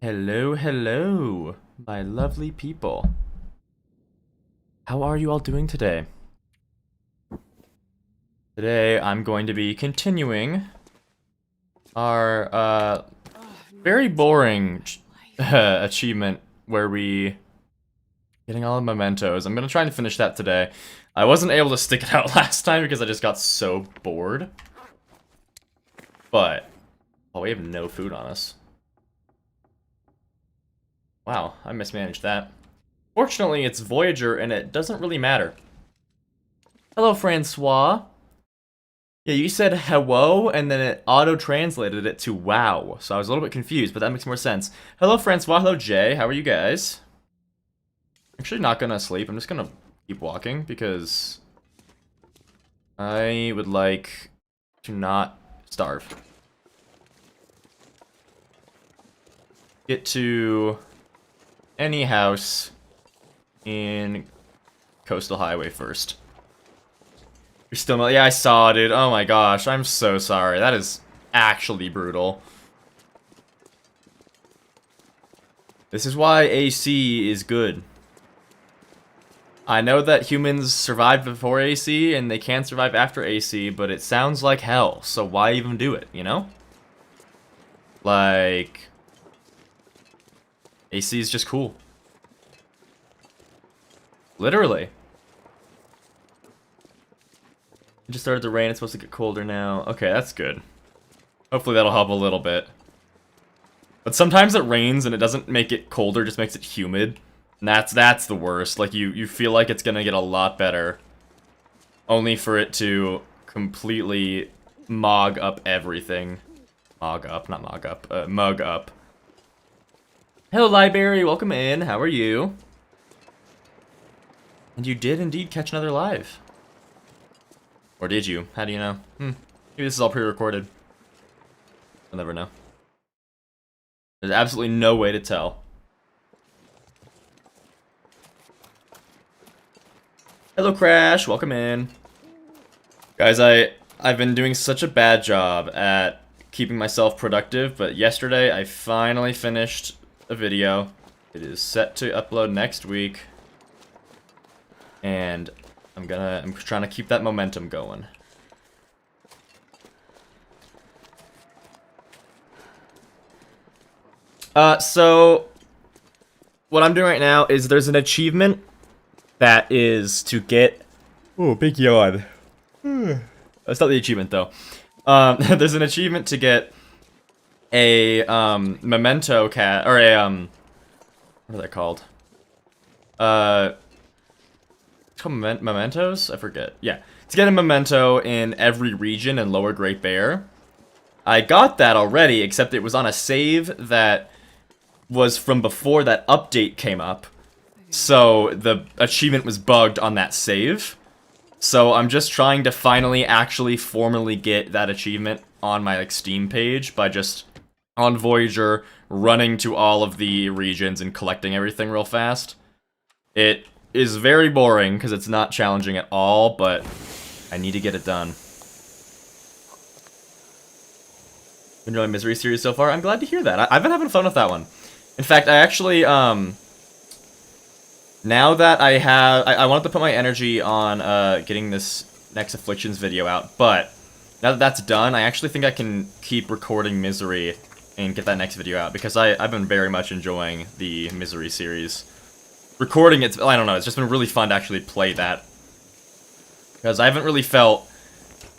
Hello, hello, my lovely people. How are you all doing today? Today, I'm going to be continuing our, very boring achievement where we getting all the mementos. I'm gonna try and finish that today. I wasn't able to stick it out last time because I just got so bored. But, oh, we have no food on us. Wow, I mismanaged that. Fortunately, it's Voyager, and it doesn't really matter. Hello, Francois. Yeah, you said hello, and then it auto-translated it to wow. So I was a little bit confused, but that makes more sense. Hello, Francois. Hello, Jay. How are you guys? Actually not gonna sleep. I'm just gonna keep walking, because I would like to not starve. Get to any house in Coastal Highway first. You're still not. Yeah, I saw it, dude. Oh my gosh, I'm so sorry. That is actually brutal. This is why AC is good. I know that humans survived before AC and they can survive after AC, but it sounds like hell, so why even do it, you know? Like, AC is just cool. Literally. It just started to rain, it's supposed to get colder now. Okay, that's good. Hopefully that'll help a little bit. But sometimes it rains and it doesn't make it colder, just makes it humid. And that's the worst. Like, you feel like it's gonna get a lot better. Only for it to completely mog up everything. Mog up, not mog up. Mug up. Hello, Library, welcome in. How are you? And you did indeed catch another live. Or did you? How do you know? Maybe this is all pre-recorded. You'll never know. There's absolutely no way to tell. Hello, Crash. Welcome in. Guys, I've been doing such a bad job at keeping myself productive, but yesterday I finally finished a video. It is set to upload next week. And I'm trying to keep that momentum going. So what I'm doing right now is there's an achievement that is to get... Oh, big yawn. That's not the achievement, though. There's an achievement to get a, memento cat, or a, what are they called? It's called mementos? I forget. Yeah. To get a memento in every region in Lower Great Bear. I got that already, except it was on a save that was from before that update came up. So the achievement was bugged on that save. So I'm just trying to finally actually formally get that achievement on my Steam page by just on Voyager running to all of the regions and collecting everything real fast. It is very boring because it's not challenging at all, but I need to get it done. Enjoying Misery series so far? I'm glad to hear that. I've been having fun with that one. In fact, I actually, now that I wanted to put my energy on, getting this next Afflictions video out, but now that that's done, I actually think I can keep recording Misery and get that next video out, because I've been very much enjoying the Misery series. Recording it, I don't know, it's just been really fun to actually play that. Because I haven't really felt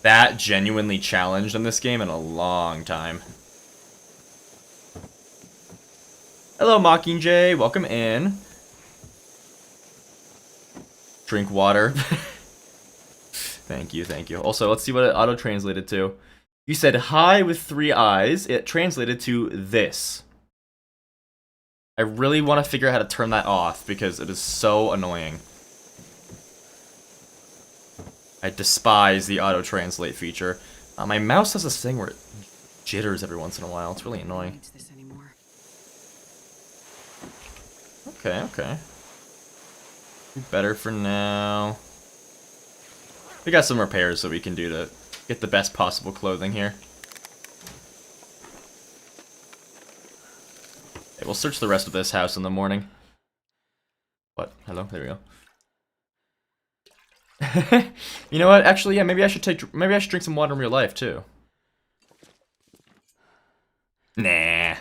that genuinely challenged in this game in a long time. Hello, Mockingjay, welcome in. Drink water. Thank you, thank you. Also, let's see what it auto-translated to. You said hi with 3 eyes. It translated to this. I really want to figure out how to turn that off because it is so annoying. I despise the auto-translate feature. My mouse has this thing where it jitters every once in a while. It's really annoying. Okay, okay. Better for now. We got some repairs that we can do to get the best possible clothing here. Okay, we'll we'll search the rest of this house in the morning. What? Hello? There we go. You know what? Actually, yeah, maybe I should drink some water in real life, too. Nah.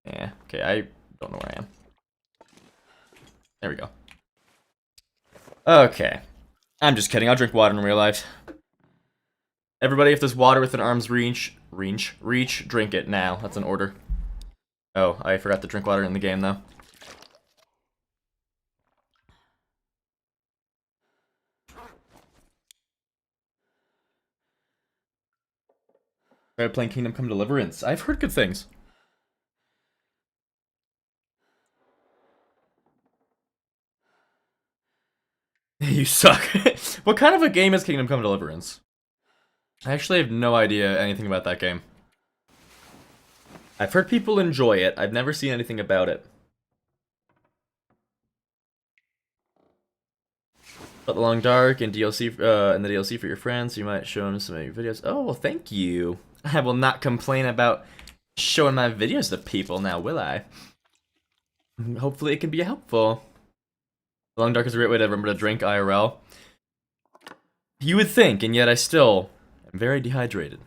Yeah, okay, I don't know where I am. There we go. Okay. I'm just kidding, I'll drink water in real life. Everybody, if there's water within arm's reach, drink it now. That's an order. Oh, I forgot to drink water in the game, though. Started playing Kingdom Come Deliverance. I've heard good things. You suck. What kind of a game is Kingdom Come Deliverance? I actually have no idea anything about that game. I've heard people enjoy it. I've never seen anything about it. But the Long Dark and DLC, and the DLC for your friends. You might show them some of your videos. Oh, well, thank you. I will not complain about showing my videos to people now, will I? Hopefully it can be helpful. The Long Dark is a great way to remember to drink IRL. You would think, and yet I still am very dehydrated.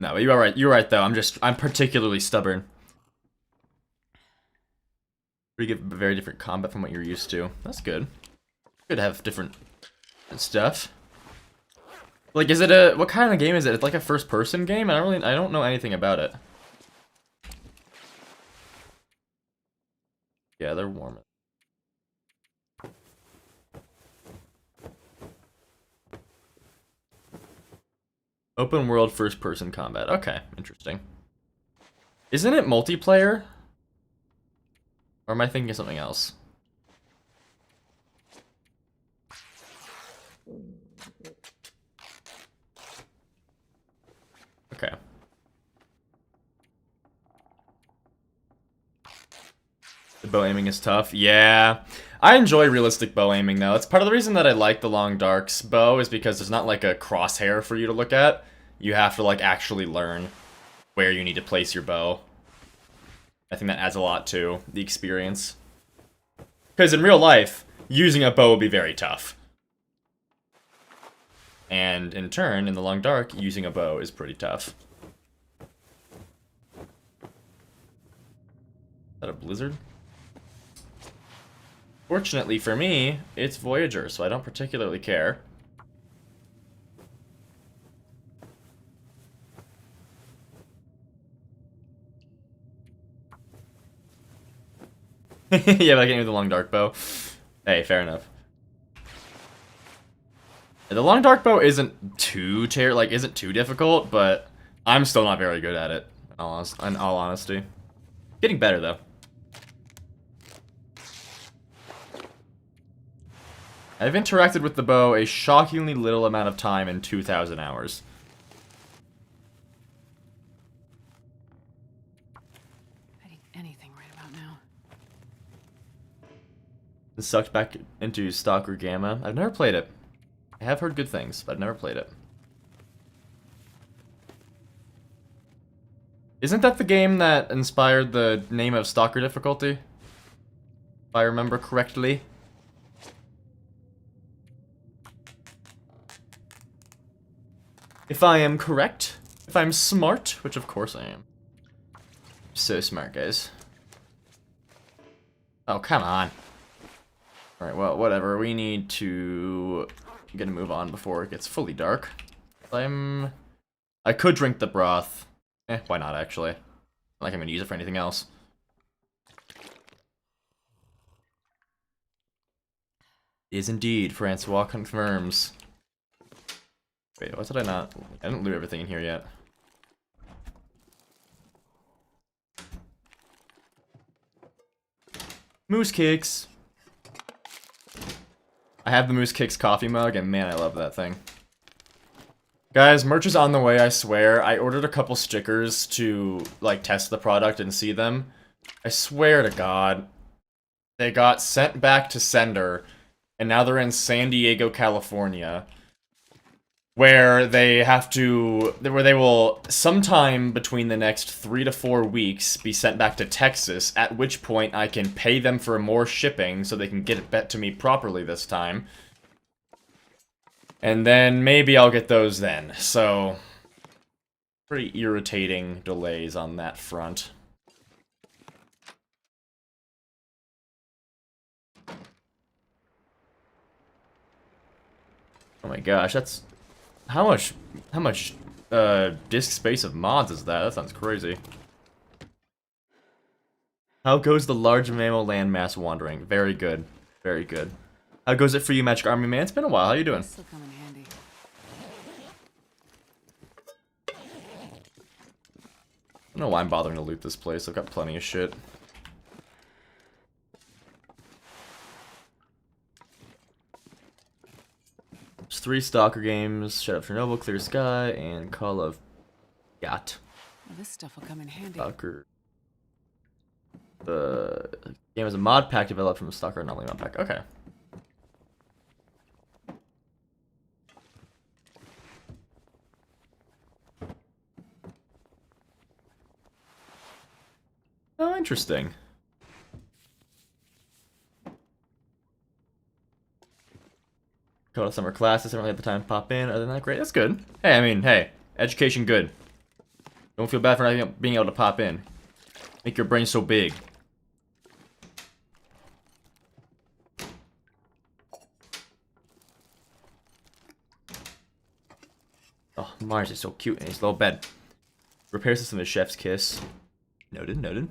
No, but you're right. You're right, though. I'm particularly stubborn. You get very different combat from what you're used to. That's good. Good to have different stuff. Like, is it a... What kind of game is it? It's like a first-person game? I don't know anything about it. Yeah, they're warm. Open world first-person combat. Okay, interesting. Isn't it multiplayer? Or am I thinking of something else? Okay. The bow aiming is tough. Yeah. I enjoy realistic bow aiming, though. It's part of the reason that I like the Long Dark's bow is because there's not, like, a crosshair for you to look at. You have to, like, actually learn where you need to place your bow. I think that adds a lot to the experience. Because in real life, using a bow would be very tough. And in turn, in the Long Dark, using a bow is pretty tough. Is that a blizzard? Fortunately for me, it's Voyager, so I don't particularly care. Yeah, but I can't use the Long Dark bow. Hey, fair enough. The Long Dark bow isn't too difficult, but I'm still not very good at it. In all honesty, getting better though. I've interacted with the bow a shockingly little amount of time in 2,000 hours. Sucked back into Stalker Gamma. I've never played it. I have heard good things, but I've never played it. Isn't that the game that inspired the name of Stalker difficulty? If I remember correctly. If I am correct. If I'm smart, which of course I am. So smart, guys. Oh, come on. Alright, well, whatever. We need to get a move on before it gets fully dark. I could drink the broth. Why not, actually? Not like I'm gonna use it for anything else. Is indeed, Francois confirms. Wait, what did I not... I didn't loot everything in here yet. Moose Kicks! I have the Moose Kicks coffee mug, and man, I love that thing. Guys, merch is on the way, I swear. I ordered a couple stickers to, like, test the product and see them. I swear to God. They got sent back to sender, and now they're in San Diego, California. where they will sometime between the next 3 to 4 weeks be sent back to Texas, at which point I can pay them for more shipping so they can get it back to me properly this time. And then maybe I'll get those then. So, pretty irritating delays on that front. Oh my gosh, that's... How much disk space of mods is that? That sounds crazy. How goes the large mammal landmass wandering? Very good. Very good. How goes it for you, Magic Army Man? It's been a while. How you doing? This'll come in handy. I don't know why I'm bothering to loot this place. I've got plenty of shit. There's 3 Stalker games: Shadow of Chernobyl, Clear Sky, and Call of Yacht. Well, this stuff will come in handy. Stalker. The game is a mod pack developed from the Stalker Anomaly mod pack. Okay. Oh, interesting. Go to summer classes, I don't really have the time to pop in. Other than that, great. That's good. Hey, I mean, hey, education good. Don't feel bad for not being able to pop in. Make your brain so big. Oh, Mars is so cute in his little bed. Repair system is chef's kiss. Noted, noted.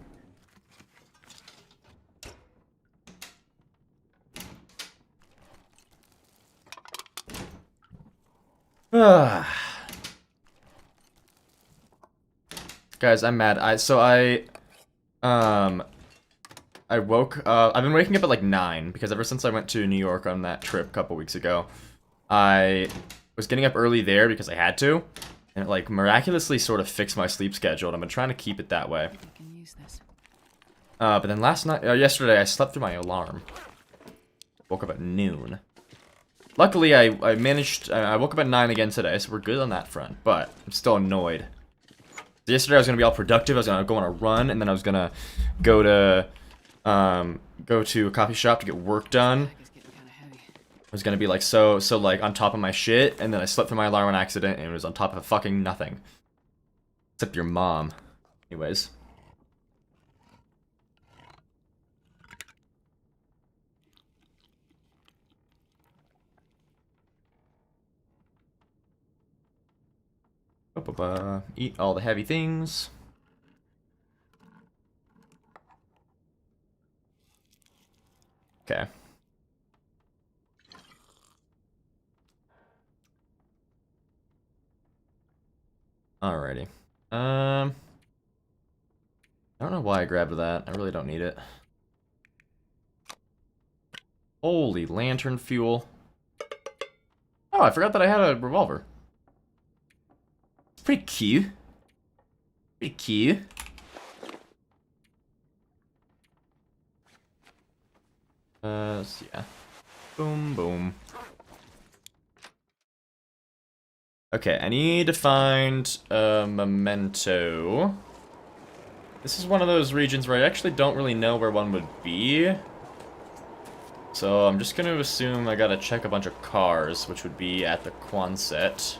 Guys, I'm mad. I woke I've been waking up at like 9 because ever since I went to New York on that trip a couple weeks ago, I was getting up early there because I had to, and it like miraculously sort of fixed my sleep schedule, and I've been trying to keep it that way. I can use this. But then yesterday I slept through my alarm. Woke up at noon. Luckily, I woke up at 9 again today, so we're good on that front, but I'm still annoyed. So yesterday I was going to be all productive, I was going to go on a run, and then I was going to go to a coffee shop to get work done. It's getting kind of heavy. I was going to be like so like on top of my shit, and then I slept through my alarm on accident, and it was on top of fucking nothing. Except your mom. Anyways. Eat all the heavy things. Okay. Alrighty. I don't know why I grabbed that. I really don't need it. Holy lantern fuel. Oh, I forgot that I had a revolver. Pretty cute. Pretty cute. So yeah. Boom, boom. Okay, I need to find a memento. This is one of those regions where I actually don't really know where one would be. So I'm just gonna assume I gotta check a bunch of cars, which would be at the Quonset.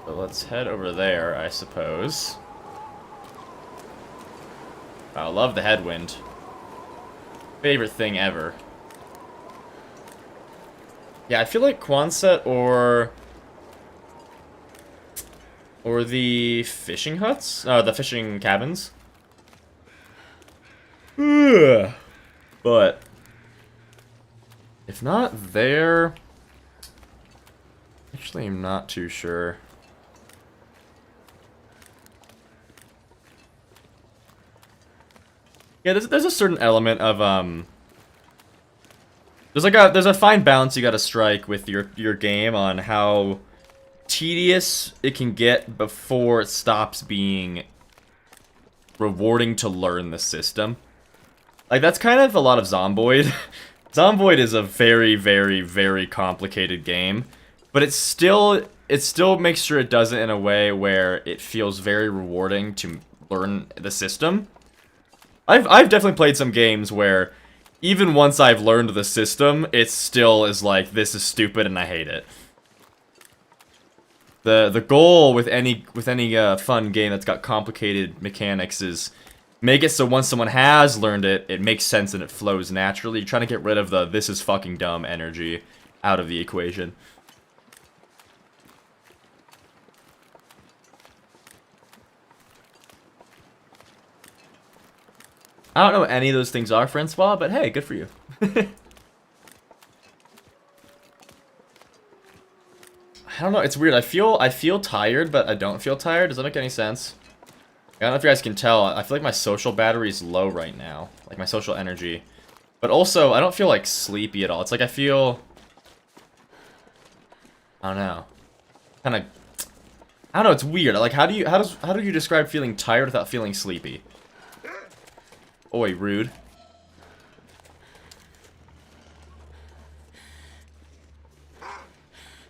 So let's head over there, I suppose. I love the headwind. Favorite thing ever. Yeah, I feel like Quonset or the fishing huts? The fishing cabins. Ugh. But if not there, actually I'm not too sure. Yeah, there's a certain element of there's a fine balance you gotta strike with your game on how tedious it can get before it stops being rewarding to learn the system. Like, that's kind of a lot of Zomboid. Zomboid is a very, very, very complicated game, but it still makes sure it does it in a way where it feels very rewarding to learn the system. I've definitely played some games where even once I've learned the system, it still is like, this is stupid and I hate it. The goal with any fun game that's got complicated mechanics is make it so once someone has learned it, it makes sense and it flows naturally. You're trying to get rid of the this is fucking dumb energy out of the equation. I don't know what any of those things are, Francois, but hey, good for you. I don't know, it's weird. I feel tired, but I don't feel tired. Does that make any sense? I don't know if you guys can tell, I feel like my social battery is low right now. Like, my social energy. But also, I don't feel, like, sleepy at all. It's like I feel... I don't know. Kind of... I don't know, it's weird. Like, how do you describe feeling tired without feeling sleepy? Oi, rude.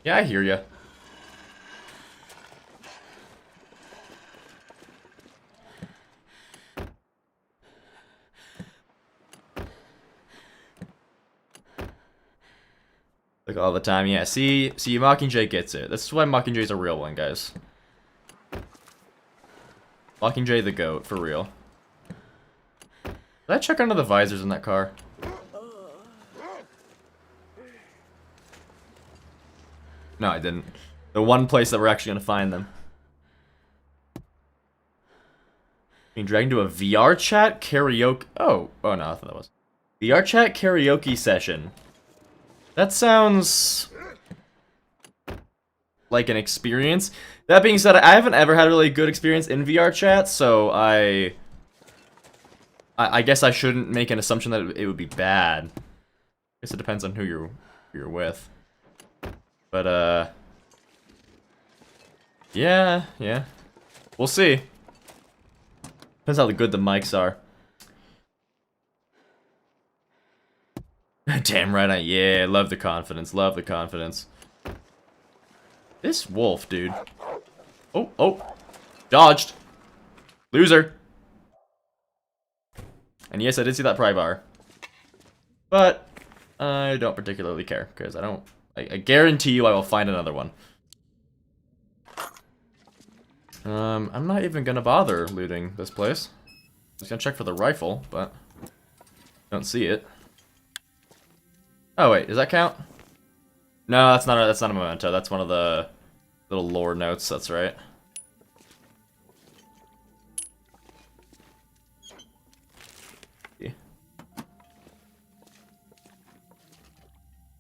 Yeah, I hear ya. Like all the time, yeah. See, Mockingjay gets it. That's why Mockingjay's a real one, guys. Mockingjay the GOAT, for real. Did I check under the visors in that car? No, I didn't. The one place that we're actually gonna find them. Being dragged into a VR chat karaoke. Oh no, I thought that was VR chat karaoke session. That sounds like an experience. That being said, I haven't ever had a really good experience in VR chat, so I guess I shouldn't make an assumption that it would be bad. I guess it depends on who you're with. But yeah. We'll see. Depends how good the mics are. Damn right yeah, love the confidence, love the confidence. This wolf, dude. Oh. Dodged. Loser. And yes, I did see that pry bar. But I don't particularly care, because I guarantee you I will find another one. I'm not even gonna bother looting this place. I'm just gonna check for the rifle, but don't see it. Oh wait, does that count? No, that's not a memento. That's one of the little lore notes. That's right. I'm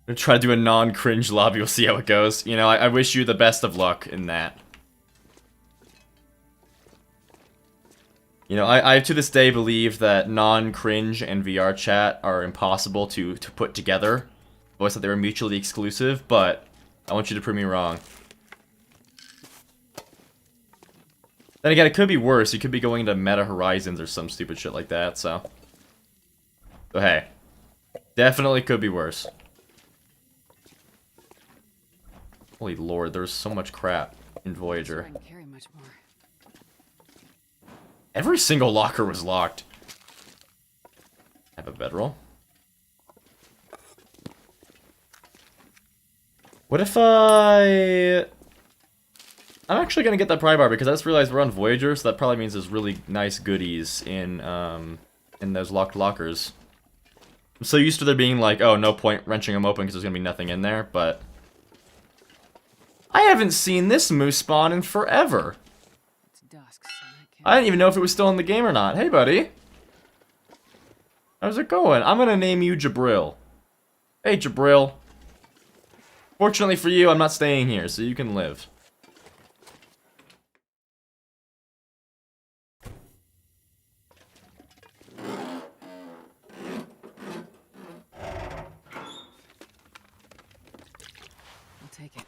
gonna try to do a non-cringe lobby. We'll see how it goes. You know, I wish you the best of luck in that. You know, I to this day believe that non-cringe and VR chat are impossible to put together. I've always thought they were mutually exclusive, but I want you to prove me wrong. Then again, it could be worse. You could be going into Meta Horizons or some stupid shit like that, so... But hey. Definitely could be worse. Holy lord, there's so much crap in Voyager. I can carry much more. Every single locker was locked. I have a bedroll. What if I'm actually gonna get that pry bar because I just realized we're on Voyager, so that probably means there's really nice goodies in those locked lockers. I'm so used to there being like, oh, no point wrenching them open because there's gonna be nothing in there, but I haven't seen this moose spawn in forever. It's dusk, so I didn't even know if it was still in the game or not. Hey, buddy. How's it going? I'm gonna name you Jabril. Hey, Jabril. Fortunately for you, I'm not staying here, so you can live. I'll take it.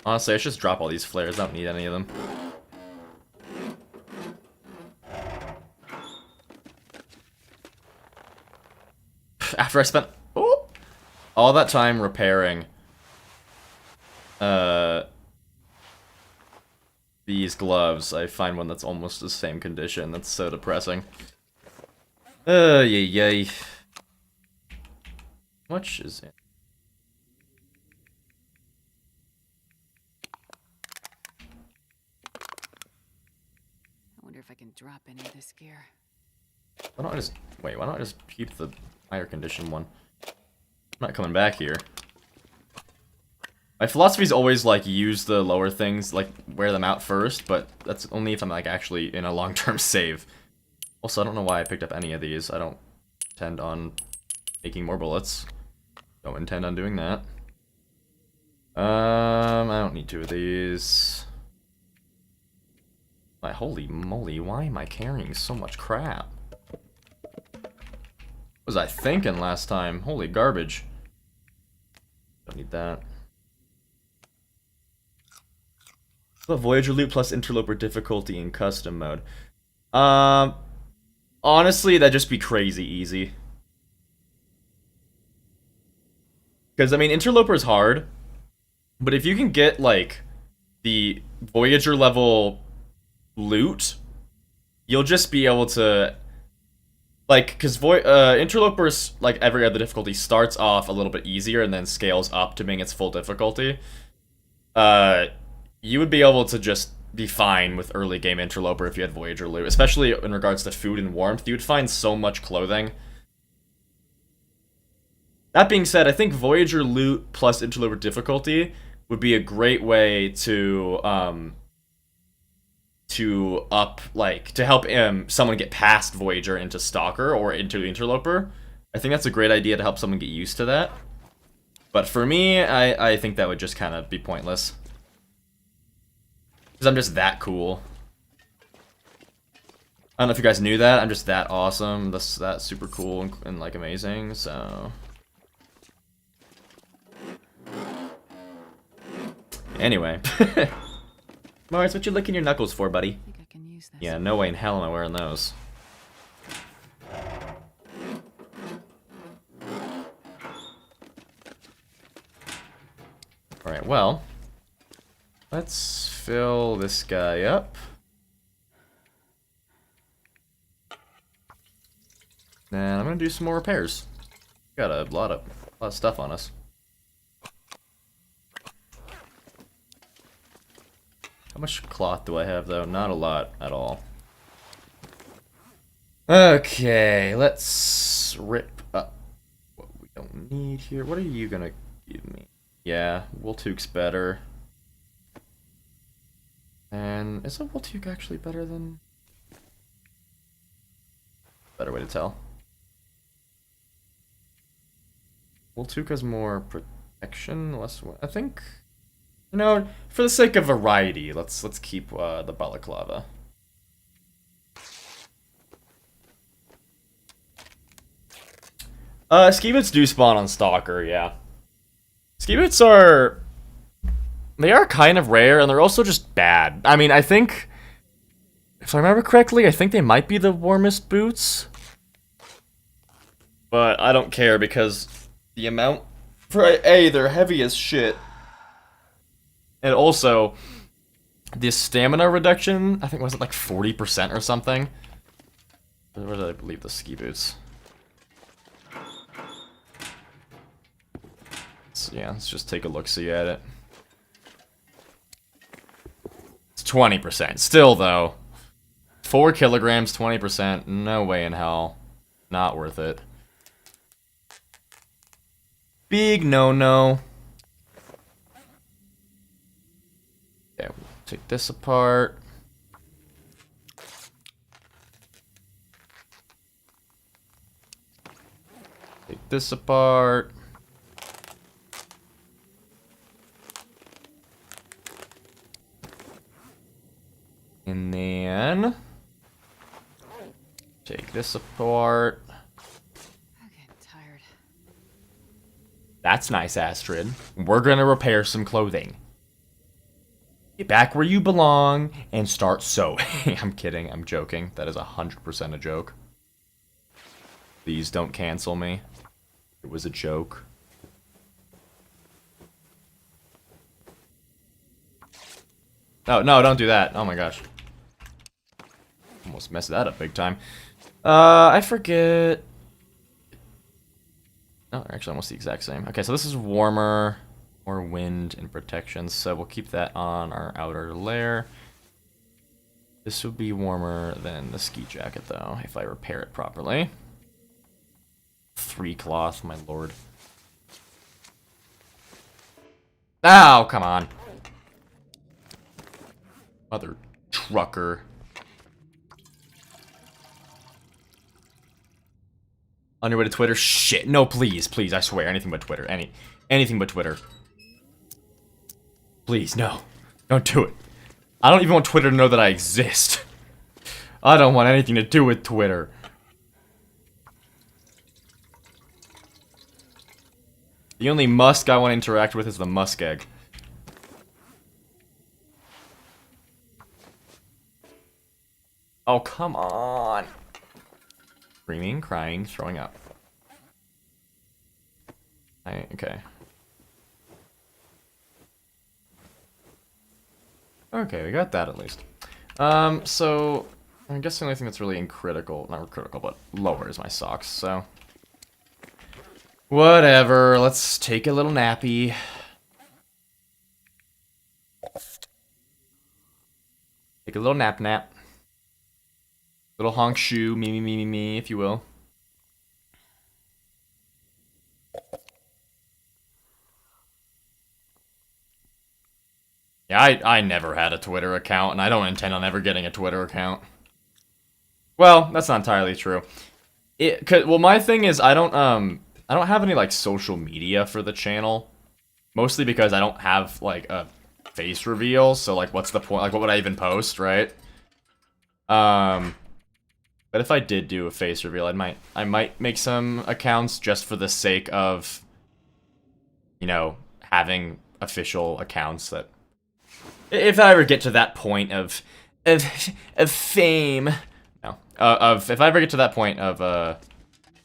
Honestly, I should just drop all these flares. I don't need any of them. after I spent all that time repairing these gloves, I find one that's almost the same condition. That's so depressing. Yay. How much is it? I wonder if I can drop any of this gear. Why don't I just wait? Why don't I just keep the higher condition one? I'm not coming back here. My philosophy is always like use the lower things, like wear them out first, but that's only if I'm like actually in a long-term save. Also, I don't know why I picked up any of these. I don't intend on making more bullets. Don't intend on doing that. I don't need 2 of these. My holy moly, why am I carrying so much crap? What was I thinking last time? Holy garbage. Don't need that. Voyager loot plus interloper difficulty in custom mode. Honestly, that'd just be crazy easy. Because, I mean, interloper is hard. But if you can get, like, the Voyager level loot, you'll just be able to... Like, because interlopers, like every other difficulty, starts off a little bit easier and then scales up to being its full difficulty. You would be able to just be fine with early game interloper if you had Voyager loot, especially in regards to food and warmth. You would find so much clothing. That being said, I think Voyager loot plus interloper difficulty would be a great way to help someone get past Voyager into Stalker or into Interloper. I think that's a great idea to help someone get used to that. But for me, I think that would just kind of be pointless. Because I'm just that cool. I don't know if you guys knew that. I'm just that awesome. That's super cool and like amazing, so... Anyway. Mars, what you licking your knuckles for, buddy? I think I can use this. Yeah, no way in hell am I wearing those. Alright, well... let's fill this guy up. And I'm gonna do some more repairs. Got a lot of stuff on us. How much cloth do I have, though? Not a lot at all. Okay, let's rip up what we don't need here. What are you gonna give me? Yeah, Woltuk's better. And is a Woltuk actually better than... better way to tell. Woltuk has more protection, less... I think... you know, for the sake of variety, let's keep the balaclava. Ski boots do spawn on Stalker, yeah. Ski boots are... they are kind of rare, and they're also just bad. I mean, I think... if I remember correctly, I think they might be the warmest boots. But I don't care, because the amount... for A, they're heavy as shit. And also, the stamina reduction, I think, was it like 40% or something? Where did I leave the ski boots? So, yeah, let's just take a look-see at it. It's 20%. Still, though, 4 kilograms, 20%, no way in hell. Not worth it. Big no-no. Okay, we'll take this apart. Take this apart. And then... take this apart. I'm getting tired. That's nice, Astrid. We're gonna repair some clothing. Get back where you belong and start sewing. I'm kidding. I'm joking. That is 100% a joke. Please don't cancel me. It was a joke. Oh, no, don't do that. Oh my gosh. Almost messed that up big time. I forget. No, they're actually almost the exact same. Okay, so this is warmer, more wind and protection, so we'll keep that on our outer layer. This will be warmer than the ski jacket, though, if I repair it properly. 3 cloth, my lord. Oh, come on. Mother trucker. On your way to Twitter? Shit. No, please. Please, I swear. Anything but Twitter. Anything but Twitter. Please, no. Don't do it. I don't even want Twitter to know that I exist. I don't want anything to do with Twitter. The only Musk I want to interact with is the Musk egg. Oh, come on. Screaming, crying, throwing up. Okay. Okay, we got that at least. So I guess the only thing that's really critical, not critical, but lower is my socks, so. Whatever, let's take a little nappy. Take a little nap. Little honk shoe, me, if you will. Yeah, I never had a Twitter account, and I don't intend on ever getting a Twitter account. Well, that's not entirely true. Well, my thing is I don't have any like social media for the channel, mostly because I don't have like a face reveal. So like, what's the point? Like, what would I even post, right? But if I did do a face reveal, I might make some accounts just for the sake of, you know, having official accounts that. If I ever get to that point of fame, no, if I ever get to that point of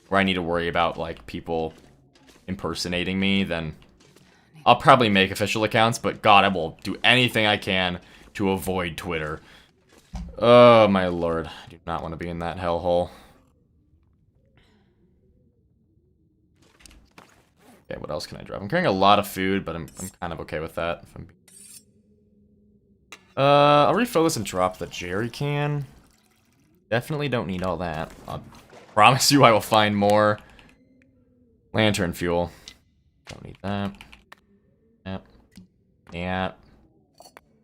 where I need to worry about like people impersonating me, then I'll probably make official accounts. But God, I will do anything I can to avoid Twitter. Oh my lord, I do not want to be in that hellhole. Okay, what else can I drop? I'm carrying a lot of food, but I'm kind of okay with that. If I'll refill this and drop the jerry can. Definitely don't need all that. I promise you I will find more. Lantern fuel. Don't need that. Yep. Yeah.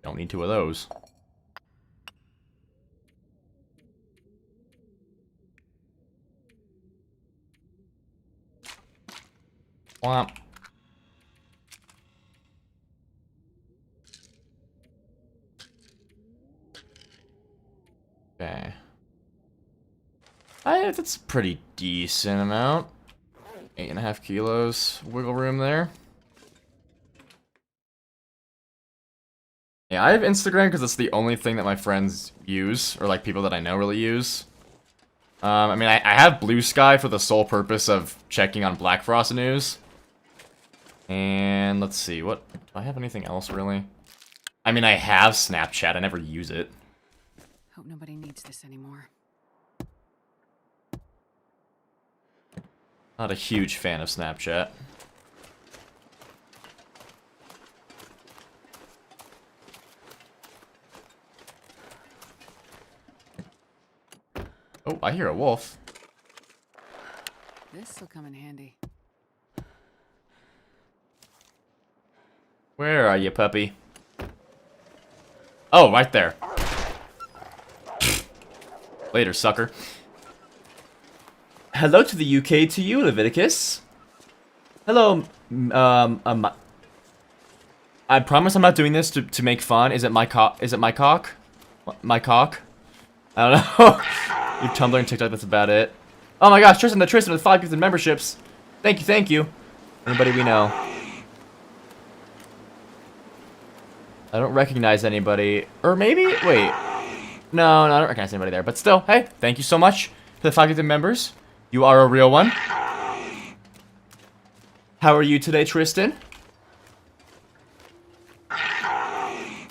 Don't need 2 of those. Womp. Okay. That's a pretty decent amount. 8.5 kilos wiggle room there. Yeah, I have Instagram because it's the only thing that my friends use, or like people that I know really use. I mean, I have Blue Sky for the sole purpose of checking on Black Frost news. And let's see, do I have anything else really? I mean, I have Snapchat, I never use it. Hope nobody needs this anymore. Not a huge fan of Snapchat. Oh, I hear a wolf. This'll come in handy. Where are you, puppy? Oh, right there. Later, sucker. Hello to the UK to you, Leviticus. Hello, I promise I'm not doing this to make fun. Is it my cock? Is it my cock? My cock? I don't know. Your Tumblr and TikTok, that's about it. Oh my gosh, Tristan with 5 gifted memberships. Thank you. Anybody we know. I don't recognize anybody. Or maybe? Wait. No, I don't recognize anybody there. But still, hey, thank you so much for the 5 gifted members. You are a real one. How are you today, Tristan? Actually,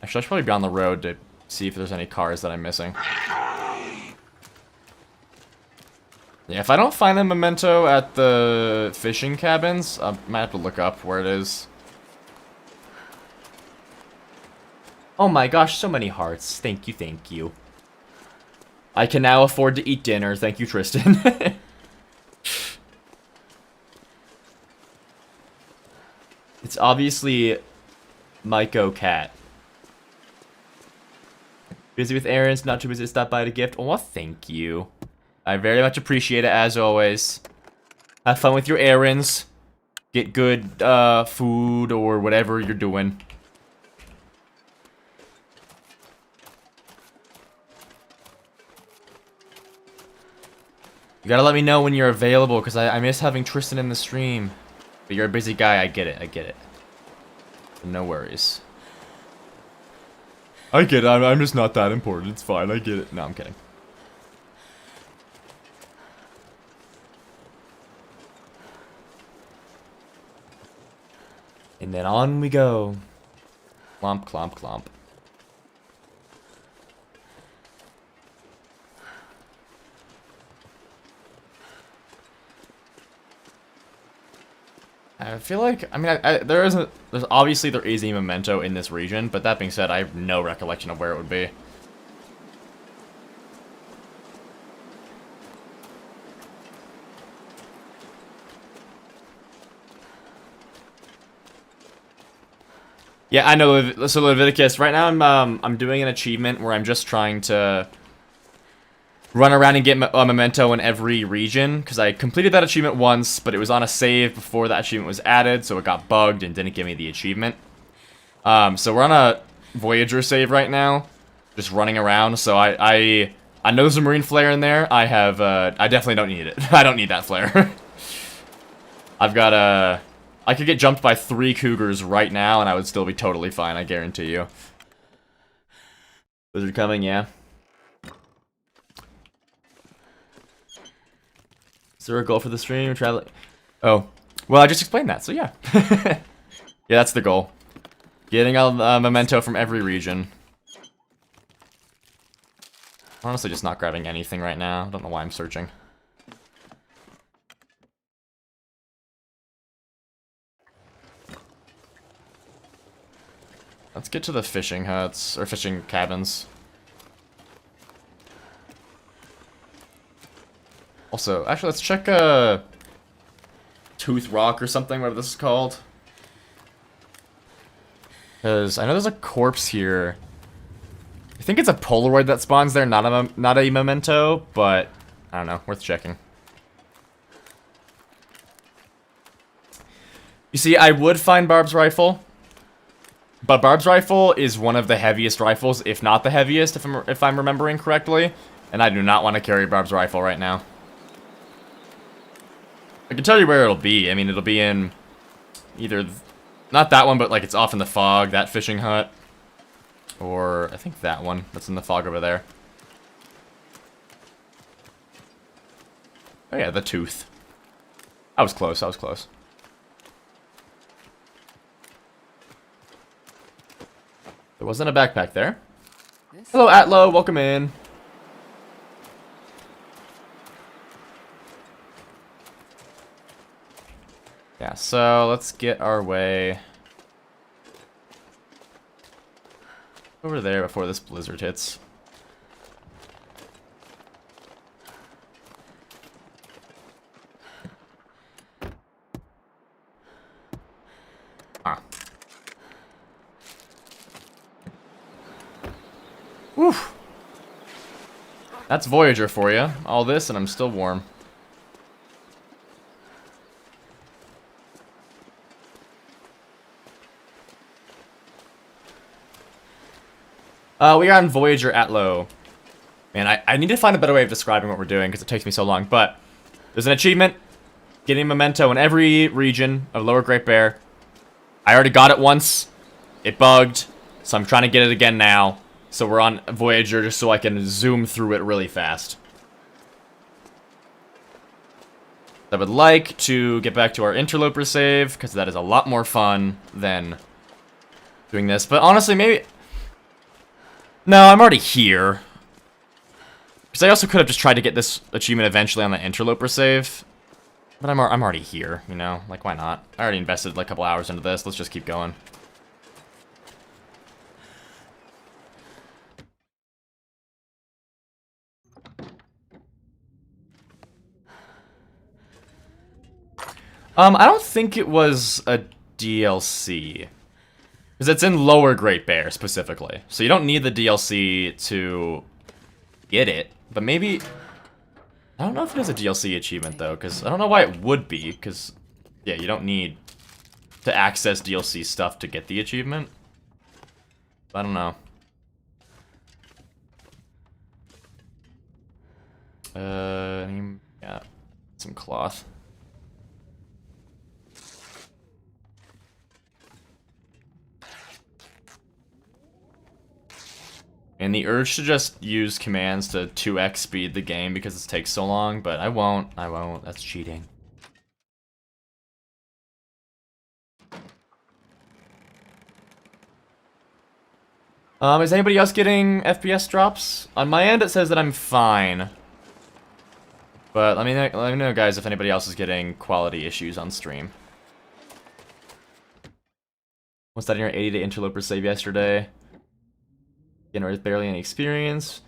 I should probably be on the road to see if there's any cars that I'm missing. Yeah, if I don't find a memento at the fishing cabins, I might have to look up where it is. Oh my gosh, so many hearts. Thank you, thank you. I can now afford to eat dinner. Thank you, Tristan. It's obviously Maiko Cat. Busy with errands, not too busy to stop by to gift. Oh, well, thank you. I very much appreciate it, as always. Have fun with your errands. Get good food or whatever you're doing. You gotta let me know when you're available, because I miss having Tristan in the stream. But you're a busy guy, I get it, I get it. No worries. I get it, I'm just not that important, it's fine, I get it. No, I'm kidding. And then on we go. Clomp, clomp, clomp. I feel like, I mean, there's obviously there is a memento in this region, but that being said, I have no recollection of where it would be. Yeah, I know. So Leviticus, right now I'm doing an achievement where I'm just trying to run around and get a memento in every region, because I completed that achievement once, but it was on a save before that achievement was added, so it got bugged and didn't give me the achievement. So we're on a Voyager save right now, just running around. So I know there's a marine flare in there. I definitely don't need it. I don't need that flare. I've got I could get jumped by 3 cougars right now, and I would still be totally fine. I guarantee you. Blizzard coming, yeah. Is there a goal for the stream or traveling? Oh, well, I just explained that, so yeah. Yeah, that's the goal. Getting a memento from every region. Honestly, just not grabbing anything right now. I don't know why I'm searching. Let's get to the fishing huts, or fishing cabins. Also, actually, let's check, Tooth Rock or something, whatever this is called. Because I know there's a corpse here. I think it's a Polaroid that spawns there, not a memento, but I don't know, worth checking. You see, I would find Barb's rifle, but Barb's rifle is one of the heaviest rifles, if not the heaviest, if I'm remembering correctly, and I do not want to carry Barb's rifle right now. I can tell you where it'll be. I mean, it'll be in either, not that one, but like it's off in the fog, that fishing hut. Or, I think that one, that's in the fog over there. Oh yeah, the tooth. I was close, I was close. There wasn't a backpack there. Hello, Atlo, welcome in. Yeah, so let's get our way over there before this blizzard hits. Ah. Woof. That's Voyager for you. All this and I'm still warm. We are on Voyager Atlo. Man, I need to find a better way of describing what we're doing because it takes me so long, but there's an achievement, getting a memento in every region of Lower Great Bear. I already got it once, it bugged, so I'm trying to get it again now. So we're on Voyager just so I can zoom through it really fast. I would like to get back to our interloper save, because that is a lot more fun than doing this. But honestly, maybe... No, I'm already here. Because I also could have just tried to get this achievement eventually on the interloper save. But I'm already here, you know? Like, why not? I already invested like a couple hours into this. Let's just keep going. I don't think it was a DLC. Because it's in Lower Great Bear, specifically. So you don't need the DLC to get it. But maybe... I don't know if it is a DLC achievement, though, because I don't know why it would be, because, yeah, you don't need to access DLC stuff to get the achievement. I don't know. Yeah, some cloth. And the urge to just use commands to 2x speed the game because it takes so long, but I won't, that's cheating. Is anybody else getting FPS drops? On my end, it says that I'm fine. But let me know, guys, if anybody else is getting quality issues on stream. Was that in your 80-day interloper save yesterday? Again, with barely any experience.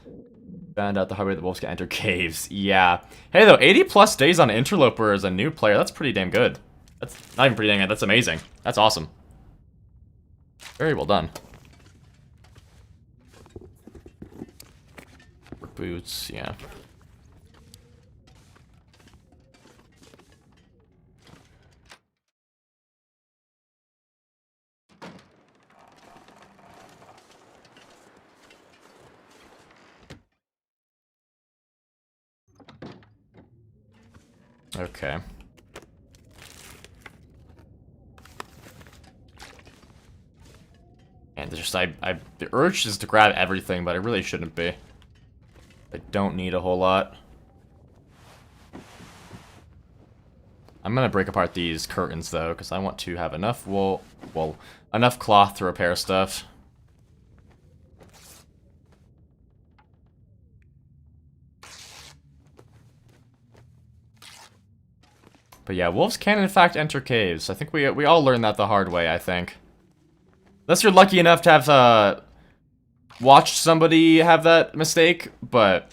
Found out the hard way that wolves can enter caves. Yeah. Hey, though, 80+ days on interloper as a new player, that's pretty damn good. That's not even pretty damn good, that's amazing. That's awesome. Very well done. Boots, yeah. Okay. And just the urge is to grab everything, but I really shouldn't be. I don't need a whole lot. I'm gonna break apart these curtains though, because I want to have enough wool, well, enough cloth to repair stuff. But yeah, wolves can in fact enter caves. I think we all learned that the hard way, I think. Unless you're lucky enough to have watched somebody have that mistake, but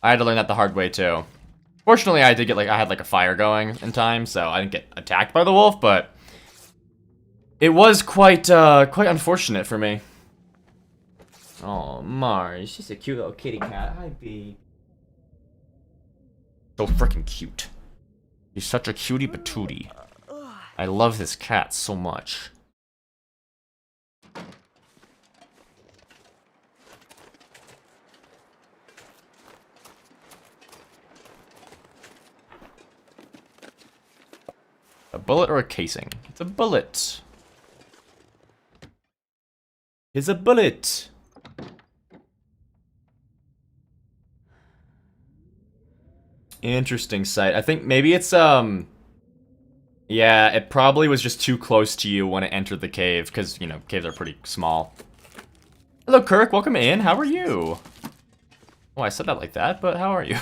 I had to learn that the hard way too. Fortunately, I did get I had like a fire going in time, so I didn't get attacked by the wolf, but it was quite unfortunate for me. Oh, Mars, she's a cute little kitty cat. Hi, B. So freaking cute. He's such a cutie patootie. I love this cat so much. A bullet or a casing? It's a bullet. It's a bullet. Interesting sight. I think maybe it's, yeah, it probably was just too close to you when it entered the cave, because, you know, caves are pretty small. Hello, Kirk. Welcome in. How are you? Oh, I said that like that, but how are you?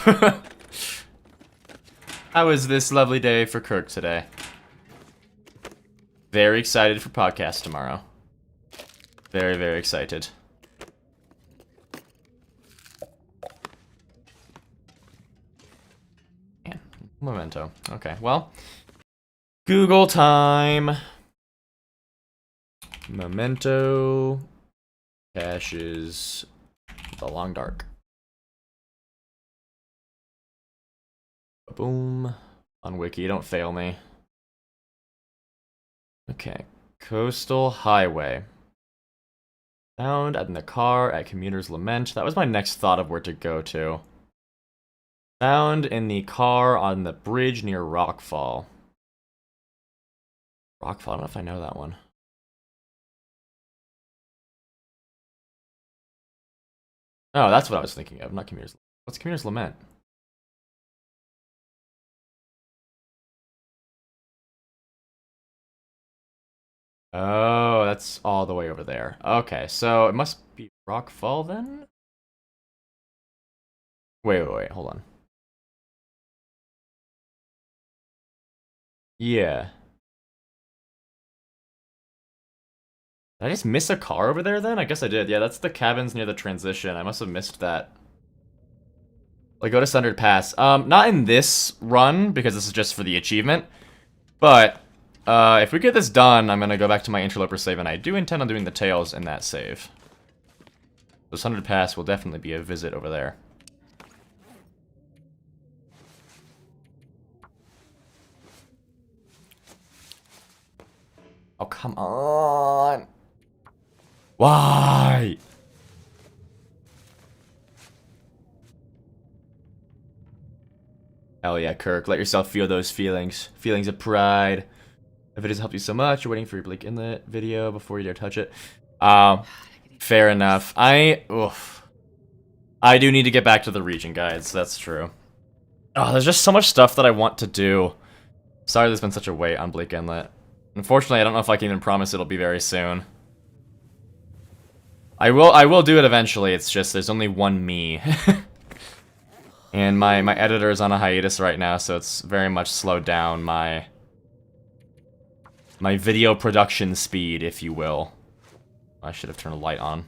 How is this lovely day for Kirk today? Very excited for podcast tomorrow. Very, very excited. Man, memento. Okay, well. Google time. Memento. Caches. The Long Dark. Boom. On Wiki, don't fail me. Okay. Coastal Highway. Found in the car at Commuter's Lament. That was my next thought of where to go to. Found in the car on the bridge near Rockfall. Rockfall, I don't know if I know that one. Oh, that's what I was thinking of, not Commuter's Lament. What's Commuter's Lament? Oh, that's all the way over there. Okay, so it must be Rockfall then? Wait, hold on. Yeah. Did I just miss a car over there then? I guess I did. Yeah, that's the cabins near the transition. I must have missed that. Like, go to Sundered Pass. Not in this run, because this is just for the achievement. But, if we get this done, I'm gonna go back to my Interloper save, and I do intend on doing the Tails in that save. So Sundered Pass will definitely be a visit over there. Oh, come on! Why? Hell yeah, Kirk. Let yourself feel those feelings. Feelings of pride. If it has helped you so much, you're waiting for your Blake Inlet video before you dare touch it. Fair enough. Oof. I do need to get back to the region guides. That's true. Oh, there's just so much stuff that I want to do. Sorry there's been such a wait on Blake Inlet. Unfortunately, I don't know if I can even promise it'll be very soon. I will do it eventually, it's just there's only one me. And my editor is on a hiatus right now, so it's very much slowed down my video production speed, if you will. I should have turned a light on.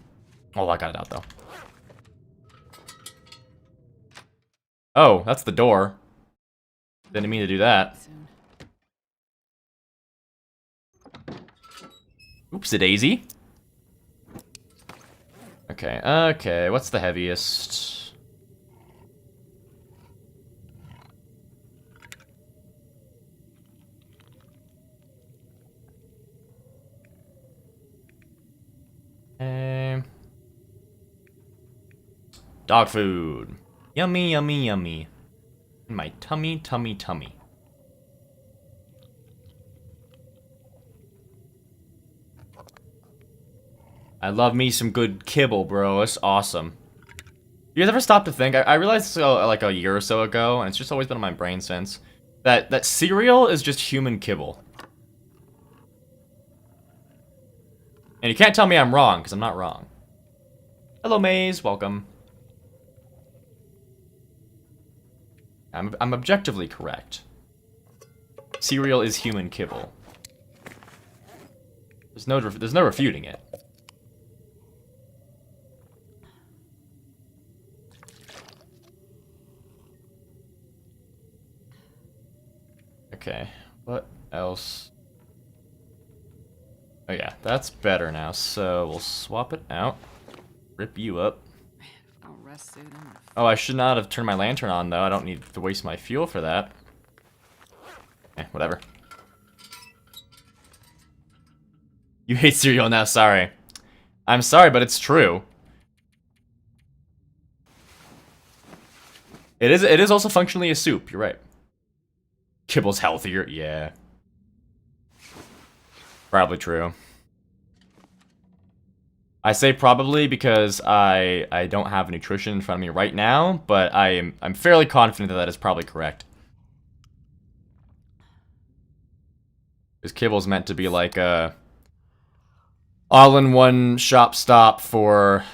Oh, I got it out though. Oh, that's the door. Didn't mean to do that. Soon. Oopsie daisy. Okay, what's the heaviest? Dog food. Yummy, yummy, yummy. In my tummy, tummy, tummy. I love me some good kibble, bro. It's awesome. You guys ever stop to think? I realized like a year or so ago, and it's just always been on my brain since, that cereal is just human kibble. And you can't tell me I'm wrong, because I'm not wrong. Hello, Maze. Welcome. I'm objectively correct. Cereal is human kibble. There's no refuting it. Okay, what else? Oh yeah, that's better now, so we'll swap it out. Rip you up. Man, if I don't rest soon, I'm gonna Oh, I should not have turned my lantern on, though. I don't need to waste my fuel for that. Whatever. You hate cereal now, sorry. I'm sorry, but it's true. It is also functionally a soup, you're right. Kibble's healthier, yeah. Probably true. I say probably because I don't have nutrition in front of me right now, but I'm fairly confident that that is probably correct. Because Kibble's meant to be like a all-in-one shop stop for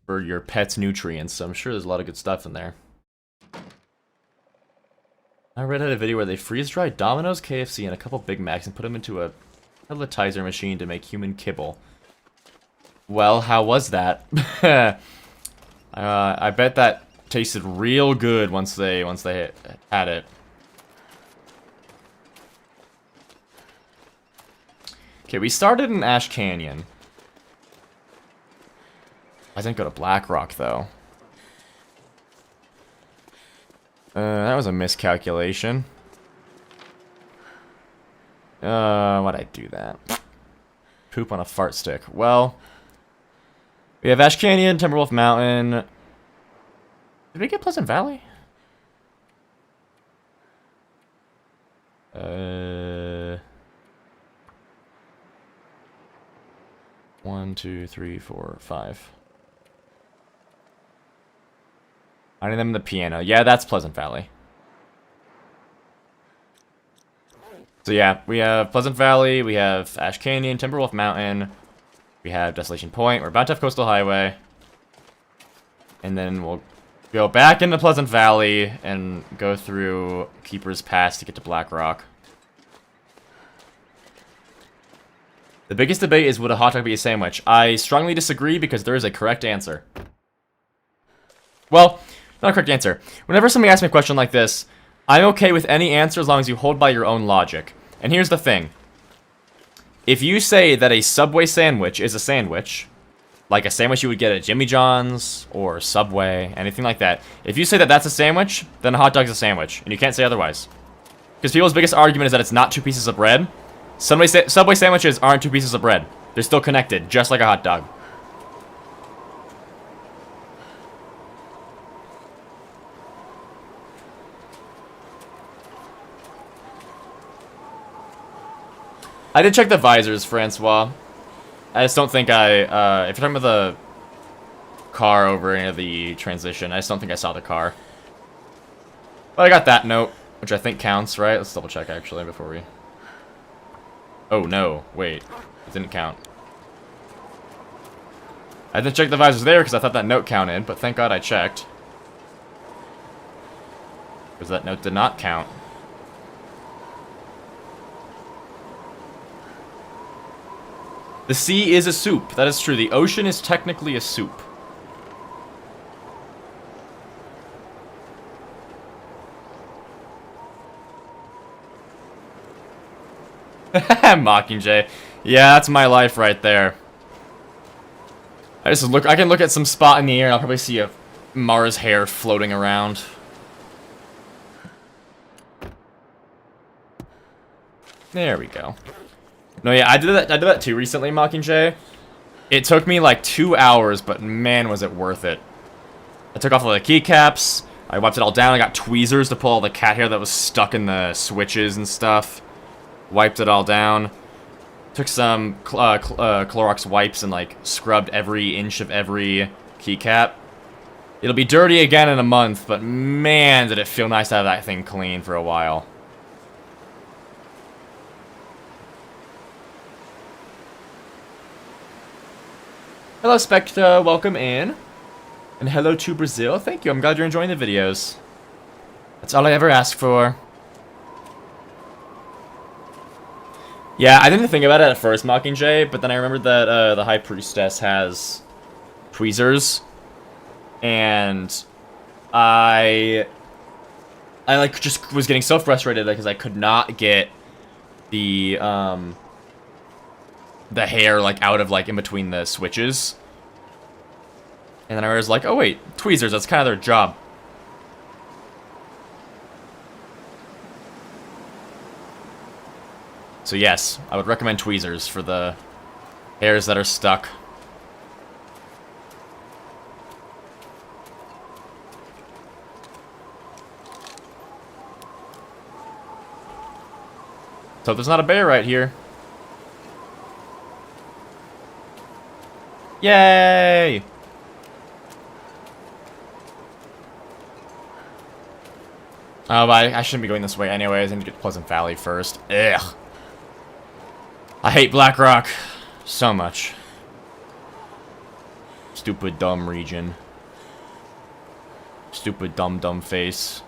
your pet's nutrients, so I'm sure there's a lot of good stuff in there. I read a video where they freeze-dried Domino's, KFC, and a couple Big Macs and put them into a pelletizer machine to make human kibble. Well, how was that? I bet that tasted real good once they had it. Okay, we started in Ash Canyon. I didn't go to Blackrock though. That was a miscalculation. Why'd I do that? Poop on a fart stick. Well, we have Ash Canyon, Timberwolf Mountain. Did we get Pleasant Valley? 1, 2, 3, 4, 5. Finding them in the piano. Yeah, that's Pleasant Valley. So yeah, we have Pleasant Valley, we have Ash Canyon, Timberwolf Mountain, we have Desolation Point, we're about to have Coastal Highway. And then we'll go back into Pleasant Valley and go through Keeper's Pass to get to Black Rock. The biggest debate is, would a hot dog be a sandwich? I strongly disagree because there is a correct answer. Well, not a correct answer. Whenever somebody asks me a question like this, I'm okay with any answer as long as you hold by your own logic. And here's the thing. If you say that a Subway sandwich is a sandwich, like a sandwich you would get at Jimmy John's or Subway, anything like that, if you say that that's a sandwich, then a hot dog's a sandwich, and you can't say otherwise. Because people's biggest argument is that it's not two pieces of bread. Subway sandwiches aren't two pieces of bread. They're still connected, just like a hot dog. I did check the visors, Francois. I just don't think if you're talking about the car over into the transition, I just don't think I saw the car. But I got that note, which I think counts, right? Let's double check, actually, before we... Oh, no. Wait. It didn't count. I didn't check the visors there because I thought that note counted, but thank God I checked. Because that note did not count. The sea is a soup. That is true. The ocean is technically a soup. Mockingjay. Yeah, that's my life right there. I can look at some spot in the air and I'll probably see a Mars hair floating around. There we go. No, yeah, I did that too recently, Mockingjay. It took me like 2 hours, but man, was it worth it. I took off all the keycaps, I wiped it all down, I got tweezers to pull all the cat hair that was stuck in the switches and stuff. Wiped it all down. Took some Clorox wipes and like scrubbed every inch of every keycap. It'll be dirty again in a month, but man, did it feel nice to have that thing clean for a while. Hello, Spectre, welcome in. And hello to Brazil, thank you, I'm glad you're enjoying the videos. That's all I ever ask for. Yeah, I didn't think about it at first, Mockingjay, but then I remembered that the High Priestess has tweezers. And I like just was getting so frustrated because I could not get the hair like out of like in between the switches. And then I was like, oh wait, tweezers, that's kind of their job. So yes, I would recommend tweezers for the hairs that are stuck. So there's not a bear right here. Yay! Oh, but I shouldn't be going this way anyways. I need to get to Pleasant Valley first. Ugh. I hate Black Rock so much. Stupid dumb region. Stupid dumb face.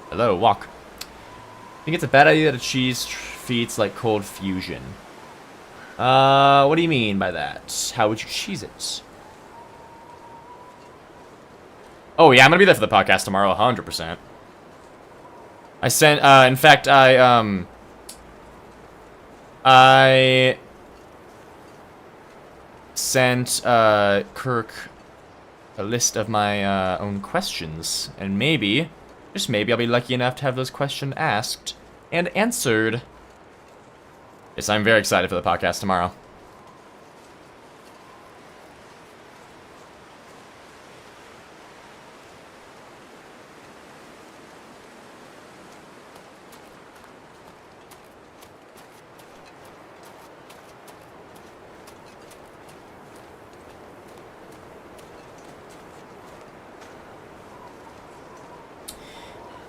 Hello, walk. I think it's a bad idea that a cheese feeds like cold fusion. What do you mean by that? How would you cheese it? Oh yeah, I'm gonna be there for the podcast tomorrow, 100%. I sent, in fact, I sent, Kirk a list of my, own questions, and maybe, just maybe, I'll be lucky enough to have those questions asked and answered. Yes, I'm very excited for the podcast tomorrow.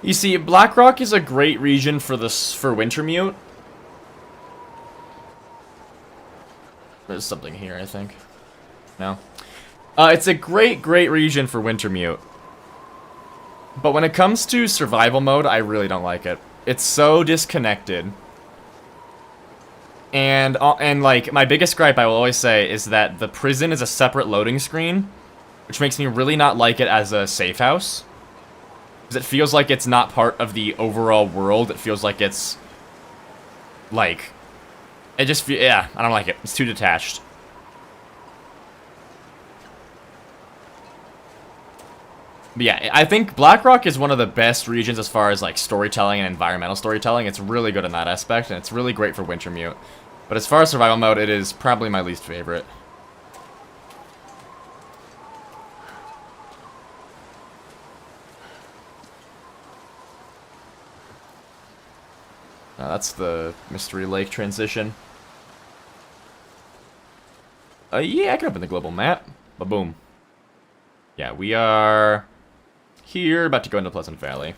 You see, Blackrock is a great region for Wintermute. There's something here, I think. No. It's a great region for Wintermute. But when it comes to survival mode, I really don't like it. It's so disconnected. And like, my biggest gripe, I will always say, is that the prison is a separate loading screen, which makes me really not like it as a safe house. Because it feels like it's not part of the overall world. It feels like it's, like, it just, yeah, I don't like it. It's too detached. But yeah, I think Blackrock is one of the best regions as far as, like, storytelling and environmental storytelling. It's really good in that aspect, and it's really great for Wintermute. But as far as survival mode, it is probably my least favorite. That's the Mystery Lake transition. Yeah, I can open the global map. Ba-boom. Yeah, we are here, about to go into Pleasant Valley.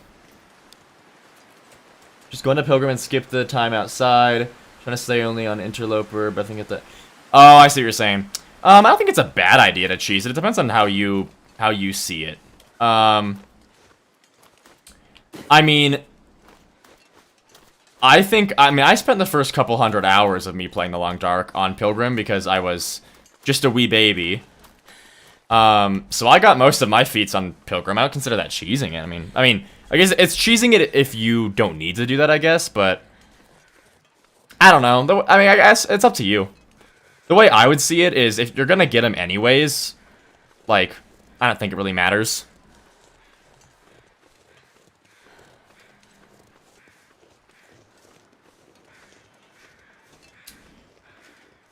Just going to Pilgrim and skip the time outside. Trying to stay only on Interloper, but I think it's oh, I see what you're saying. I don't think it's a bad idea to cheese it. It depends on how you see it. I mean, I spent the first couple 100 hours of me playing The Long Dark on Pilgrim because I was just a wee baby. So I got most of my feats on Pilgrim. I don't consider that cheesing it. I mean, I guess it's cheesing it if you don't need to do that, I guess, but I don't know. I mean, I guess it's up to you. The way I would see it is if you're gonna get him anyways, like, I don't think it really matters.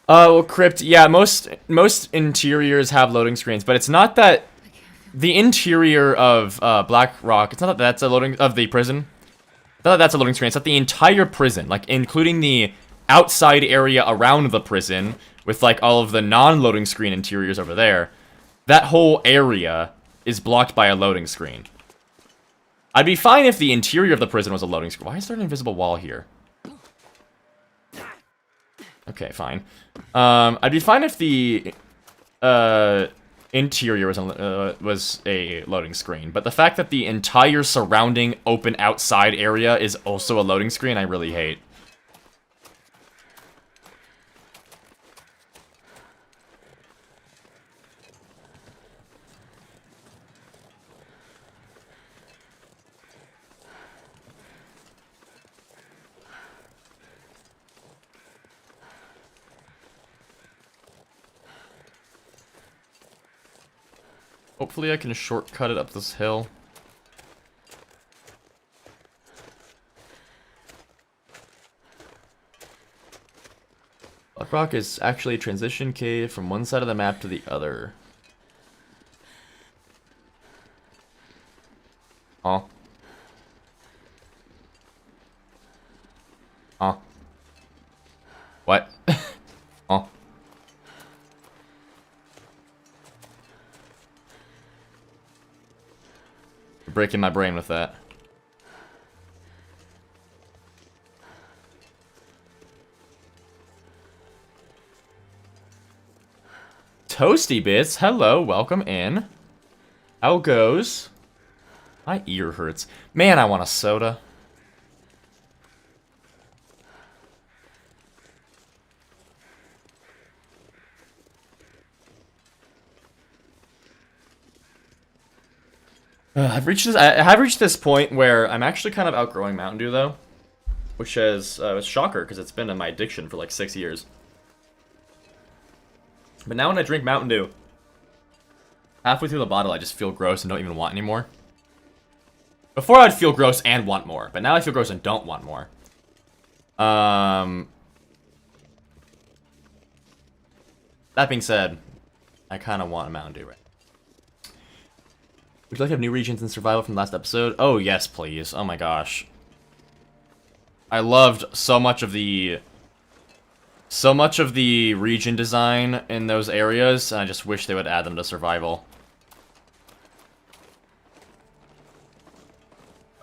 Well, Crypt, yeah, most interiors have loading screens, but it's not that the interior of Blackrock, it's not that that's a loading of the prison. It's not that that's a loading screen, it's that the entire prison, like including the outside area around the prison with like all of the non-loading screen interiors over there, that whole area is blocked by a loading screen. I'd be fine if the interior of the prison was a loading screen. Why is there an invisible wall here? Okay, fine. I'd be fine if the interior was a loading screen, but the fact that the entire surrounding open outside area is also a loading screen, I really hate. Hopefully I can shortcut it up this hill. Blackrock is actually a transition cave from one side of the map to the other. Oh. Oh. What? Oh. You're breaking my brain with that. Toasty Bits, hello, welcome in. How goes? My ear hurts. Man, I want a soda. I have reached this point where I'm actually kind of outgrowing Mountain Dew, though. Which is a shocker, because it's been in my addiction for like 6 years. But now when I drink Mountain Dew, halfway through the bottle I just feel gross and don't even want any more. Before I'd feel gross and want more, but now I feel gross and don't want more. That being said, I kind of want a Mountain Dew right now. Would you like to have new regions in survival from last episode? Oh yes, please. Oh my gosh. I loved so much of the region design in those areas, and I just wish they would add them to survival.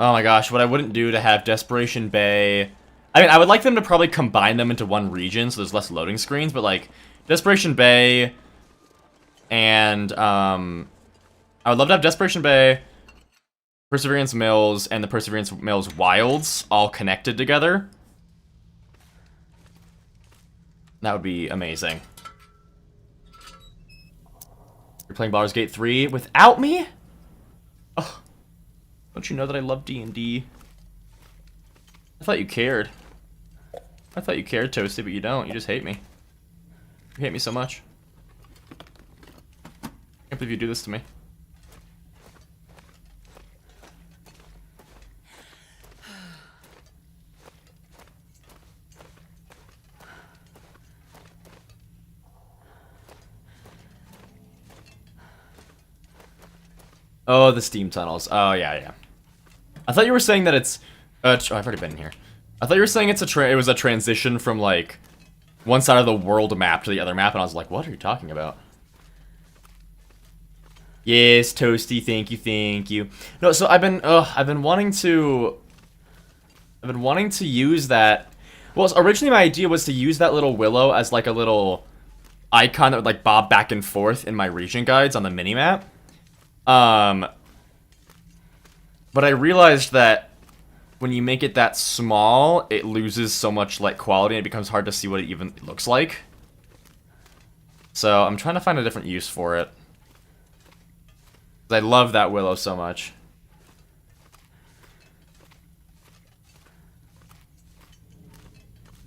Oh my gosh, what I wouldn't do to have Desperation Bay... I mean, I would like them to probably combine them into one region so there's less loading screens, but like, Desperation Bay and, I would love to have Desperation Bay, Perseverance Mills, and the Perseverance Mills Wilds all connected together. That would be amazing. You're playing Baldur's Gate 3 without me? Oh, don't you know that I love D&D? I thought you cared. I thought you cared, Toasty, but you don't. You just hate me. You hate me so much. I can't believe you do this to me. Oh, the steam tunnels. Oh, yeah, yeah. I thought you were saying that it's... oh, I've already been in here. I thought you were saying it was a transition from, like, one side of the world map to the other map, and I was like, what are you talking about? Yes, Toasty, thank you, thank you. No, so I've been wanting to use that... Well, so originally my idea was to use that little willow as, like, a little icon that would, like, bob back and forth in my region guides on the minimap. But I realized that when you make it that small, it loses so much, like, quality, and it becomes hard to see what it even looks like. So, I'm trying to find a different use for it. I love that willow so much.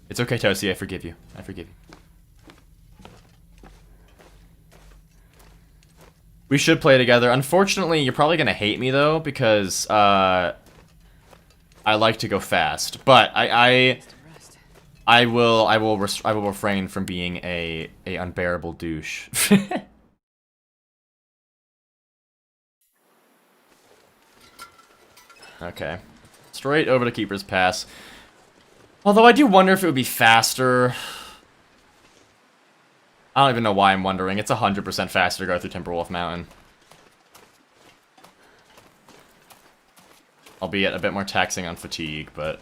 It's okay, Toasty, I forgive you. I forgive you. We should play together. Unfortunately, you're probably gonna hate me though, because I like to go fast. But I will refrain from being a unbearable douche. Okay, straight over to Keeper's Pass. Although I do wonder if it would be faster. I don't even know why I'm wondering. It's 100% faster to go through Timberwolf Mountain. Albeit a bit more taxing on fatigue, but...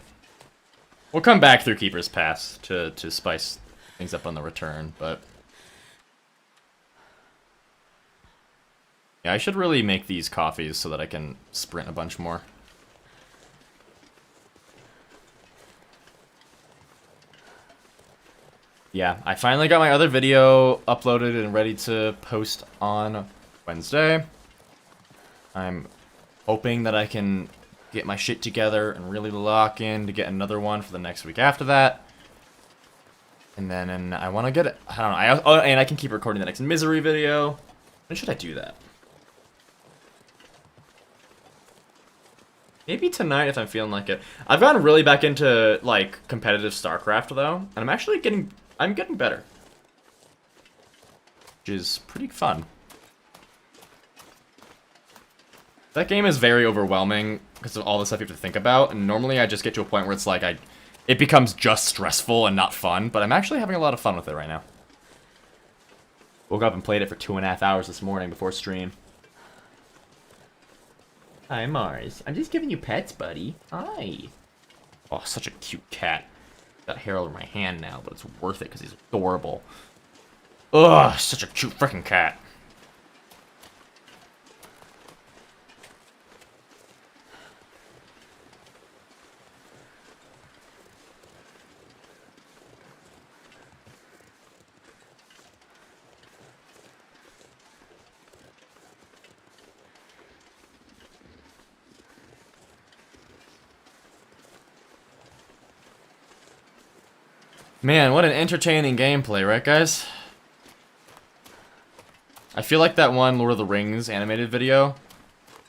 we'll come back through Keeper's Pass to spice things up on the return, but... yeah, I should really make these coffees so that I can sprint a bunch more. Yeah, I finally got my other video uploaded and ready to post on Wednesday. I'm hoping that I can get my shit together and really lock in to get another one for the next week after that. And then I want to get it. I don't know. And I can keep recording the next Misery video. When should I do that? Maybe tonight if I'm feeling like it. I've gotten really back into, like, competitive StarCraft, though. And I'm actually getting better. Which is pretty fun. That game is very overwhelming because of all the stuff you have to think about. And normally I just get to a point where it's like, it becomes just stressful and not fun. But I'm actually having a lot of fun with it right now. Woke up and played it for 2.5 hours this morning before stream. Hi, Mars. I'm just giving you pets, buddy. Hi. Oh, such a cute cat. Got hair all over my hand now, but it's worth it because he's adorable. Ugh, such a cute freaking cat. Man, what an entertaining gameplay, right, guys? I feel like that one Lord of the Rings animated video.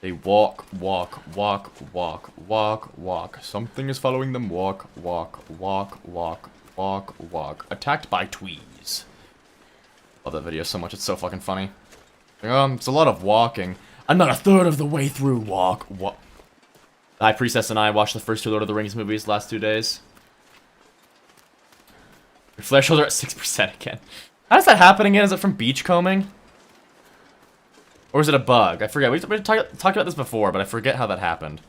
They walk, walk, walk, walk, walk, walk. Something is following them. Walk, walk, walk, walk, walk, walk. Attacked by tweez. Love that video so much. It's so fucking funny. It's a lot of walking. I'm not a third of the way through. Walk, walk. High Priestess and I watched the first two Lord of the Rings movies the last 2 days. Your flare shoulder at 6% again. How does that happen again? Is it from beachcombing? Or is it a bug? I forget. We talked about this before, but I forget how that happened.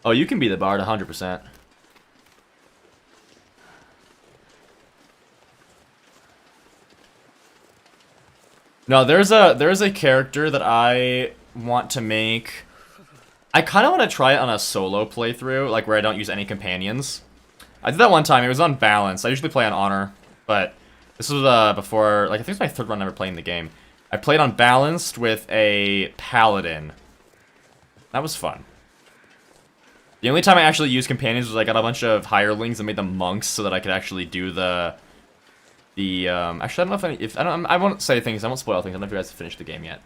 Oh, you can be the bard 100%. No, there's a character that I want to make. I kind of want to try it on a solo playthrough, like where I don't use any companions. I did that one time. It was on balance. I usually play on honor, but this was before, like I think it's my third run ever playing the game. I played on balanced with a paladin. That was fun. The only time I actually used companions was I got a bunch of hirelings and made them monks so that I could actually do the actually, I don't know if I won't say things, I won't spoil things. I don't know if you guys have finished the game yet.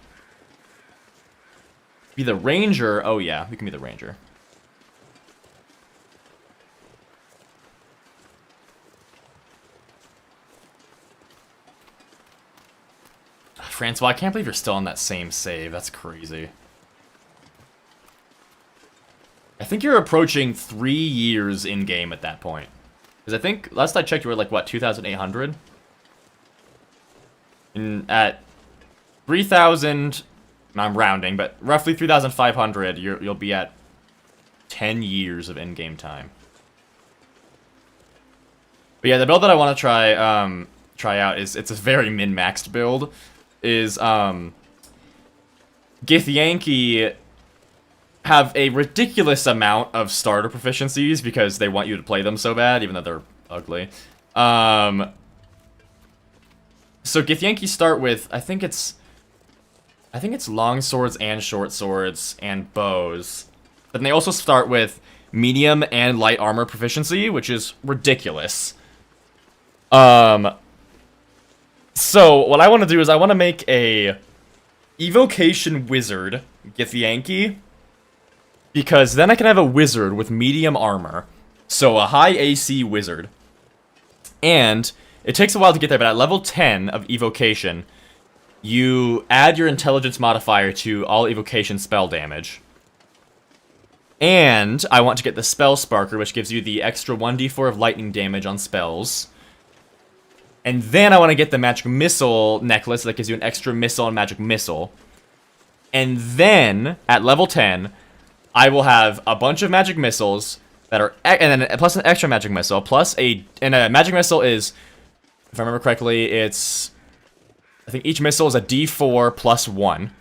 Be the ranger. Oh yeah, we can be the ranger. Francois, I can't believe you're still on that same save. That's crazy. I think you're approaching 3 years in-game at that point. Because I think, last I checked, you were like, what, 2,800? At 3,000, I'm rounding, but roughly 3,500, you'll be at 10 years of in-game time. But yeah, the build that I want to try out is, it's a very min-maxed build, is, Githyanki have a ridiculous amount of starter proficiencies because they want you to play them so bad, even though they're ugly. So Githyanki start with, I think it's long swords and short swords and bows. But then they also start with medium and light armor proficiency, which is ridiculous. So what I want to do is I want to make a evocation wizard Githyanki, because then I can have a wizard with medium armor, so a high AC wizard. And it takes a while to get there, but at level 10 of evocation, you add your intelligence modifier to all evocation spell damage. And I want to get the spell sparker, which gives you the extra 1d4 of lightning damage on spells. And then I want to get the magic missile necklace that gives you an extra missile and magic missile. And then, at level 10, I will have a bunch of magic missiles that are, and then plus an extra magic missile, plus and a magic missile is, if I remember correctly, it's, I think each missile is a d4 plus 1.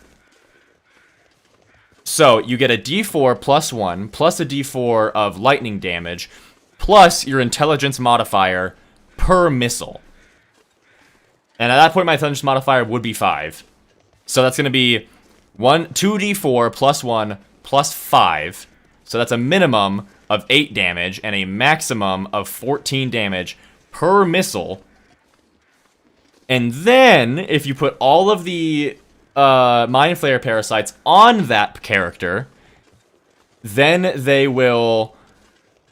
So, you get a d4 plus 1, plus a d4 of lightning damage, plus your intelligence modifier per missile. And at that point, my intelligence modifier would be 5. So that's going to be 2d4 plus 1 plus 5. So that's a minimum of 8 damage and a maximum of 14 damage per missile. And then, if you put all of the Mind Flayer parasites on that character, then they will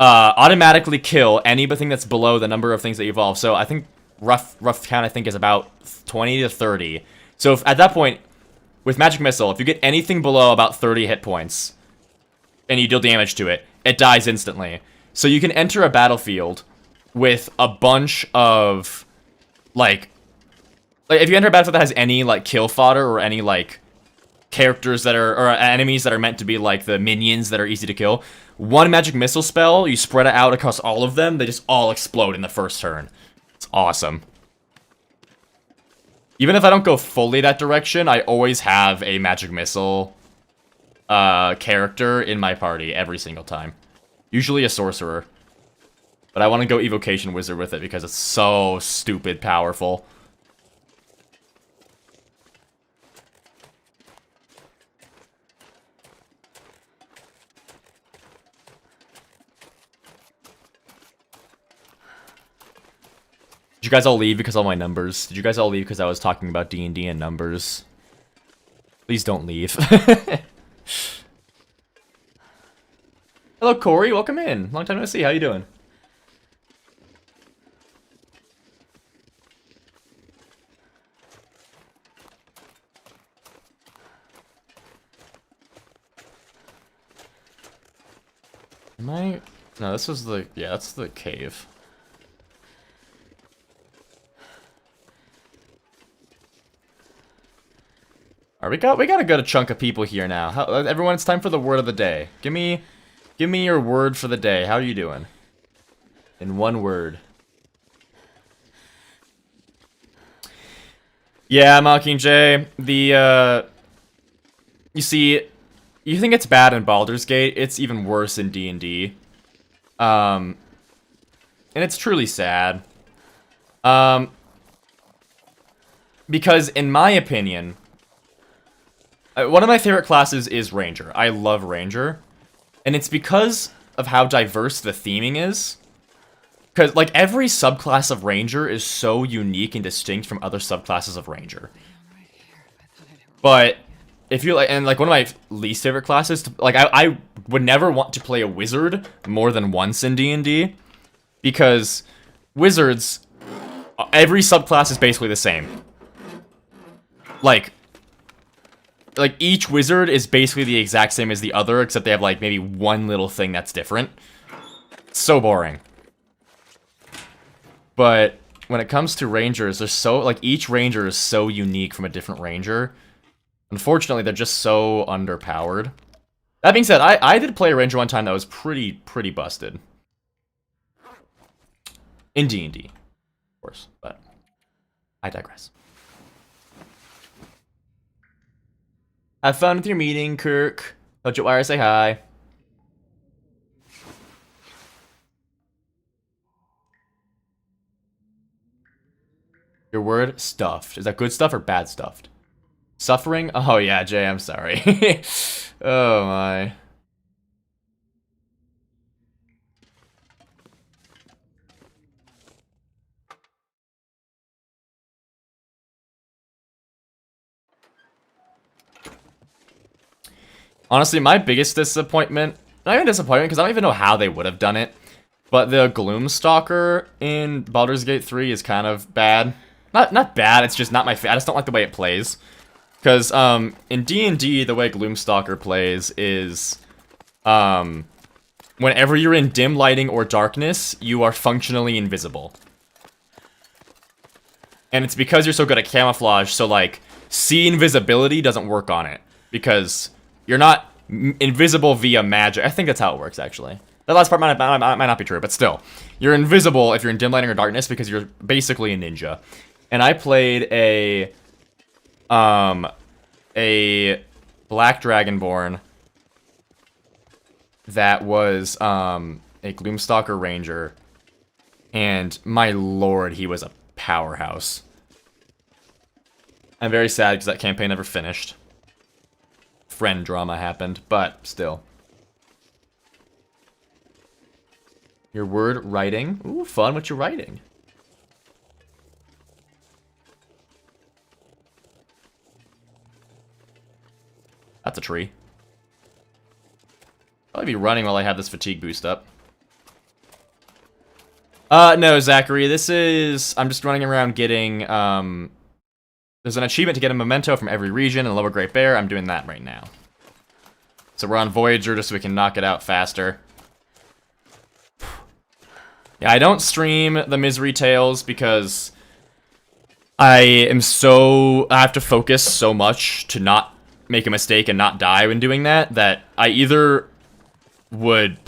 automatically kill anything that's below the number of things that evolve. So I think rough count, I think, is about 20 to 30. So if, at that point, with Magic Missile, if you get anything below about 30 hit points, and you deal damage to it, it dies instantly. So you can enter a battlefield with a bunch of, like if you enter a battlefield that has any, like, kill fodder, or any, like, characters that are, or enemies that are meant to be, like, the minions that are easy to kill, one Magic Missile spell, you spread it out across all of them, they just all explode in the first turn. It's awesome. Even if I don't go fully that direction, I always have a Magic Missile character in my party every single time. Usually a sorcerer. But I want to go Evocation Wizard with it because it's so stupid powerful. Did you guys all leave because of all my numbers? Did you guys all leave because I was talking about D&D and numbers? Please don't leave. Hello, Corey. Welcome in. Long time no see. How you doing? Am I... No, this was the... Yeah, that's the cave. Alright, we got a good chunk of people here now. Everyone, it's time for the word of the day. Give me Give me your word for the day. How are you doing? In one word. Yeah, Mockingjay. You see, you think it's bad in Baldur's Gate. It's even worse in D&D. And it's truly sad. Because in my opinion, one of my favorite classes is Ranger. I love Ranger. And it's because of how diverse the theming is. Because, like, every subclass of Ranger is so unique and distinct from other subclasses of Ranger. But, if you like, and, like, one of my least favorite classes, like, I would never want to play a wizard more than once in D&D. Because wizards, every subclass is basically the same. Like, each wizard is basically the exact same as the other, except they have, like, maybe one little thing that's different. So boring. But when it comes to rangers, they're so, like, each ranger is so unique from a different ranger. Unfortunately, they're just so underpowered. That being said, I did play a ranger one time that was pretty busted. In D&D, of course, but I digress. Have fun with your meeting, Kirk. Don't you wire say hi. Your word, stuffed. Is that good stuff or bad stuffed? Suffering? Oh yeah, Jay, I'm sorry. Oh my. Honestly, my biggest disappointment, not even disappointment, because I don't even know how they would have done it, but the Gloomstalker in Baldur's Gate 3 is kind of bad. Not bad, it's just not my favorite. I just don't like the way it plays. Because, in D&D, the way Gloomstalker plays is, whenever you're in dim lighting or darkness, you are functionally invisible. And it's because you're so good at camouflage, so, like, see invisibility doesn't work on it. Because you're not invisible via magic. I think that's how it works, actually. The last part might not be true, but still. You're invisible if you're in dim lighting or darkness because you're basically a ninja. And I played a Black Dragonborn that was, a Gloomstalker Ranger. And my lord, he was a powerhouse. I'm very sad because that campaign never finished. Friend drama happened, but still. Your word, writing. Ooh, fun. What you writing? That's a tree. I'll be running while I have this fatigue boost up. No, Zachary, this is... I'm just running around getting, there's an achievement to get a memento from every region in Lower Great Bear. I'm doing that right now. So we're on Voyager just so we can knock it out faster. Yeah, I don't stream the Misery Tales because I have to focus so much to not make a mistake and not die when doing that, that I either would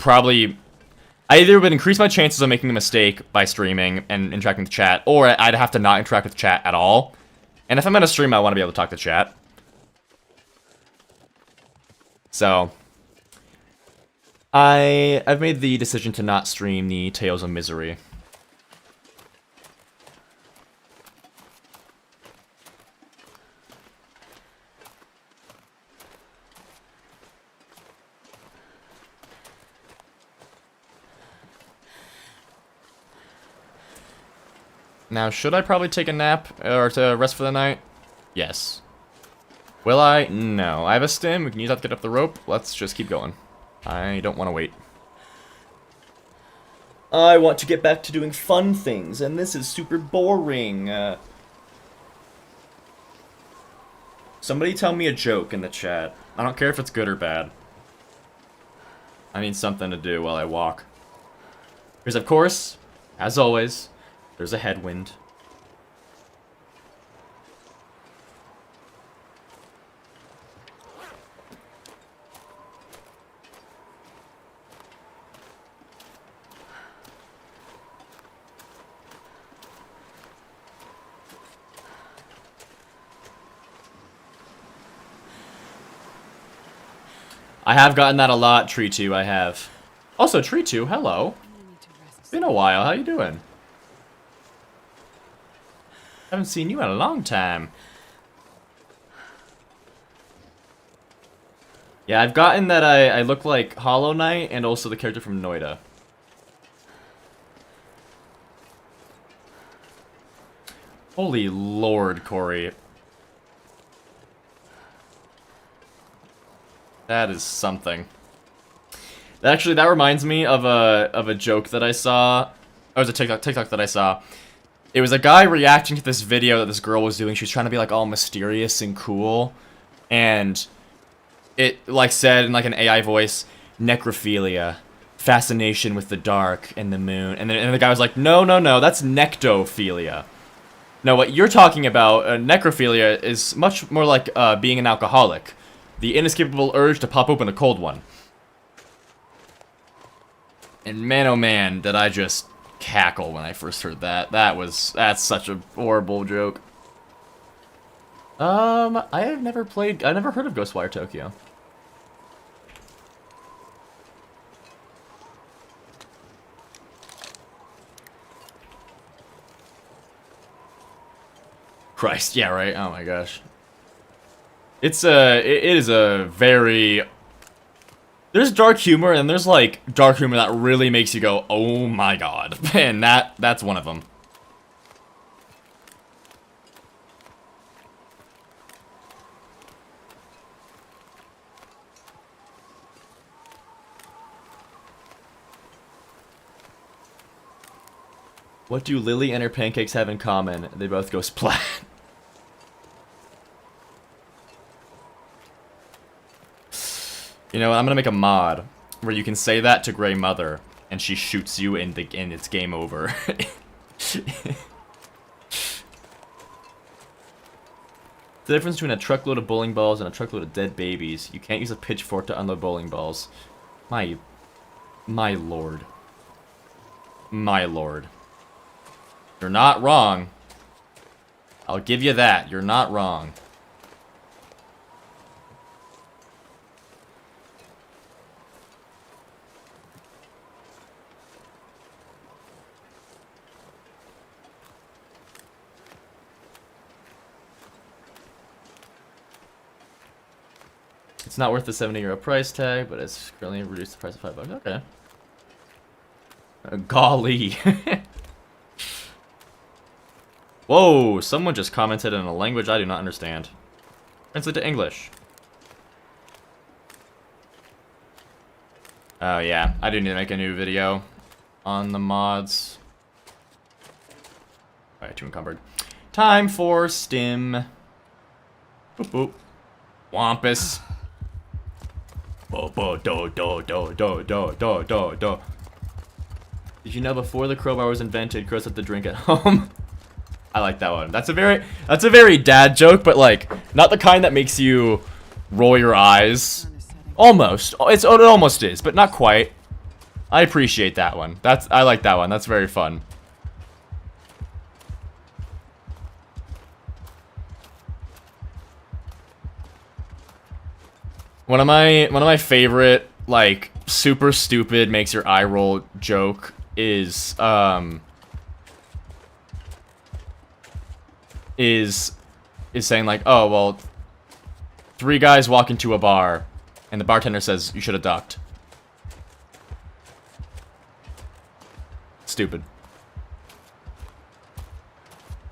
increase my chances of making a mistake by streaming and interacting with chat, or I'd have to not interact with chat at all. And if I'm gonna stream, I want to be able to talk to chat. So, I've made the decision to not stream the Tales of Misery. Now, should I probably take a nap or to rest for the night? Yes. Will I? No. I have a stim. We can use that to get up the rope. Let's just keep going. I don't want to wait. I want to get back to doing fun things, and this is super boring. Somebody tell me a joke in the chat. I don't care if it's good or bad. I need something to do while I walk. Because, of course, as always, there's a headwind. I have gotten that a lot, Tree 2, I have. Also, Tree 2, hello. I need to rest. Been a while, how you doing? Haven't seen you in a long time. Yeah, I've gotten that I look like Hollow Knight and also the character from Noida. Holy Lord, Corey. That is something. Actually, that reminds me of a joke that I saw. It was a TikTok that I saw. It was a guy reacting to this video that this girl was doing. She was trying to be like all mysterious and cool, and it like said in like an AI voice, necrophilia, fascination with the dark and the moon, and then the guy was like, no, that's nectophilia. No, what you're talking about, necrophilia, is much more like being an alcoholic, the inescapable urge to pop open a cold one. And man, oh man, did I just cackle when I first heard that. That's such a horrible joke. I have never heard of Ghostwire Tokyo. Christ, yeah, right. Oh my gosh. It is a very, there's dark humor and there's like dark humor that really makes you go, "Oh my god." And that's one of them. What do Lily and her pancakes have in common? They both go splat. You know, I'm gonna make a mod where you can say that to Grey Mother, and she shoots you, and it's game over. The difference between a truckload of bowling balls and a truckload of dead babies. You can't use a pitchfork to unload bowling balls. My lord. My lord. You're not wrong. I'll give you that. You're not wrong. It's not worth the €70 price tag, but it's currently reduced the price of $5. Okay. Golly. Whoa, someone just commented in a language I do not understand. Translate to English. Oh yeah, I do need to make a new video on the mods. Alright, too encumbered. Time for stim. Boop boop. Wampus. Bo bo do do do do do do do do. Did you know before the crowbar was invented, girls had to drink at home? I like that one. That's a very dad joke, but like not the kind that makes you roll your eyes. Almost. It almost is, but not quite. I appreciate that one. I like that one. That's very fun. One of my favorite like super stupid makes your eye roll joke is saying like, oh well, 3 guys walk into a bar and the bartender says you should have ducked. Stupid.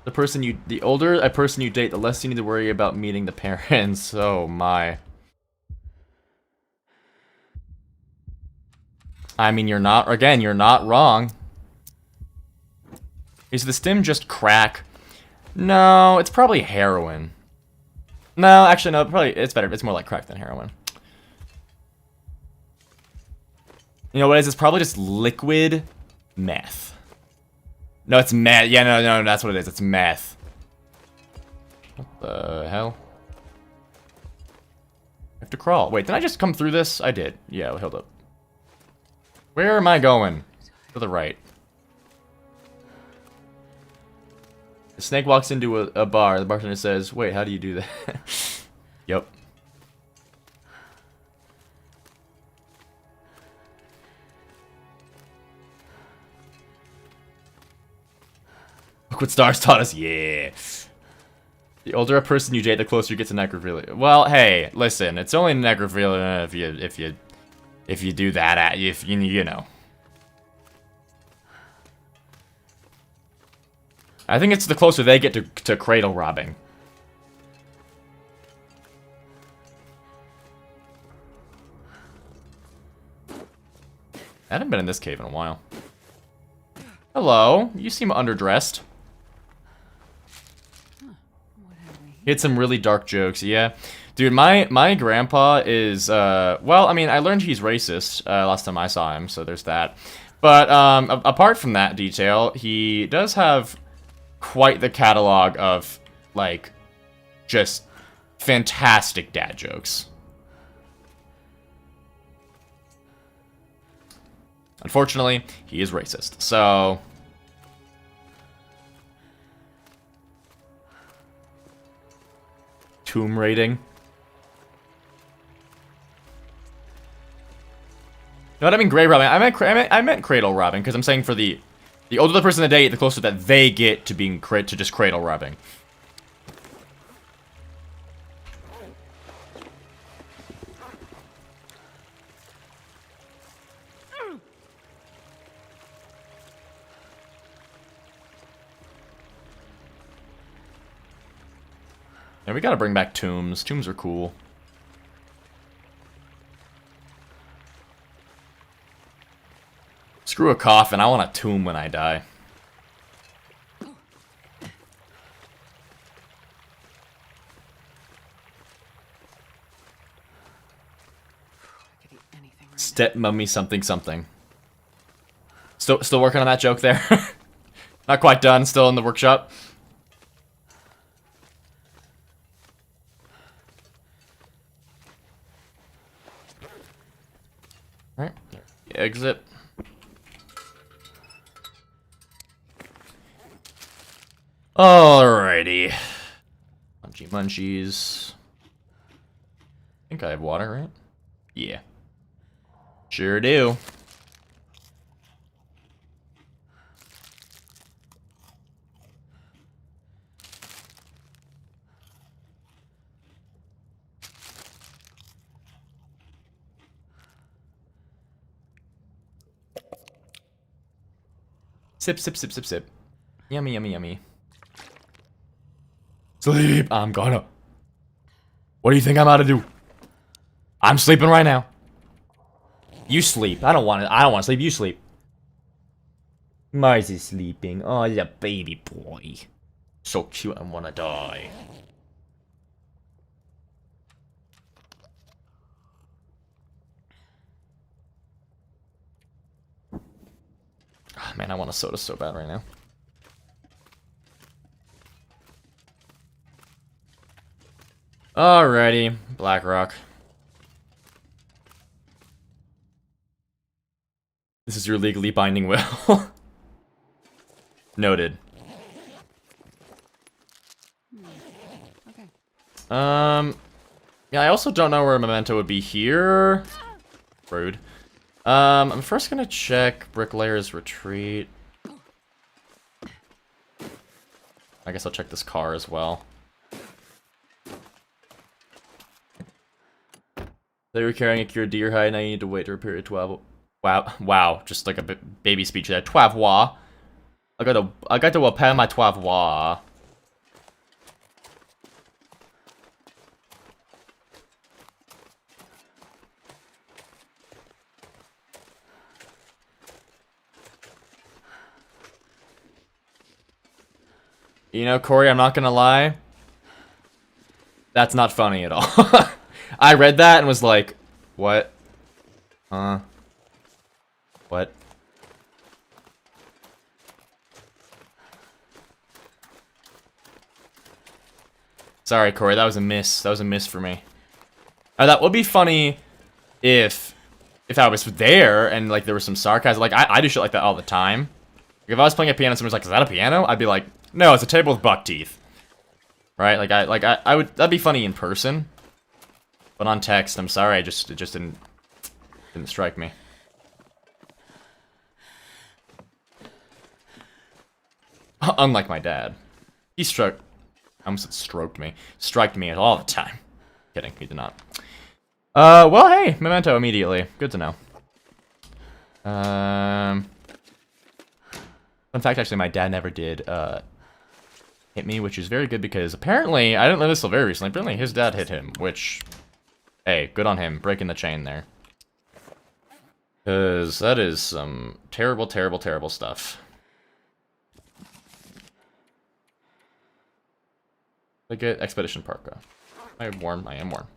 The older a person you date, the less you need to worry about meeting the parents. Oh my. I mean, you're not wrong. Is the stim just crack? No, it's probably heroin. No, actually, no, it's better. It's more like crack than heroin. You know what it is? It's probably just liquid meth. No, it's meth. Yeah, no, that's what it is. It's meth. What the hell? I have to crawl. Wait, did I just come through this? I did. Yeah, hold up. Where am I going? To the right. The snake walks into a bar. The bartender says, wait, how do you do that? Yep. Look what stars taught us. Yeah. The older a person you date, the closer you get to necrophilia. Well, hey, listen, it's only necrophilia if you do that if you know. I think it's the closer they get to cradle robbing. I haven't been in this cave in a while. Hello, you seem underdressed. He had some really dark jokes, yeah. Dude, my grandpa is, well, I mean, I learned he's racist last time I saw him, so there's that. But apart from that detail, he does have quite the catalog of, like, just fantastic dad jokes. Unfortunately, he is racist, so... Tomb raiding. No, I mean grave robbing. I meant cradle robbing, because I'm saying for the older the person in the date, the closer that they get to being to just cradle robbing. Yeah, we gotta bring back tombs. Tombs are cool. Screw a coffin, I want a tomb when I die. Step mummy something something. Still working on that joke there. Not quite done, still in the workshop. Alright, exit. Alrighty. Munchy munchies. I think I have water, right? Yeah. Sure do. Sip, sip, sip, sip, sip. Yummy, yummy, yummy. Sleep! I'm gonna. What do you think I'm about to do? I'm sleeping right now. You sleep. I don't want to sleep. You sleep. Mars is sleeping. Oh, he's a baby boy. So cute. I wanna die. Oh, man, I want a soda so bad right now. Alrighty, Blackrock. This is your legally binding will. Noted. Okay. Yeah, I also don't know where a memento would be here. Rude. I'm first gonna check Bricklayer's Retreat. I guess I'll check this car as well. They were carrying a cured deer hide, now you need to wait to repair it 12. Wow, just like a baby speech there. 12 wa. I got to repair my 12 wa. You know, Corey, I'm not gonna lie. That's not funny at all. I read that and was like, what? What? Sorry, Corey, that was a miss. That was a miss for me. That would be funny if I was there and like there was some sarcasm. Like I do shit like that all the time. Like, if I was playing a piano and someone's like, "Is that a piano?" I'd be like, "No, it's a table with buck teeth." Right? I would. That'd be funny in person, but on text, I'm sorry, it just didn't strike me. unlike my dad. He I almost said stroked me. Striked me all the time. Kidding, he did not. Well, hey, memento immediately. Good to know. Fun fact, actually, my dad never did, hit me, which is very good because apparently, I didn't learn this till very recently, apparently his dad hit him, which, hey, good on him, breaking the chain there. Because that is some terrible, terrible, terrible stuff. I get Expedition Parka. I am warm, I am warm.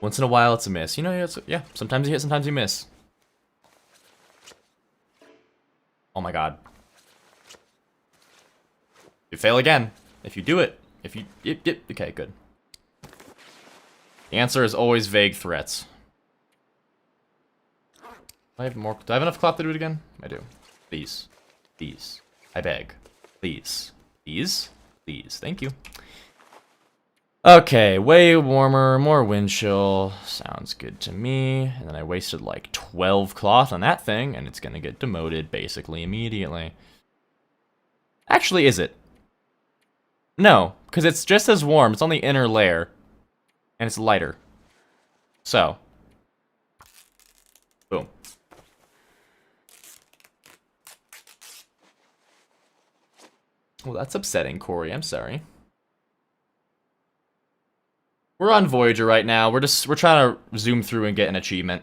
Once in a while, it's a miss. You know, yeah, sometimes you hit, sometimes you miss. Oh my god. You fail again. If you do it. If you... okay, good. The answer is always vague threats. Do I have more... do I have enough cloth to do it again? I do. Please. Please. I beg. Please. Please? Please. Thank you. Okay, way warmer, more wind chill. Sounds good to me. And then I wasted like 12 cloth on that thing, and it's gonna get demoted basically immediately. Actually, is it? No, because it's just as warm. It's on the inner layer. And it's lighter. So. Boom. Well, that's upsetting, Corey. I'm sorry. We're on Voyager right now. We're trying to zoom through and get an achievement.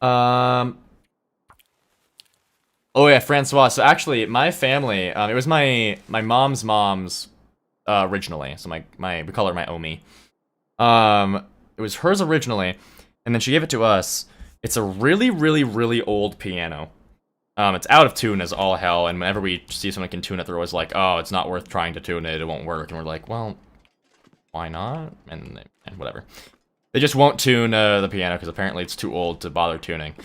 Oh yeah, Francois. So actually, my family, it was my mom's originally. So we call her my Omi. It was hers originally, and then she gave it to us. It's a really, really, really old piano. It's out of tune as all hell, and whenever we see someone can tune it, they're always like, oh, it's not worth trying to tune it, it won't work. And we're like, well, why not? And whatever. They just won't tune the piano, because apparently it's too old to bother tuning.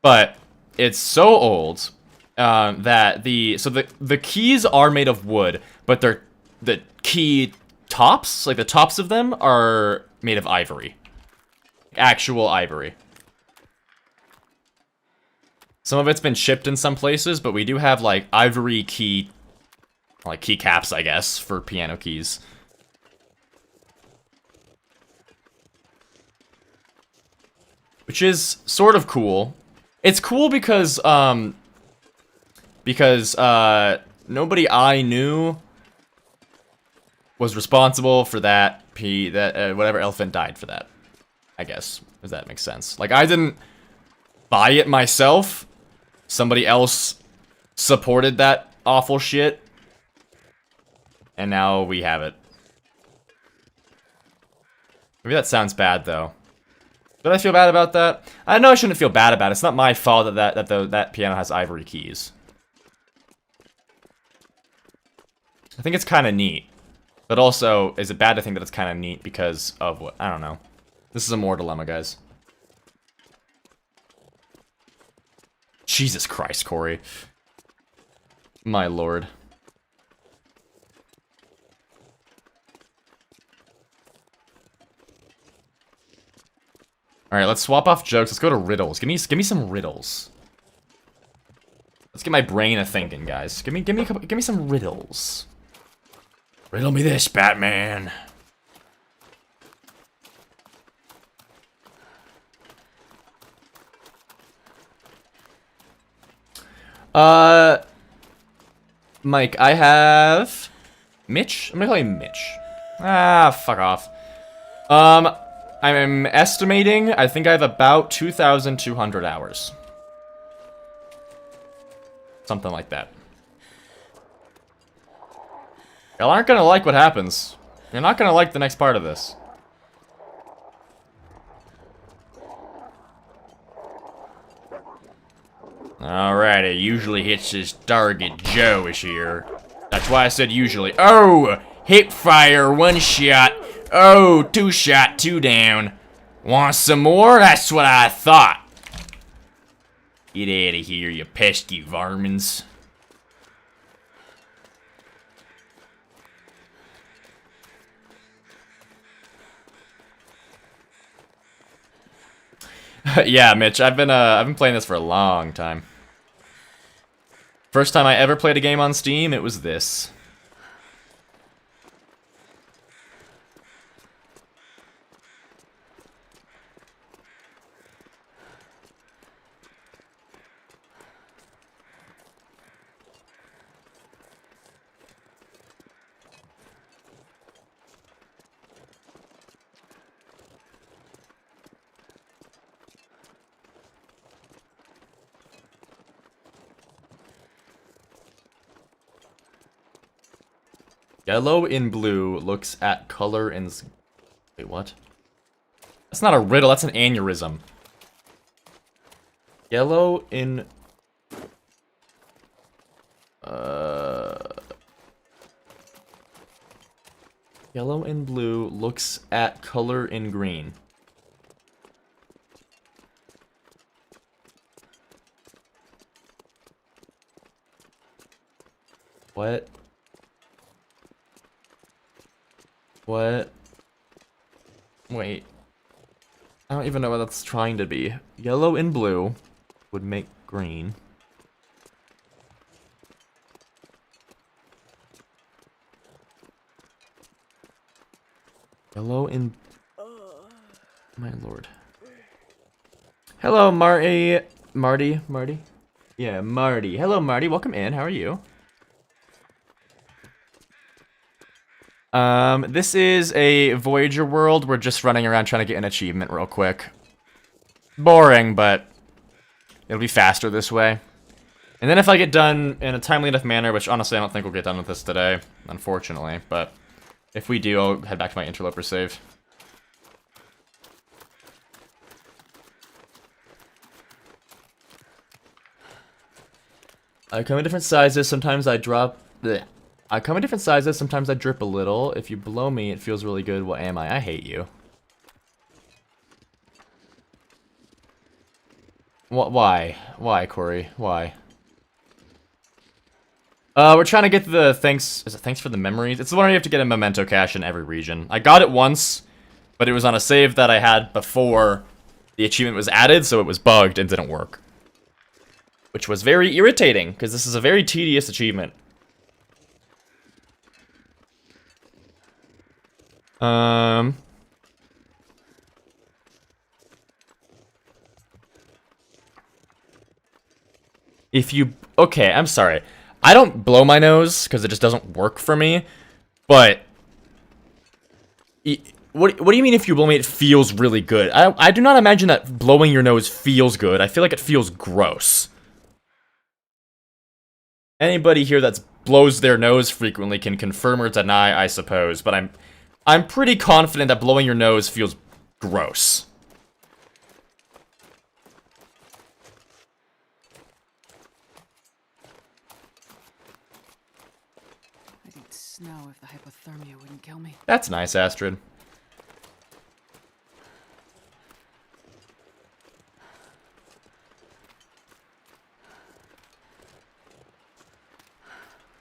But it's so old that the keys are made of wood, but the key tops, like the tops of them, are made of ivory. Actual ivory. Some of it's been chipped in some places, but we do have, like, ivory key... like, keycaps, I guess, for piano keys. Which is sort of cool. It's cool because nobody I knew was responsible for that whatever elephant died for that. I guess, if that makes sense. Like, I didn't buy it myself. Somebody else supported that awful shit. And now we have it. Maybe that sounds bad, though. Did I feel bad about that? I know I shouldn't feel bad about it. It's not my fault that piano has ivory keys. I think it's kind of neat. But also, is it bad to think that it's kind of neat because of what? I don't know. This is a more dilemma, guys. Jesus Christ, Corey. My lord. Alright, let's swap off jokes. Let's go to riddles. Give me some riddles. Let's get my brain a-thinking, guys. Give me some riddles. Riddle me this, Batman. Mike, I have... Mitch? I'm gonna call you Mitch. Ah, fuck off. I'm estimating, I think I have about 2,200 hours. Something like that. Y'all aren't gonna like what happens. You're not gonna like the next part of this. Alright, it usually hits his target. Joe is here. That's why I said usually. Oh! Hip fire, one shot. Oh, two shot, two down. Want some more? That's what I thought. Get out of here, you pesky varmints. Yeah, Mitch, I've been playing this for a long time. First time I ever played a game on Steam, it was this. Yellow in blue looks at color in... Wait, what? That's not a riddle, that's an aneurysm. Yellow in... Yellow in blue looks at color in green. What? What? Wait. I don't even know what that's trying to be. Yellow and blue would make green. Yellow and... My lord. Hello, Marty. Marty? Yeah, Marty. Hello, Marty. Welcome in. How are you? This is a Voyager world. We're just running around trying to get an achievement real quick. Boring, but it'll be faster this way. And then if I get done in a timely enough manner, which honestly I don't think we'll get done with this today, unfortunately, but if we do, I'll head back to my interloper save. I come in different sizes, sometimes I drop... Bleh. I come in different sizes, sometimes I drip a little. If you blow me, it feels really good. What am I? I hate you. What? Why? Why, Corey? Why? We're trying to get the thanks... Is it thanks for the memories? It's the one where you have to get a memento cache in every region. I got it once, but it was on a save that I had before the achievement was added, so it was bugged and didn't work. Which was very irritating, because this is a very tedious achievement. If you... Okay, I'm sorry. I don't blow my nose, because it just doesn't work for me, but... What do you mean if you blow me, it feels really good? I do not imagine that blowing your nose feels good. I feel like it feels gross. Anybody here that blows their nose frequently can confirm or deny, I suppose, but I'm pretty confident that blowing your nose feels gross. I'd eat snow if the hypothermia wouldn't kill me. That's nice, Astrid.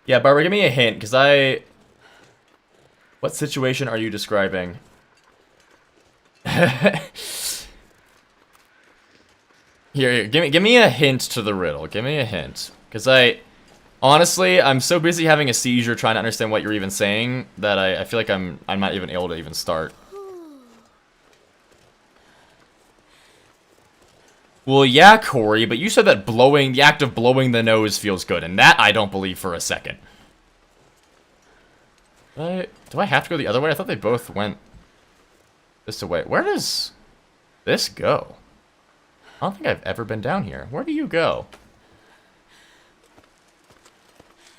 Yeah, Barbara, give me a hint, because What situation are you describing? Here, give me a hint to the riddle. Give me a hint. Because honestly, I'm so busy having a seizure trying to understand what you're even saying that I feel like I'm not even able to even start. Well, yeah, Corey, but you said that the act of blowing the nose feels good, and that I don't believe for a second. Do I have to go the other way? I thought they both went this way. Where does this go? I don't think I've ever been down here. Where do you go?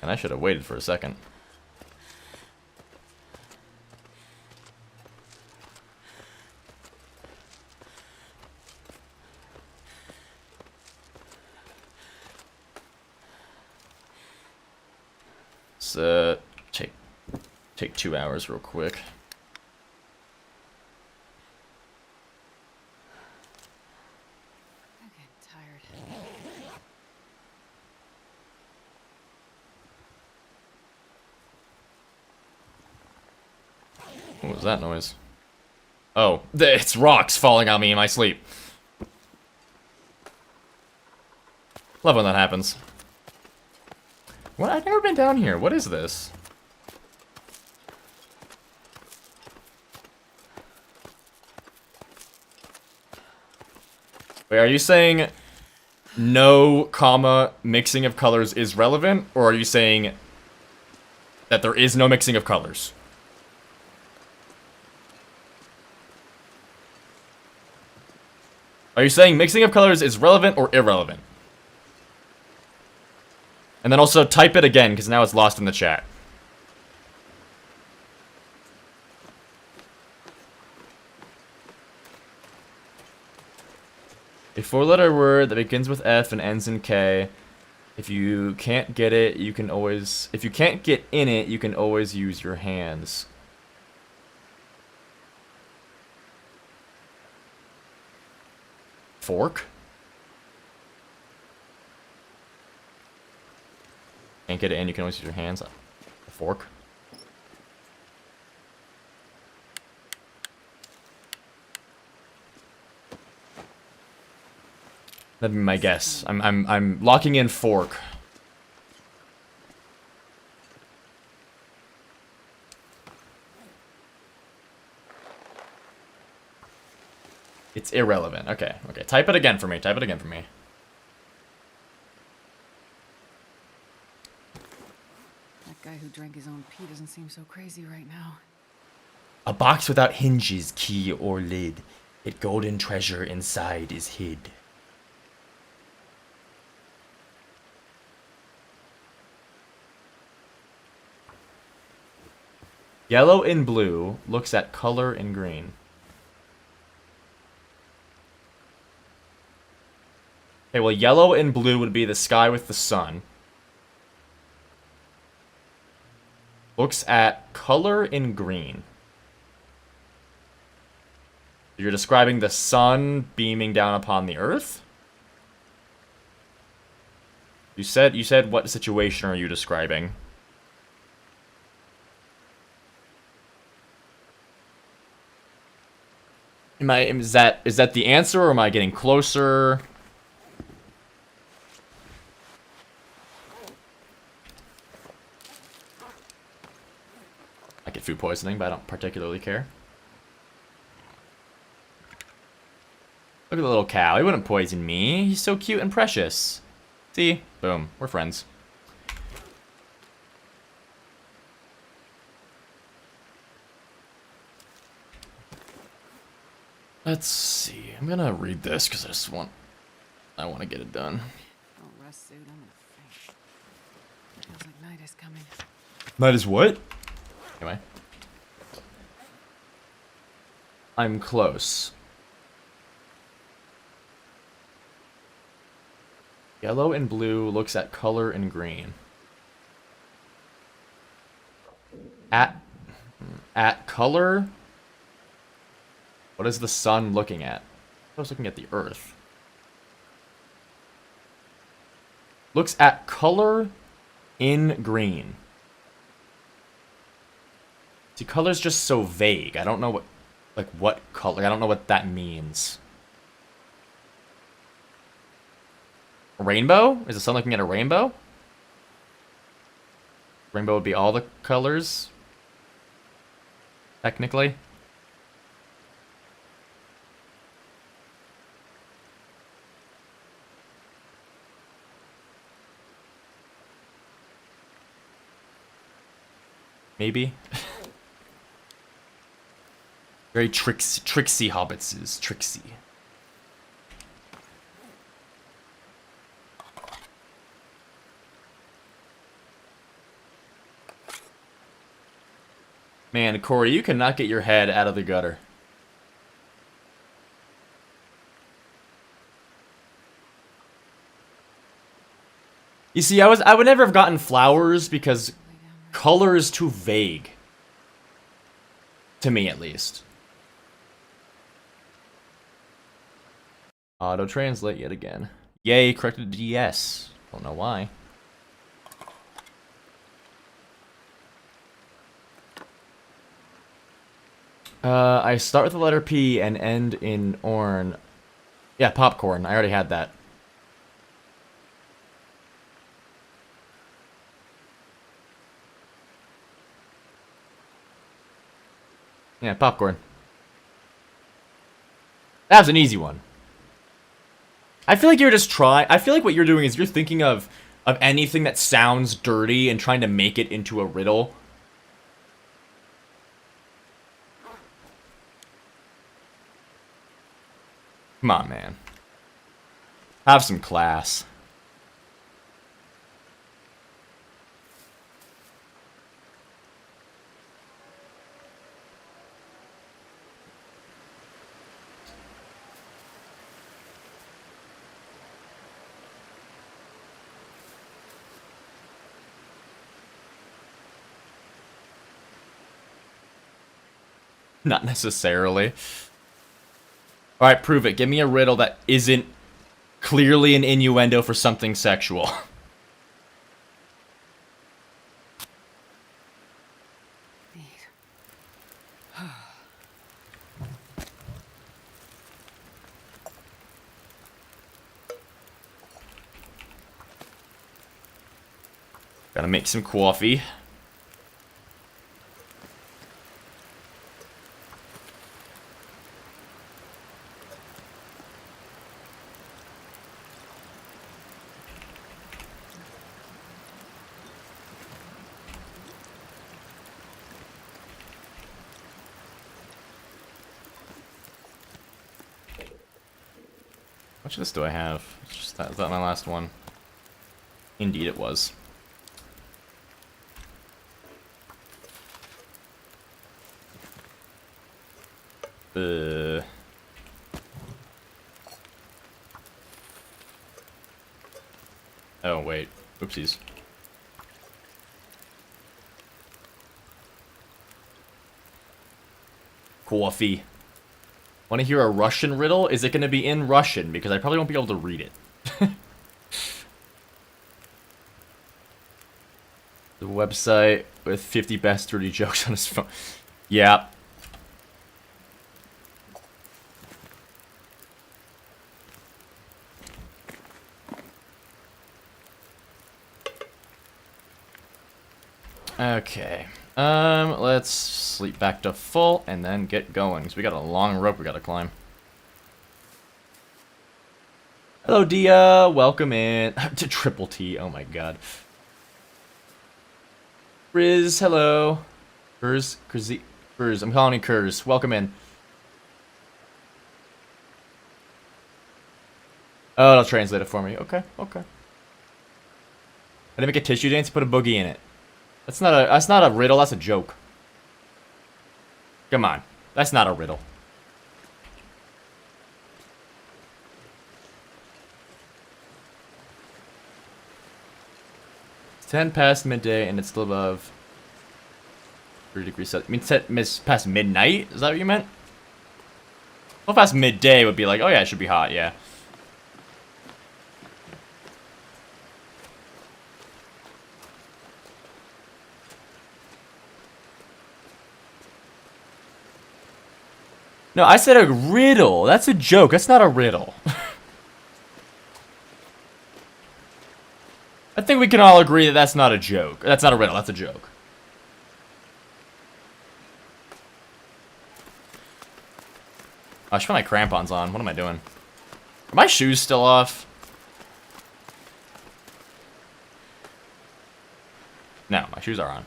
And I should have waited for a second. Let's take 2 hours real quick. I'm getting tired. What was that noise? Oh, it's rocks falling on me in my sleep. Love when that happens. What? I've never been down here. What is this? Wait, are you saying no, comma, mixing of colors is relevant? Or are you saying that there is no mixing of colors? Are you saying mixing of colors is relevant or irrelevant? And then also type it again, because now it's lost in the chat. A four-letter word that begins with F and ends in K. If you can't get it, you can always... If you can't get in it, you can always use your hands. Fork? Can't get it in, you can always use your hands. A fork? That'd be my guess. I'm locking in fork. It's irrelevant. Okay, okay. Type it again for me. Type it again for me. That guy who drank his own pee doesn't seem so crazy right now. A box without hinges, key, or lid. Its golden treasure inside is hid. Yellow and blue looks at color in green. Okay, well, yellow and blue would be the sky with the sun. Looks at color in green. You're describing the sun beaming down upon the earth? You said what situation are you describing? Is that the answer, or am I getting closer? I get food poisoning, but I don't particularly care. Look at the little cow. He wouldn't poison me. He's so cute and precious. See? Boom. We're friends. Let's see. I'm gonna read this because I want to get it done. Oh, rust suit, I'm gonna faint. Feels like night is coming. Night is what? Anyway. I'm close. Yellow and blue looks at color in green. At color? What is the sun looking at? I was looking at the earth. Looks at color in green. See, color's just so vague. I don't know what color. I don't know what that means. A rainbow? Is the sun looking at a rainbow? Rainbow would be all the colors, technically. Maybe. Very tricksy hobbitses. Tricksy. Man, Corey, you cannot get your head out of the gutter. You see, I would never have gotten flowers because color is too vague. To me, at least. Auto-translate yet again. Yay, corrected to yes. Don't know why. I start with the letter P and end in orn. Yeah, popcorn. I already had that. Yeah, popcorn. That was an easy one. I feel like you're just trying. I feel like what you're doing is you're thinking of anything that sounds dirty and trying to make it into a riddle. Come on, man. Have some class. Not necessarily. Alright, prove it. Give me a riddle that isn't clearly an innuendo for something sexual. Neat. Gotta make some coffee. How much of this do I have? It's just that, is that my last one? Indeed it was. Oh, wait. Oopsies. Coffee. Want to hear a Russian riddle? Is it going to be in Russian? Because I probably won't be able to read it. The website with 50 best dirty jokes on his phone. Yeah. Okay. Let's sleep back to full and then get going, because we got a long rope we gotta climb. Hello, Dia. Welcome in to Triple T. Oh my god. Riz, hello. Kurz. I'm calling you Kurz. Welcome in. Oh, it'll translate it for me. Okay, okay. I didn't make a tissue dance, put a boogie in it. That's not a riddle, that's a joke. Come on. That's not a riddle. It's 10 past midday and it's still above 3 degrees Celsius. I mean, past midnight? Is that what you meant? Well, past midday would be like, oh yeah, it should be hot, yeah. No, I said a riddle. That's a joke. That's not a riddle. I think we can all agree that that's not a joke. That's not a riddle. That's a joke. Oh, I should put my crampons on. What am I doing? Are my shoes still off? No, my shoes are on.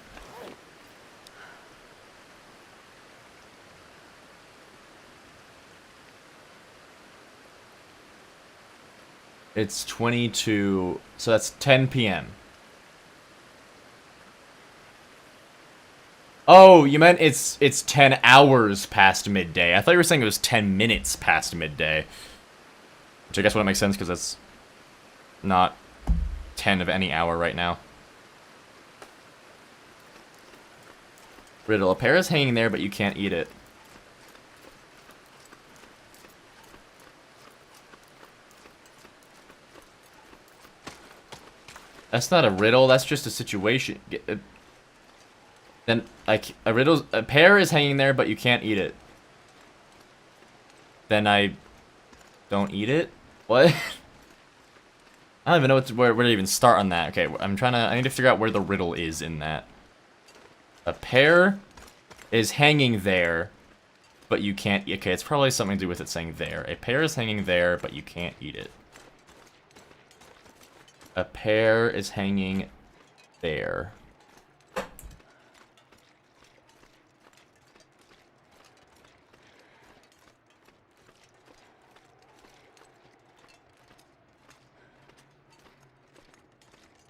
It's 22, so that's 10 p.m. Oh, you meant it's 10 hours past midday. I thought you were saying it was 10 minutes past midday. Which I guess wouldn't make sense because it's not 10 of any hour right now. Riddle. A pear is hanging there, but you can't eat it. That's not a riddle, that's just a situation. Then, like, a pear is hanging there, but you can't eat it. Then I don't eat it? What? I don't even know where to even start on that. Okay, I need to figure out where the riddle is in that. A pear is hanging there, but you can't... Okay, it's probably something to do with it saying there. A pear is hanging there, but you can't eat it. A pear is hanging there.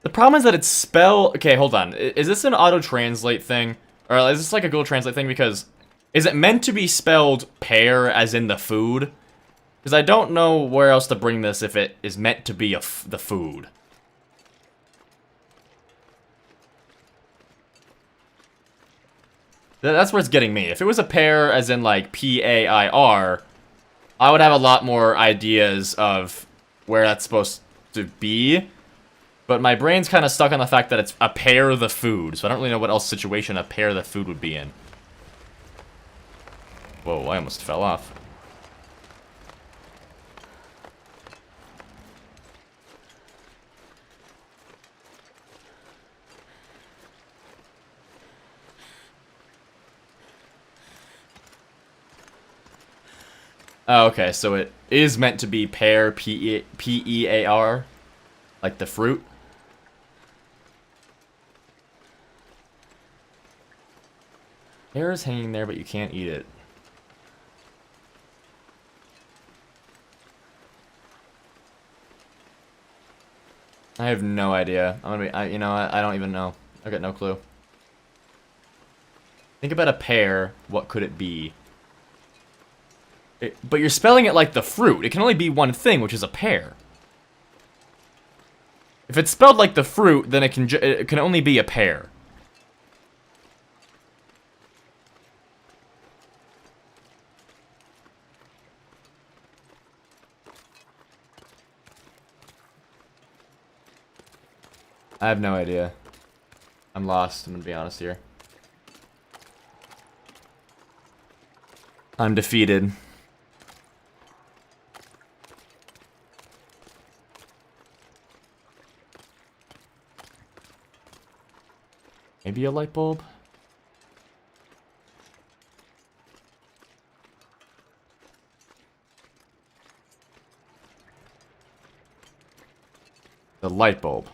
The problem is that it's spelled... Okay, hold on. Is this an auto-translate thing? Or is this like a Google Translate thing? Because is it meant to be spelled pear as in the food? Because I don't know where else to bring this if it is meant to be the food. That's where it's getting me. If it was a pear as in like P-A-I-R, I would have a lot more ideas of where that's supposed to be. But my brain's kind of stuck on the fact that it's a pear the food, so I don't really know what else situation a pear the food would be in. Whoa, I almost fell off. Oh, okay, so it is meant to be pear, P-E-A-R, like the fruit. Pear is hanging there, but you can't eat it. I have no idea. I'm gonna be, you know, I don't even know. I got no clue. Think about a pear. What could it be? But you're spelling it like the fruit. It can only be one thing, which is a pear. If it's spelled like the fruit, then it can only be a pear. I have no idea. I'm lost, I'm gonna be honest here. I'm defeated. Maybe a light bulb? The light bulb.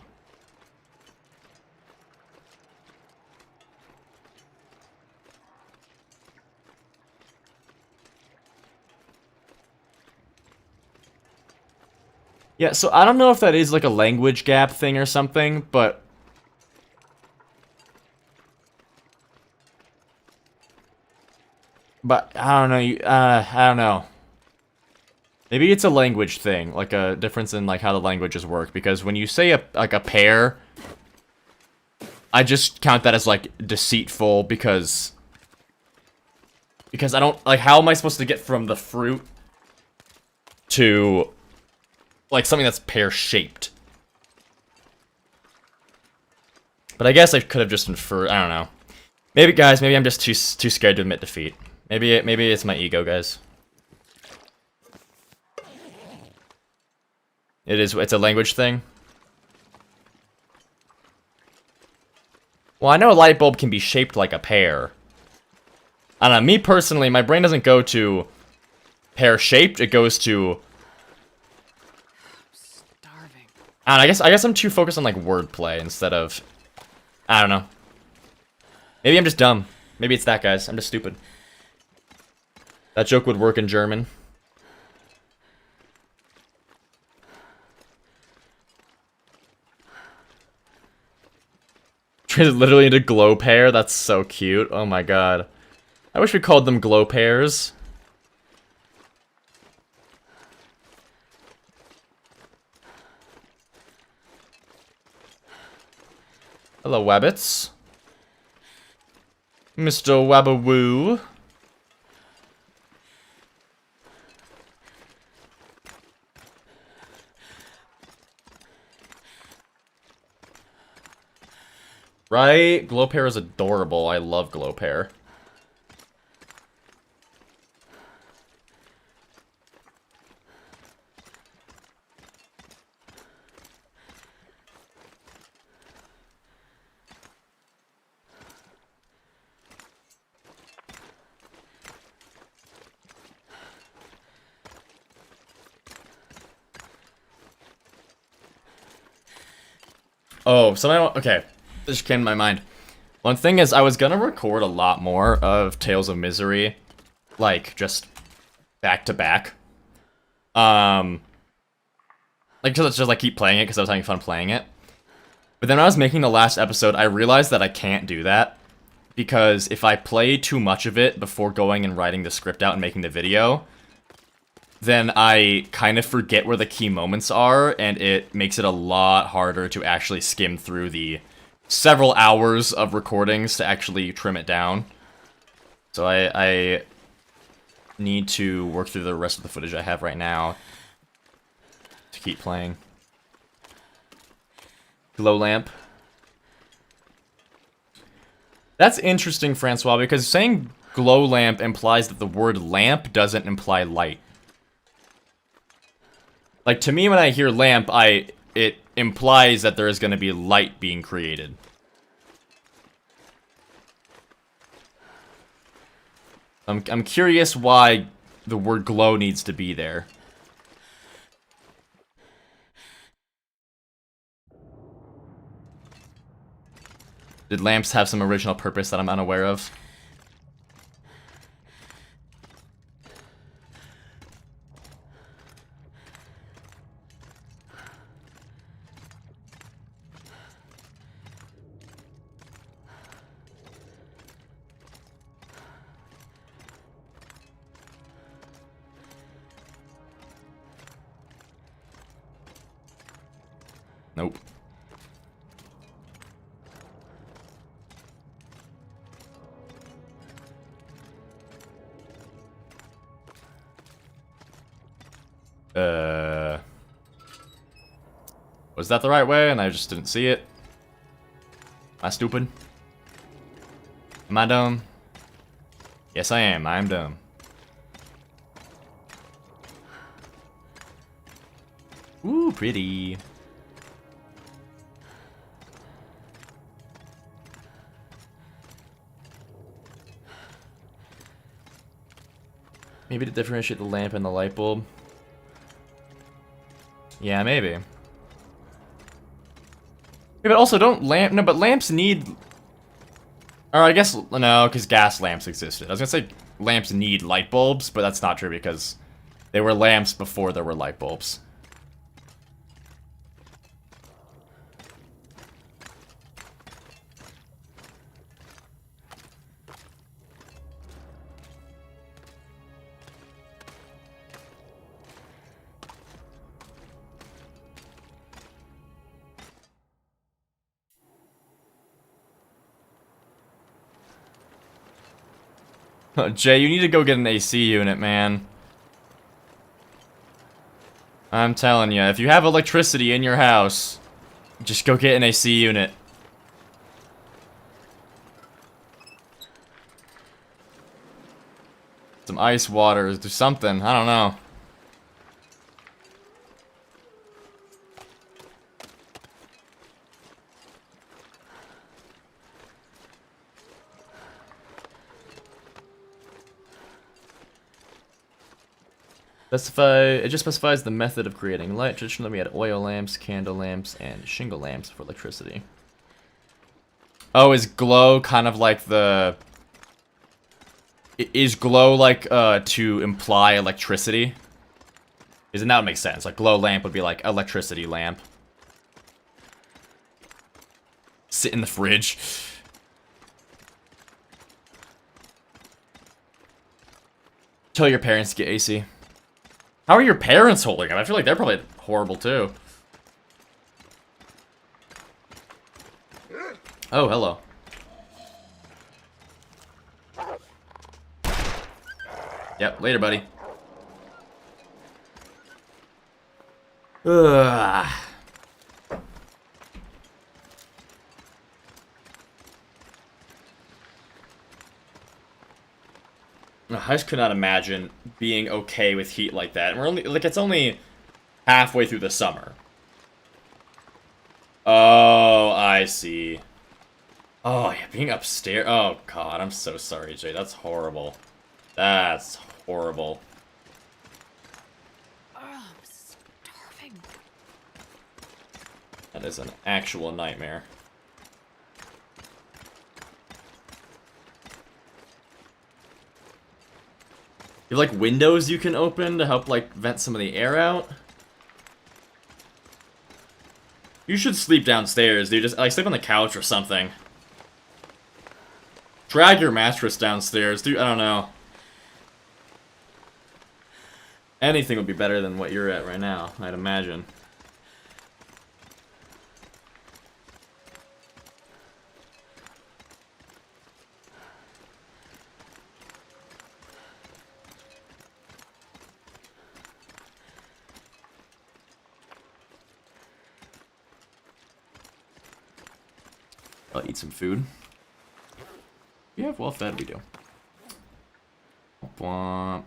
Yeah, so I don't know if that is like a language gap thing or something, but... I don't know, I don't know. Maybe it's a language thing, like a difference in like how the languages work, because when you say like a pear, I just count that as like deceitful because I don't, like, how am I supposed to get from the fruit to like something that's pear-shaped? But I guess I could have just inferred, I don't know. Maybe, guys, maybe I'm just too scared to admit defeat. Maybe it's my ego, guys. It's a language thing. Well, I know a light bulb can be shaped like a pear. I don't know, me personally, my brain doesn't go to pear-shaped, it goes to... Starving. I don't know, I guess I'm too focused on, like, wordplay instead of... I don't know. Maybe I'm just dumb. Maybe it's that, guys. I'm just stupid. That joke would work in German. Turns literally into glow pear. That's so cute. Oh my god. I wish we called them glow pears. Hello, Wabbits. Mr. Wabawoo. Right? Glowpear is adorable. I love Glowpear. Oh, okay. This just came to my mind. One thing is, I was gonna record a lot more of Tales of Misery, like, just back to back. Like, just like keep playing it because I was having fun playing it. But then when I was making the last episode, I realized that I can't do that. Because if I play too much of it before going and writing the script out and making the video, then I kind of forget where the key moments are, and it makes it a lot harder to actually skim through the several hours of recordings to actually trim it down. So I need to work through the rest of the footage I have right now to keep playing. Glow lamp. That's interesting, Francois, because saying glow lamp implies that the word lamp doesn't imply light. Like, to me, when I hear lamp, it implies that there is going to be light being created. I'm curious why the word glow needs to be there. Did lamps have some original purpose that I'm unaware of? Nope. Was that the right way and I just didn't see it? Am I stupid? Am I dumb? Yes, I am. I am dumb. Ooh, pretty. Maybe to differentiate the lamp and the light bulb. Yeah, maybe. Yeah, but also don't no, but lamps need... Or I guess, no, because gas lamps existed. I was gonna say lamps need light bulbs, but that's not true because they were lamps before there were light bulbs. Jay, you need to go get an AC unit, man. I'm telling you, if you have electricity in your house, just go get an AC unit. Some ice water, do something, I don't know. It just specifies the method of creating light. Traditionally, we had oil lamps, candle lamps, and shingle lamps for electricity. Oh, is glow kind of like the... Is glow like, to imply electricity? Isn't that what makes sense? Like, glow lamp would be like electricity lamp. Sit in the fridge. Tell your parents to get AC. How are your parents holding up? I feel like they're probably horrible too. Oh, hello. Yep, later, buddy. Ugh. I just could not imagine being okay with heat like that. And we're only, like, it's only halfway through the summer. Oh, I see. Oh, yeah, being upstairs. Oh, God, I'm so sorry, Jay. That's horrible. That's horrible. Oh, I'm starving. That is an actual nightmare. You have, like, windows you can open to help, like, vent some of the air out? You should sleep downstairs, dude. Just, like, sleep on the couch or something. Drag your mattress downstairs, dude. I don't know. Anything would be better than what you're at right now, I'd imagine. I'll eat some food. We have well fed, we do. Womp.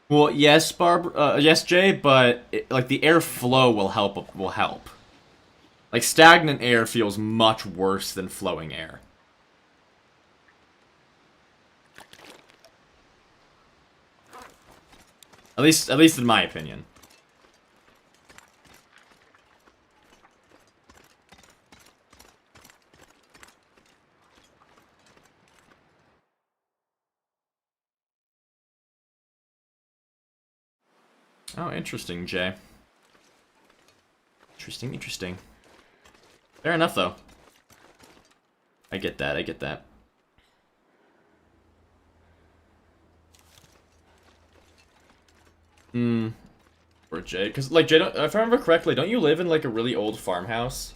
Well, yes, yes, Jay, but like the airflow will help. Like stagnant air feels much worse than flowing air. At least in my opinion. Oh, interesting, Jay. Interesting. Fair enough, though. I get that. Or Jay, because, like, Jay, if I remember correctly, don't you live in, like, a really old farmhouse?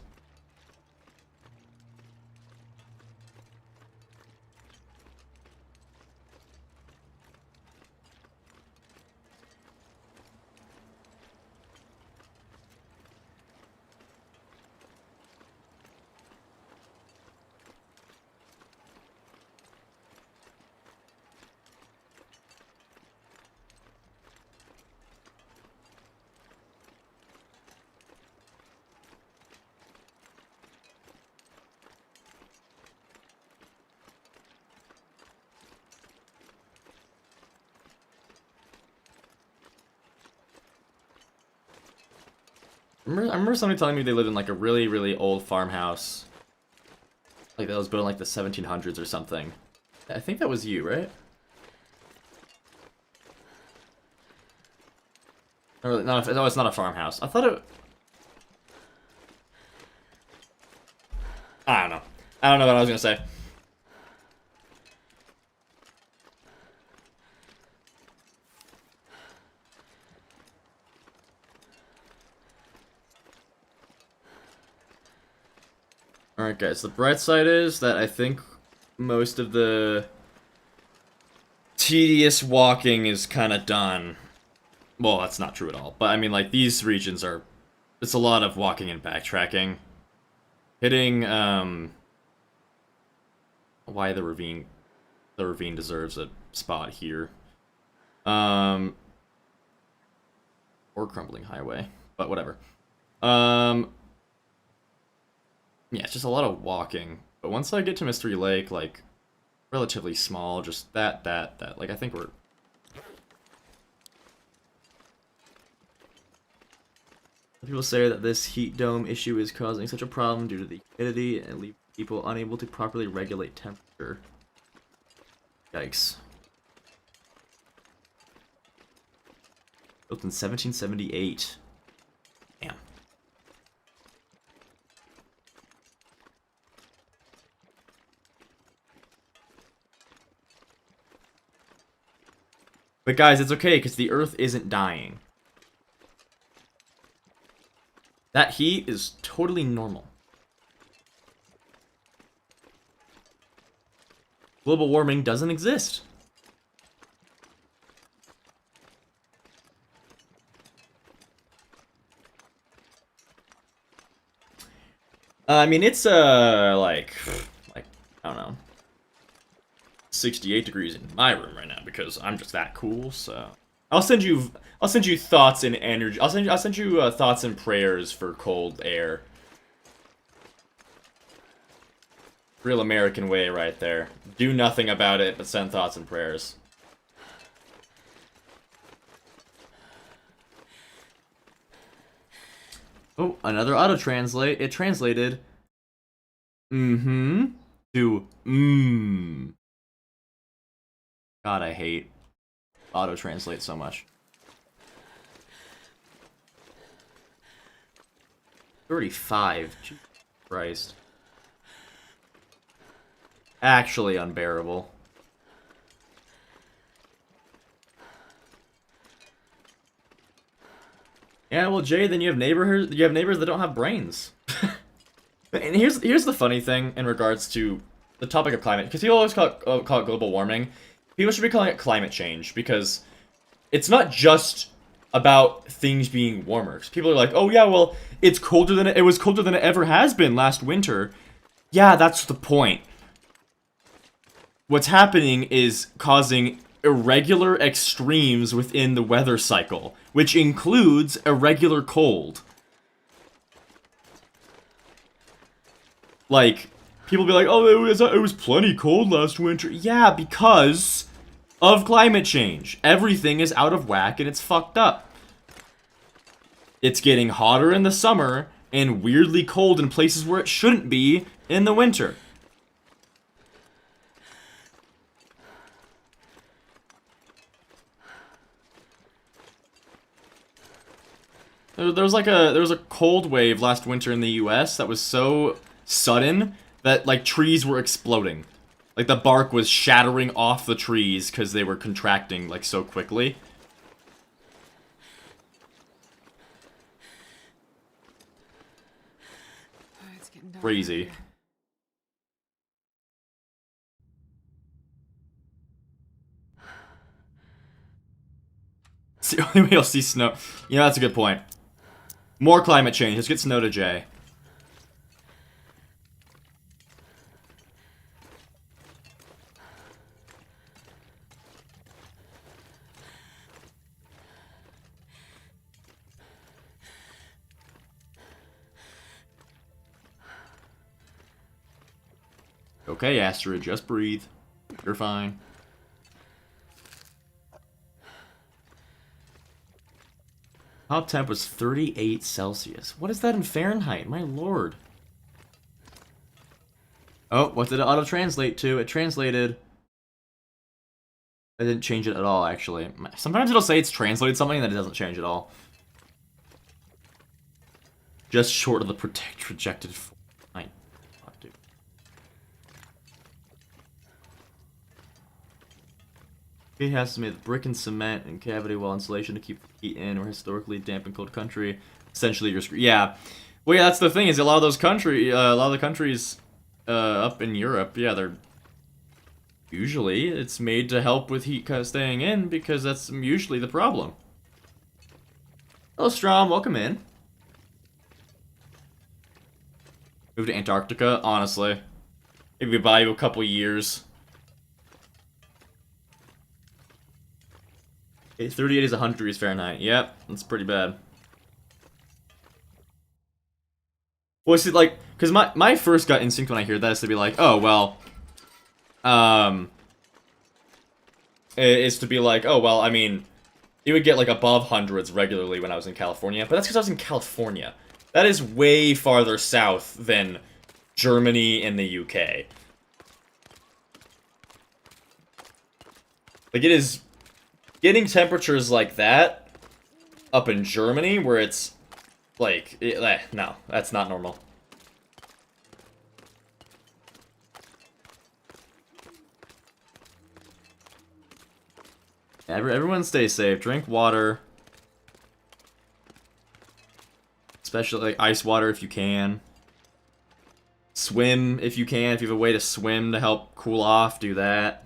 I remember somebody telling me they lived in like a really, really old farmhouse. Like that was built in like the 1700s or something. I think that was you, right? Or, no, it's not a farmhouse. I thought it... I don't know. I don't know what I was gonna say. Alright guys, the bright side is that I think most of the tedious walking is kind of done. Well, that's not true at all, but I mean like these regions are... It's a lot of walking and backtracking. Hitting, why the ravine deserves a spot here. Or Crumbling Highway, but whatever. Yeah, it's just a lot of walking. But once I get to Mystery Lake, like, relatively small, just that. Like, I think we're... People say that this heat dome issue is causing such a problem due to the humidity and leave people unable to properly regulate temperature. Yikes. Built in 1778. Damn. But guys, it's okay, because the Earth isn't dying. That heat is totally normal. Global warming doesn't exist. I mean, it's, like, I don't know, 68 degrees in my room right now because I'm just that cool. So I'll send you thoughts and energy. I'll send you thoughts and prayers for cold air. Real American way right there. Do nothing about it, but send thoughts and prayers. Oh, another auto-translate. It translated mm-hmm to mmm. God, I hate auto-translate so much. 35. Jesus Christ. Actually unbearable. Yeah, well, Jay, then you have neighbors that don't have brains. And here's the funny thing in regards to the topic of climate, because people always call it global warming. People should be calling it climate change, because it's not just about things being warmer. 'Cause people are like, oh yeah, well, it's colder than it was colder than it ever has been last winter. Yeah, that's the point. What's happening is causing irregular extremes within the weather cycle, which includes irregular cold. Like, people be like, oh, it was plenty cold last winter. Yeah, because of climate change. Everything is out of whack and it's fucked up. It's getting hotter in the summer and weirdly cold in places where it shouldn't be in the winter. There was a cold wave last winter in the US that was so sudden that like trees were exploding. Like the bark was shattering off the trees because they were contracting like so quickly. Oh, it's getting dark. Crazy. It's the only way you'll see snow. You know, that's a good point. More climate change. Let's get snow to Jay. Okay, Astrid, just breathe. You're fine. Top temp was 38 Celsius. What is that in Fahrenheit? My lord. Oh, what did it auto-translate to? It translated... I didn't change it at all, actually. Sometimes it'll say it's translated something that it doesn't change at all. Just short of the projected... dude. It has to make brick and cement and cavity wall insulation to keep heat in, or historically damp and cold country. Essentially, you're screwed. Yeah. Well, yeah, that's the thing, is a lot of those a lot of the countries up in Europe, yeah, they're... Usually, it's made to help with heat staying in, because that's usually the problem. Hello, Strom, welcome in. Move to Antarctica, honestly. Maybe buy you a couple years. Okay, 38 is 100 degrees Fahrenheit. Yep, that's pretty bad. Well, see, like, because my first gut instinct when I hear that is to be like, oh, well, is to be like, oh, well, I mean, it would get, like, above hundreds regularly when I was in California, but that's because I was in California. That is way farther south than Germany and the UK. Like, it is getting temperatures like that up in Germany, where it's, like, no, that's not normal. Everyone stay safe. Drink water. Especially, like, ice water if you can. Swim if you can. If you have a way to swim to help cool off, do that.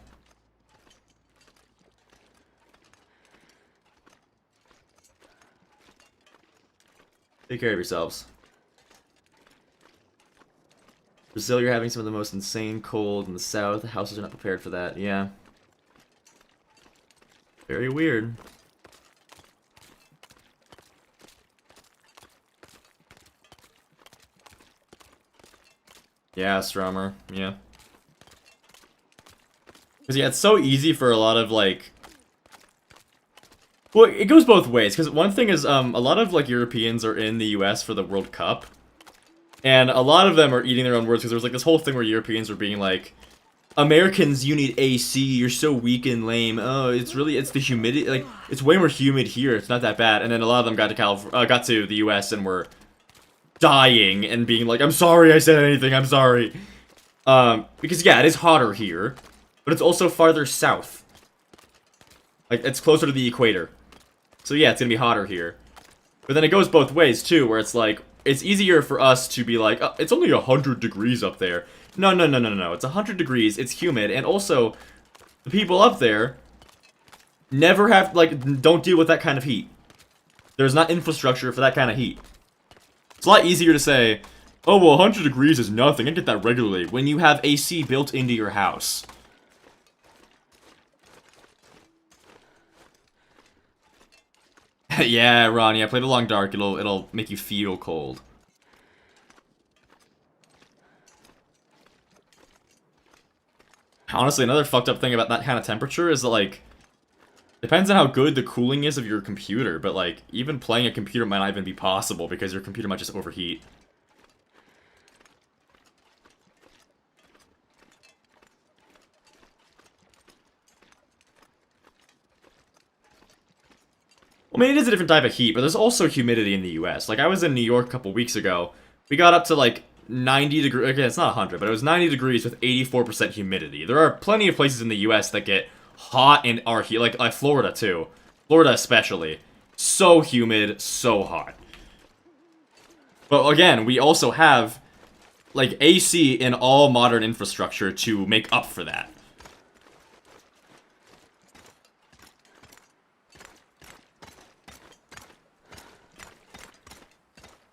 Take care of yourselves. Brazil, you're having some of the most insane cold in the south. The houses are not prepared for that. Yeah. Very weird. Yeah, Stromer. Yeah. Because, yeah, it's so easy for a lot of, like... Well, it goes both ways, because one thing is, a lot of, like, Europeans are in the US for the World Cup, and a lot of them are eating their own words, because there was, like, this whole thing where Europeans were being like, Americans, you need AC, you're so weak and lame, oh, it's the humidity, like, it's way more humid here, it's not that bad, and then a lot of them got to the US and were dying and being like, I'm sorry I said anything, I'm sorry. Because, yeah, it is hotter here, but it's also farther south. Like, it's closer to the equator. So yeah, it's gonna be hotter here. But then it goes both ways, too, where it's like, it's easier for us to be like, oh, it's only 100 degrees up there. No, no, no, no, no, no. It's 100 degrees, it's humid, and also, the people up there never have, like, don't deal with that kind of heat. There's not infrastructure for that kind of heat. It's a lot easier to say, oh, well, 100 degrees is nothing, I get that regularly, when you have AC built into your house. Yeah, Ron, yeah, play the Long Dark, it'll make you feel cold. Honestly, another fucked up thing about that kind of temperature is that, like, depends on how good the cooling is of your computer, but, like, even playing a computer might not even be possible because your computer might just overheat. I mean, it is a different type of heat, but there's also humidity in the US. Like, I was in New York a couple weeks ago. We got up to, like, 90 degrees. Okay, it's not 100, but it was 90 degrees with 84% humidity. There are plenty of places in the US that get hot and are heat. Like Florida, too. Florida especially. So humid, so hot. But again, we also have, like, AC in all modern infrastructure to make up for that.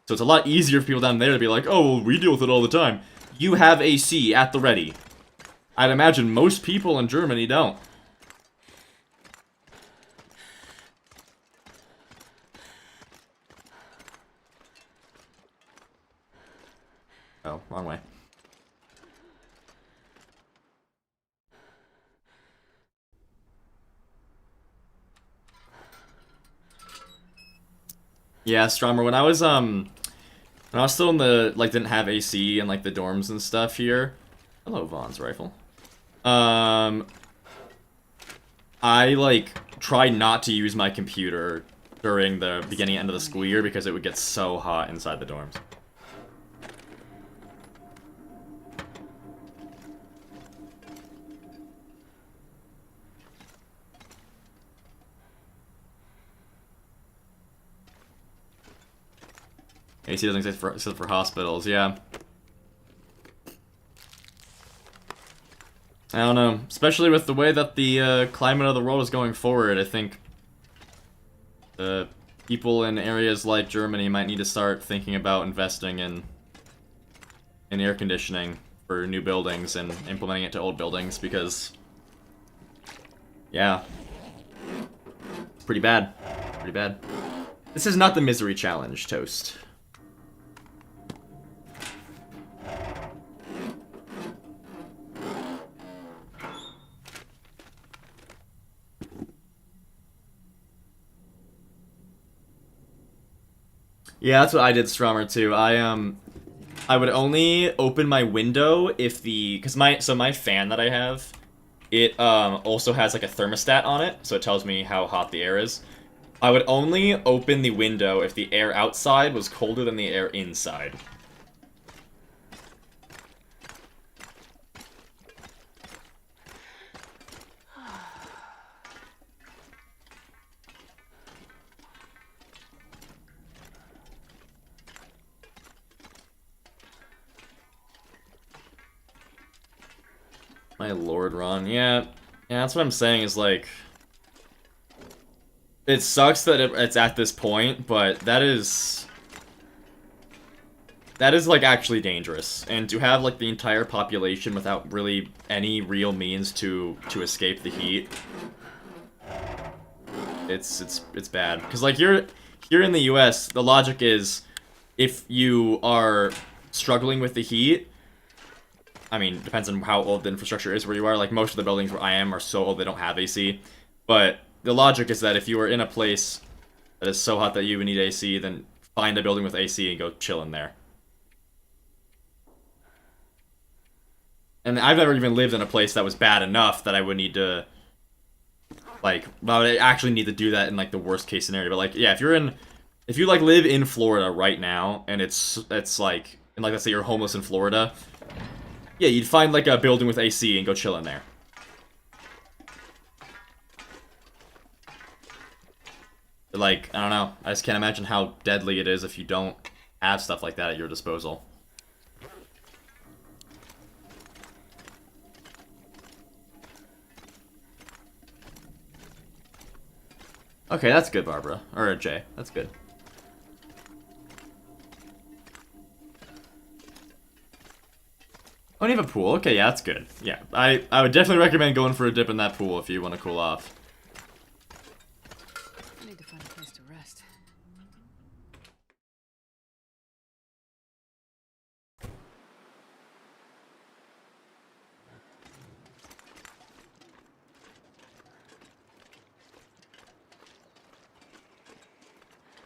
So it's a lot easier for people down there to be like, oh, well, we deal with it all the time. You have AC at the ready. I'd imagine most people in Germany don't. Oh, wrong way. Yeah, Stromer, when I was still in the, like, didn't have AC and, like, the dorms and stuff here. Hello, Vaughn's rifle. I, like, tried not to use my computer during the beginning and end of the school year because it would get so hot inside the dorms. AC doesn't exist for hospitals, yeah. I don't know. Especially with the way that the climate of the world is going forward, I think people in areas like Germany might need to start thinking about investing in air conditioning for new buildings and implementing it to old buildings because, yeah, it's pretty bad. Pretty bad. This is not the misery challenge, Toast. Yeah, that's what I did, Stromer, too. I would only open my window if because my fan that I have, it, also has, like, a thermostat on it, so it tells me how hot the air is. I would only open the window if the air outside was colder than the air inside. My lord, Ron. Yeah, that's what I'm saying is, like, it sucks that it's at this point, but that is, like, actually dangerous. And to have, like, the entire population without really any real means to escape the heat, it's bad. Because, like, here in the US, the logic is, if you are struggling with the heat, I mean, depends on how old the infrastructure is where you are. Like, most of the buildings where I am are so old they don't have AC. But the logic is that if you are in a place that is so hot that you would need AC, then find a building with AC and go chill in there. And I've never even lived in a place that was bad enough that I would need to, like, well, I actually need to do that in, like, the worst case scenario. But, like, yeah, if you, like, live in Florida right now, and it's like, and, like, let's say you're homeless in Florida, yeah, you'd find, like, a building with AC and go chill in there. But, like, I don't know. I just can't imagine how deadly it is if you don't have stuff like that at your disposal. Okay, that's good, Barbara. Or Jay. That's good. Oh, you have a pool. Okay, yeah, that's good. Yeah, I would definitely recommend going for a dip in that pool if you want to cool off. I need to find a place to rest.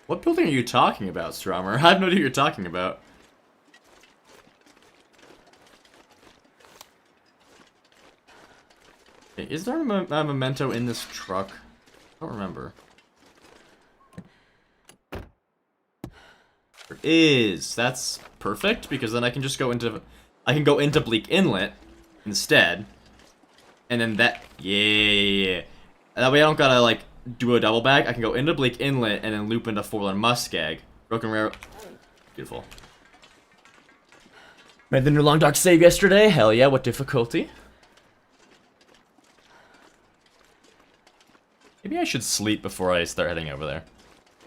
What building are you talking about, Stromer? I have no idea what you're talking about. Is there a memento in this truck? I don't remember. There is. That's perfect, because then I can just go into... I can go into Bleak Inlet instead. And then that... Yeah. That way I don't gotta, like, do a double back. I can go into Bleak Inlet and then loop into Forlorn Muskeg. Broken Rare... Beautiful. Made the new Long Dark save yesterday? Hell yeah, what difficulty? Maybe I should sleep before I start heading over there.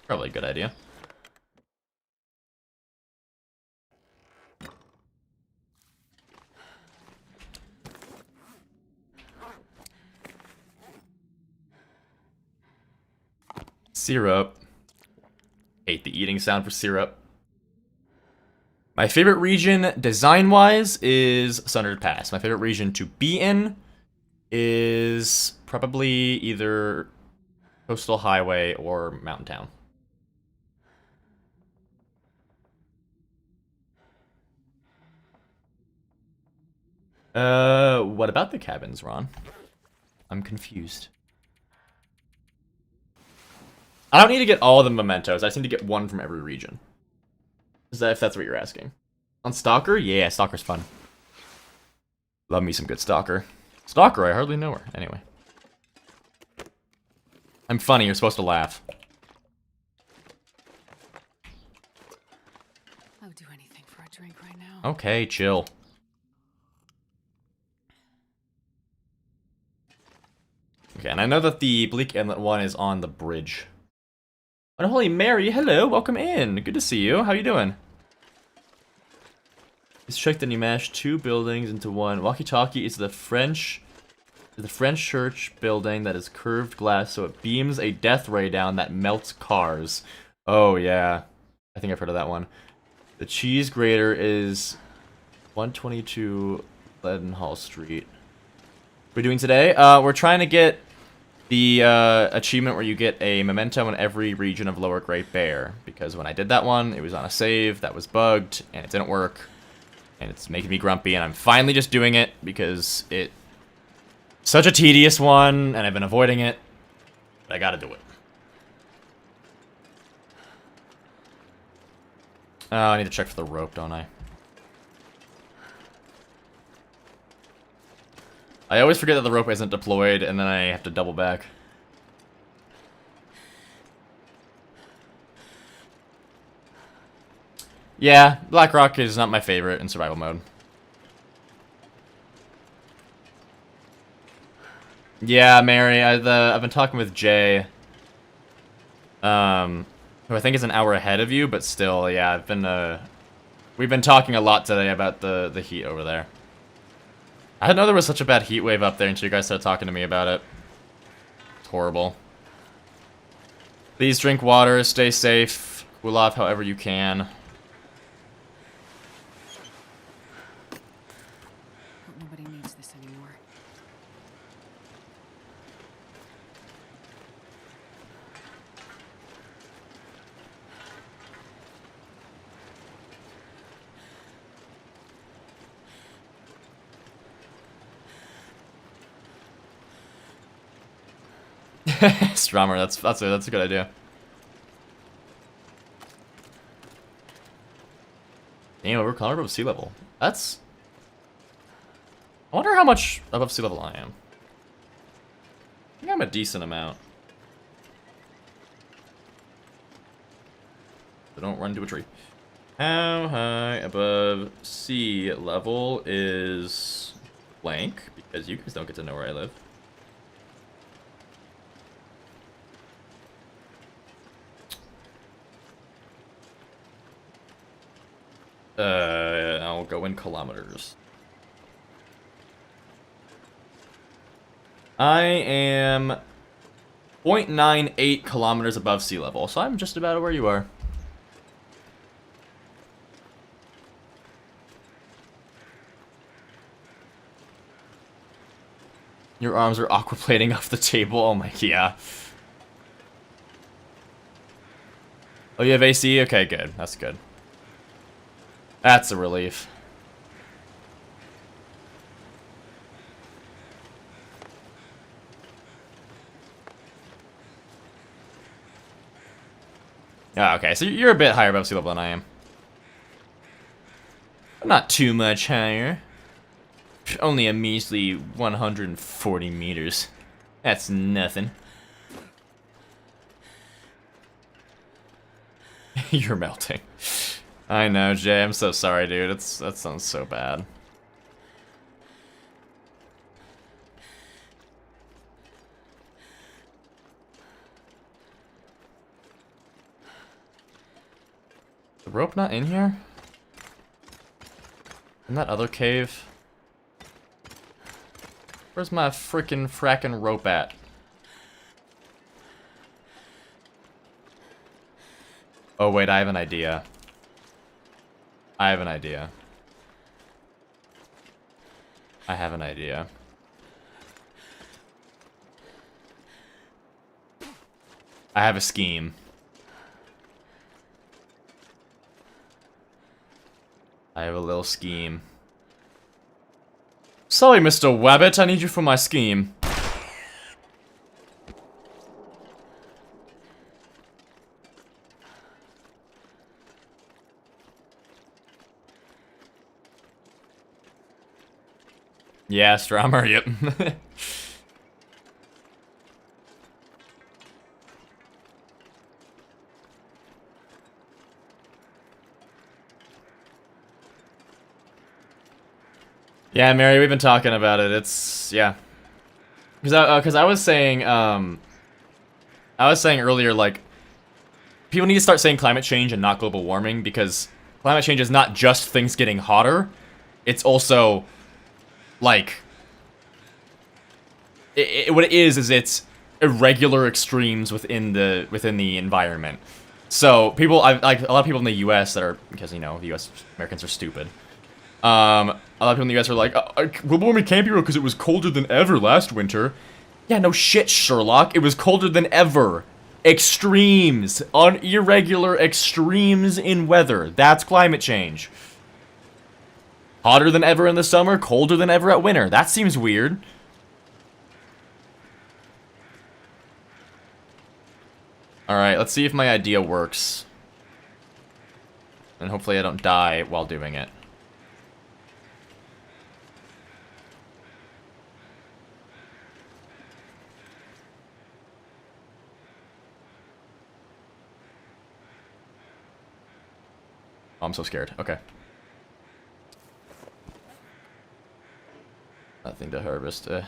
Probably a good idea. Syrup. Hate the eating sound for syrup. My favorite region, design-wise, is Sundered Pass. My favorite region to be in is probably either Coastal Highway or Mountain Town. What about the cabins, Ron? I'm confused. I don't need to get all of the mementos. I just need to get one from every region. Is that if that's what you're asking? On Stalker? Yeah, Stalker's fun. Love me some good Stalker. Stalker, I hardly know her. Anyway. I'm funny, you're supposed to laugh. I would do anything for a drink right now. Okay, chill. Okay, and I know that the Bleak Inlet one is on the bridge. Unholy Mary, hello, welcome in. Good to see you. How you doing? It's trick that you mash two buildings into one. Walkie-talkie is the French church building that is curved glass, so it beams a death ray down that melts cars. Oh yeah, I think I've heard of that one. The cheese grater is 122 Leadenhall Street. What are we doing today? We're trying to get the achievement where you get a memento in every region of Lower Great Bear, because when I did that one, it was on a save that was bugged, and it didn't work, and it's making me grumpy, and I'm finally just doing it because it's such a tedious one, and I've been avoiding it, but I gotta do it. Oh, I need to check for the rope, don't I? I always forget that the rope isn't deployed, and then I have to double back. Yeah, Blackrock is not my favorite in survival mode. Yeah, Mary, I've been talking with Jay, who I think is an hour ahead of you, but still, yeah, we've been talking a lot today about the heat over there. I didn't know there was such a bad heat wave up there until you guys started talking to me about it. It's horrible. Please drink water, stay safe, cool off however you can. Hope nobody needs this anymore. Stromer, that's a good idea. Damn, we're color above sea level. That's... I wonder how much above sea level I am. I think I'm a decent amount. So don't run into a tree. How high above sea level is blank? Because you guys don't get to know where I live. I'll go in kilometers. I am 0.98 kilometers above sea level, so I'm just about where you are. Your arms are aquaplaning off the table. Oh my, yeah. Oh, you have AC? Okay, good. That's good. That's a relief. Oh, okay, so you're a bit higher above sea level than I am. Not too much higher. Only a measly 140 meters. That's nothing. You're melting. I know, Jay. I'm so sorry, dude. That sounds so bad. The rope not in here? In that other cave? Where's my frackin' rope at? Oh wait, I have an idea. I have an idea. I have an idea. I have a scheme. I have a little scheme. Sorry, Mr. Wabbit, I need you for my scheme. Yeah, Stromer, yep. Yeah, Mary, we've been talking about it. It's, yeah. Because I was saying, earlier, like, people need to start saying climate change and not global warming, because climate change is not just things getting hotter. It's also, like, what it is it's irregular extremes within the environment. So people, like a lot of people in the U.S. that are, because you know, the U.S. Americans are stupid. A lot of people in the U.S. are like, global warming can't be real because it was colder than ever last winter. Yeah, no shit, Sherlock. It was colder than ever. Extremes, irregular extremes in weather. That's climate change. Hotter than ever in the summer, colder than ever at winter. That seems weird. Alright, let's see if my idea works. And hopefully I don't die while doing it. Oh, I'm so scared. Okay. Nothing to harvest. It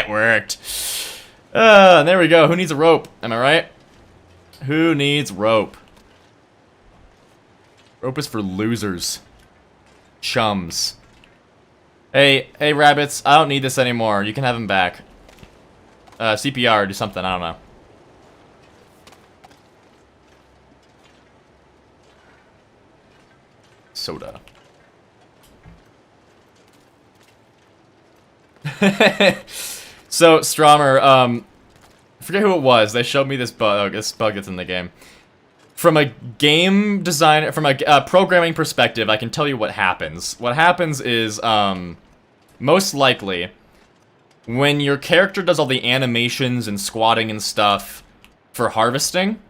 worked. There we go. Who needs a rope? Am I right? Who needs rope? Rope is for losers. Chums. Hey, rabbits. I don't need this anymore. You can have him back. CPR, do something. I don't know. Soda. So, Stromer, I forget who it was. They showed me this bug that's in the game. From a game design, from a programming perspective, I can tell you what happens. What happens is, most likely, when your character does all the animations and squatting and stuff for harvesting,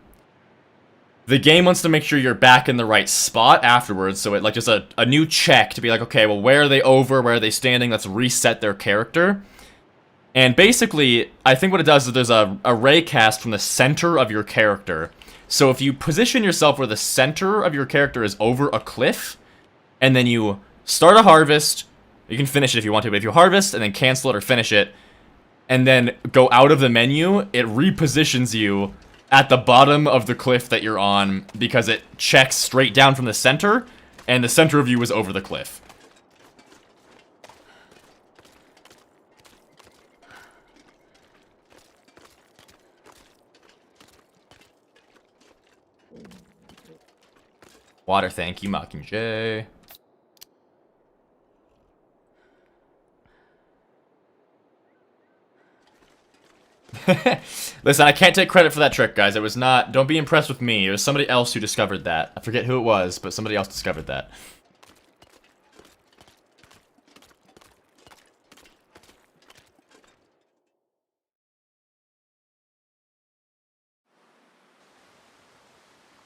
the game wants to make sure you're back in the right spot afterwards, so it like just a new check to be like, okay, well, where are they over, where are they standing, let's reset their character. And basically, I think what it does is there's a ray cast from the center of your character. So if you position yourself where the center of your character is over a cliff, and then you start a harvest, you can finish it if you want to, but if you harvest and then cancel it or finish it, and then go out of the menu, it repositions you at the bottom of the cliff that you're on because it checks straight down from the center, and the center of you is over the cliff. Water, thank you, Mockingjay. Listen, I can't take credit for that trick, guys. It was not... Don't be impressed with me. It was somebody else who discovered that. I forget who it was, but somebody else discovered that.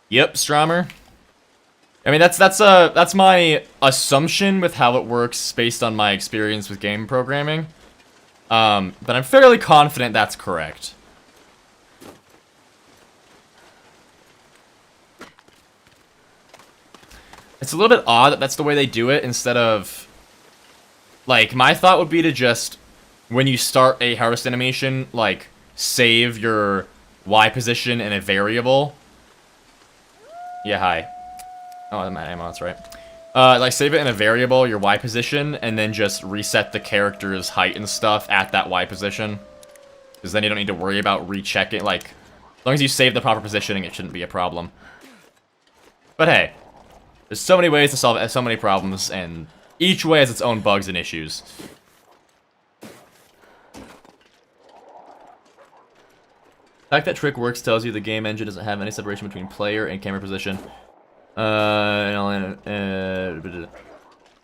Yep, Stromer. I mean, that's my assumption with how it works based on my experience with game programming. But I'm fairly confident that's correct. It's a little bit odd that that's the way they do it instead of... Like, my thought would be to just, when you start a harvest animation, like, save your Y position in a variable. Yeah, hi. Oh, I'm at ammo, that's right. Like, save it in a variable, your Y position, and then just reset the character's height and stuff at that Y position. Because then you don't need to worry about rechecking, like, as long as you save the proper positioning, it shouldn't be a problem. But hey, there's so many ways to solve so many problems, and each way has its own bugs and issues. The fact that trick works tells you the game engine doesn't have any separation between player and camera position. Well,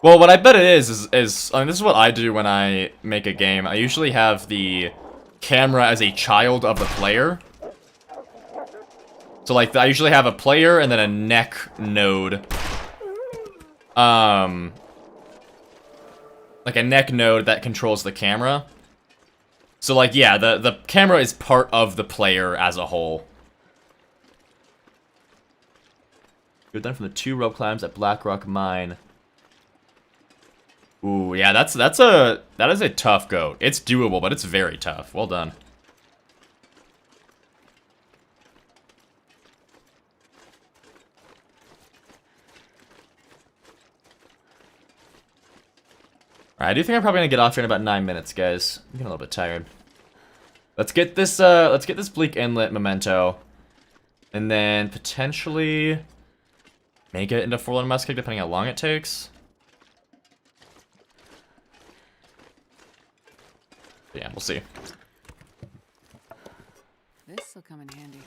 what I bet it is I mean, this is what I do when I make a game. I usually have the camera as a child of the player. So, like, I usually have a player and then a neck node. Like a neck node that controls the camera. So, like, yeah, the camera is part of the player as a whole. You're done from the 2 rope climbs at Blackrock Mine. Ooh, yeah, that is a tough goat. It's doable, but it's very tough. Well done. Alright, I do think I'm probably gonna get off here in about 9 minutes, guys. I'm getting a little bit tired. Let's get this Bleak Inlet memento. And then potentially make it into Forlorn Musket, depending how long it takes. But yeah, we'll see. This'll come in handy.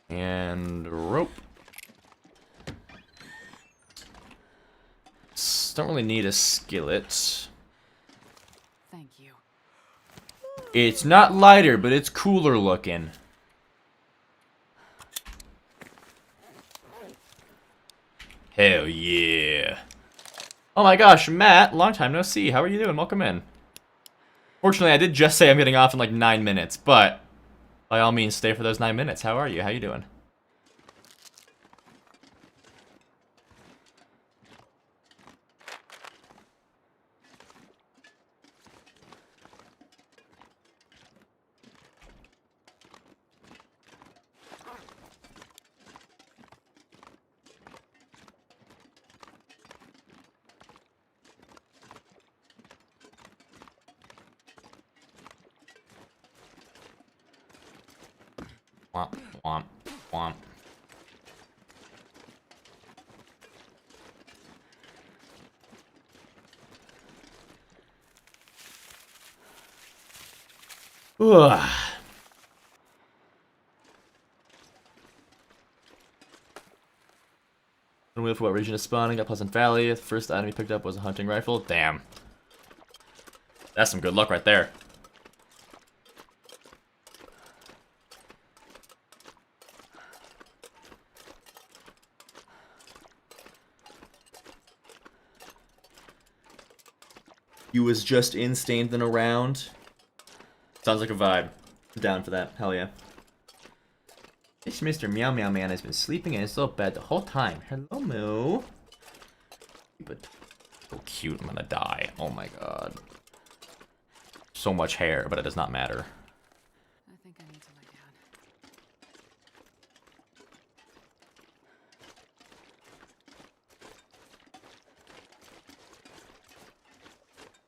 And rope. Don't really need a skillet. Thank you. It's not lighter, but it's cooler looking. Hell yeah. Oh my gosh, Matt, long time no see. How are you doing? Welcome in. Fortunately, I did just say I'm getting off in like 9 minutes, but by all means, stay for those 9 minutes. How are you? How you doing? Womp, womp, womp. Ugh. wheel for what region is spawning. Got Pleasant Valley. The first item he picked up was a hunting rifle. Damn. That's some good luck right there. You was just in Stained and Around. Sounds like a vibe. I'm down for that. Hell yeah. This Mr. Meow Meow Man has been sleeping in his little bed the whole time. Hello, Moo. But so cute, I'm gonna die. Oh my god. So much hair, but it does not matter. I think I need to lie down.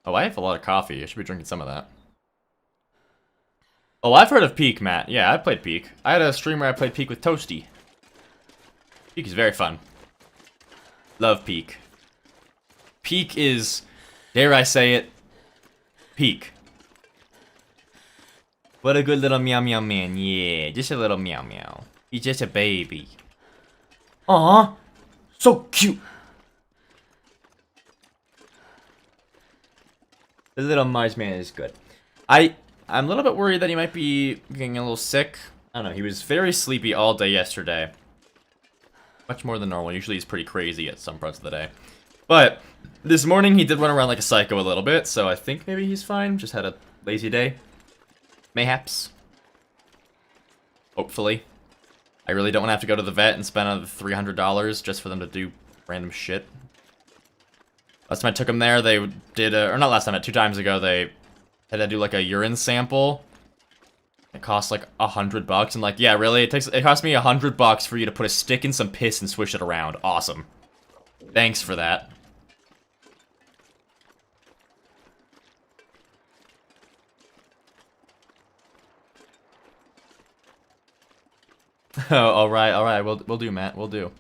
Oh, I have a lot of coffee. I should be drinking some of that. Oh, I've heard of Peak, Matt. Yeah, I played Peak. I had a stream where I played Peak with Toasty. Peak is very fun. Love Peak. Peak is, dare I say it, Peak. What a good little meow meow man. Yeah, just a little meow meow. He's just a baby. Aw, so cute. The little Mars man is good. I'm a little bit worried that he might be getting a little sick. I don't know, he was very sleepy all day yesterday. Much more than normal. Usually he's pretty crazy at some parts of the day. But this morning he did run around like a psycho a little bit, so I think maybe he's fine. Just had a lazy day. Mayhaps. Hopefully. I really don't want to have to go to the vet and spend another $300 just for them to do random shit. Last time I took him there, they did or not last time, 2 times ago, they had to do like a urine sample. It cost like $100, and like, yeah, really, it cost me $100 for you to put a stick in some piss and swish it around. Awesome. Thanks for that. Oh, alright, we'll do, Matt, we'll do.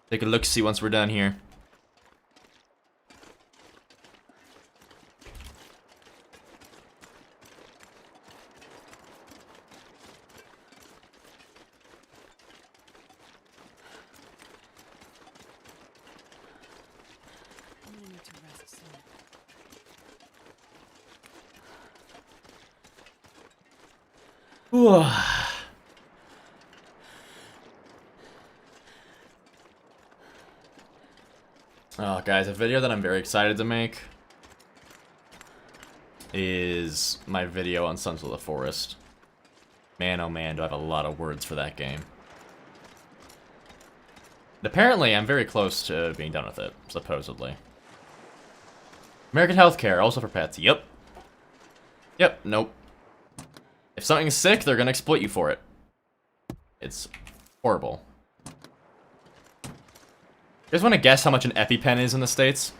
Take a look-see once we're done here. I'm gonna need to rest soon. Oh, guys, a video that I'm very excited to make is my video on Sons of the Forest. Man, oh man, do I have a lot of words for that game. And apparently, I'm very close to being done with it, supposedly. American healthcare, also for pets. Yep. Yep, nope. If something's sick, they're gonna exploit you for it. It's horrible. You guys want to guess how much an EpiPen is in the States?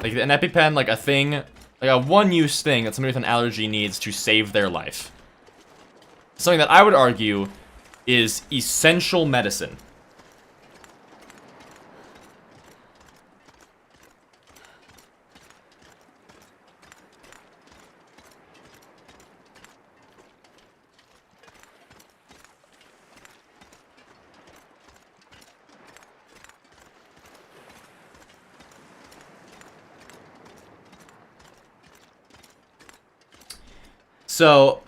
Like an EpiPen, like a thing, like a one-use thing that somebody with an allergy needs to save their life. Something that I would argue is essential medicine. So,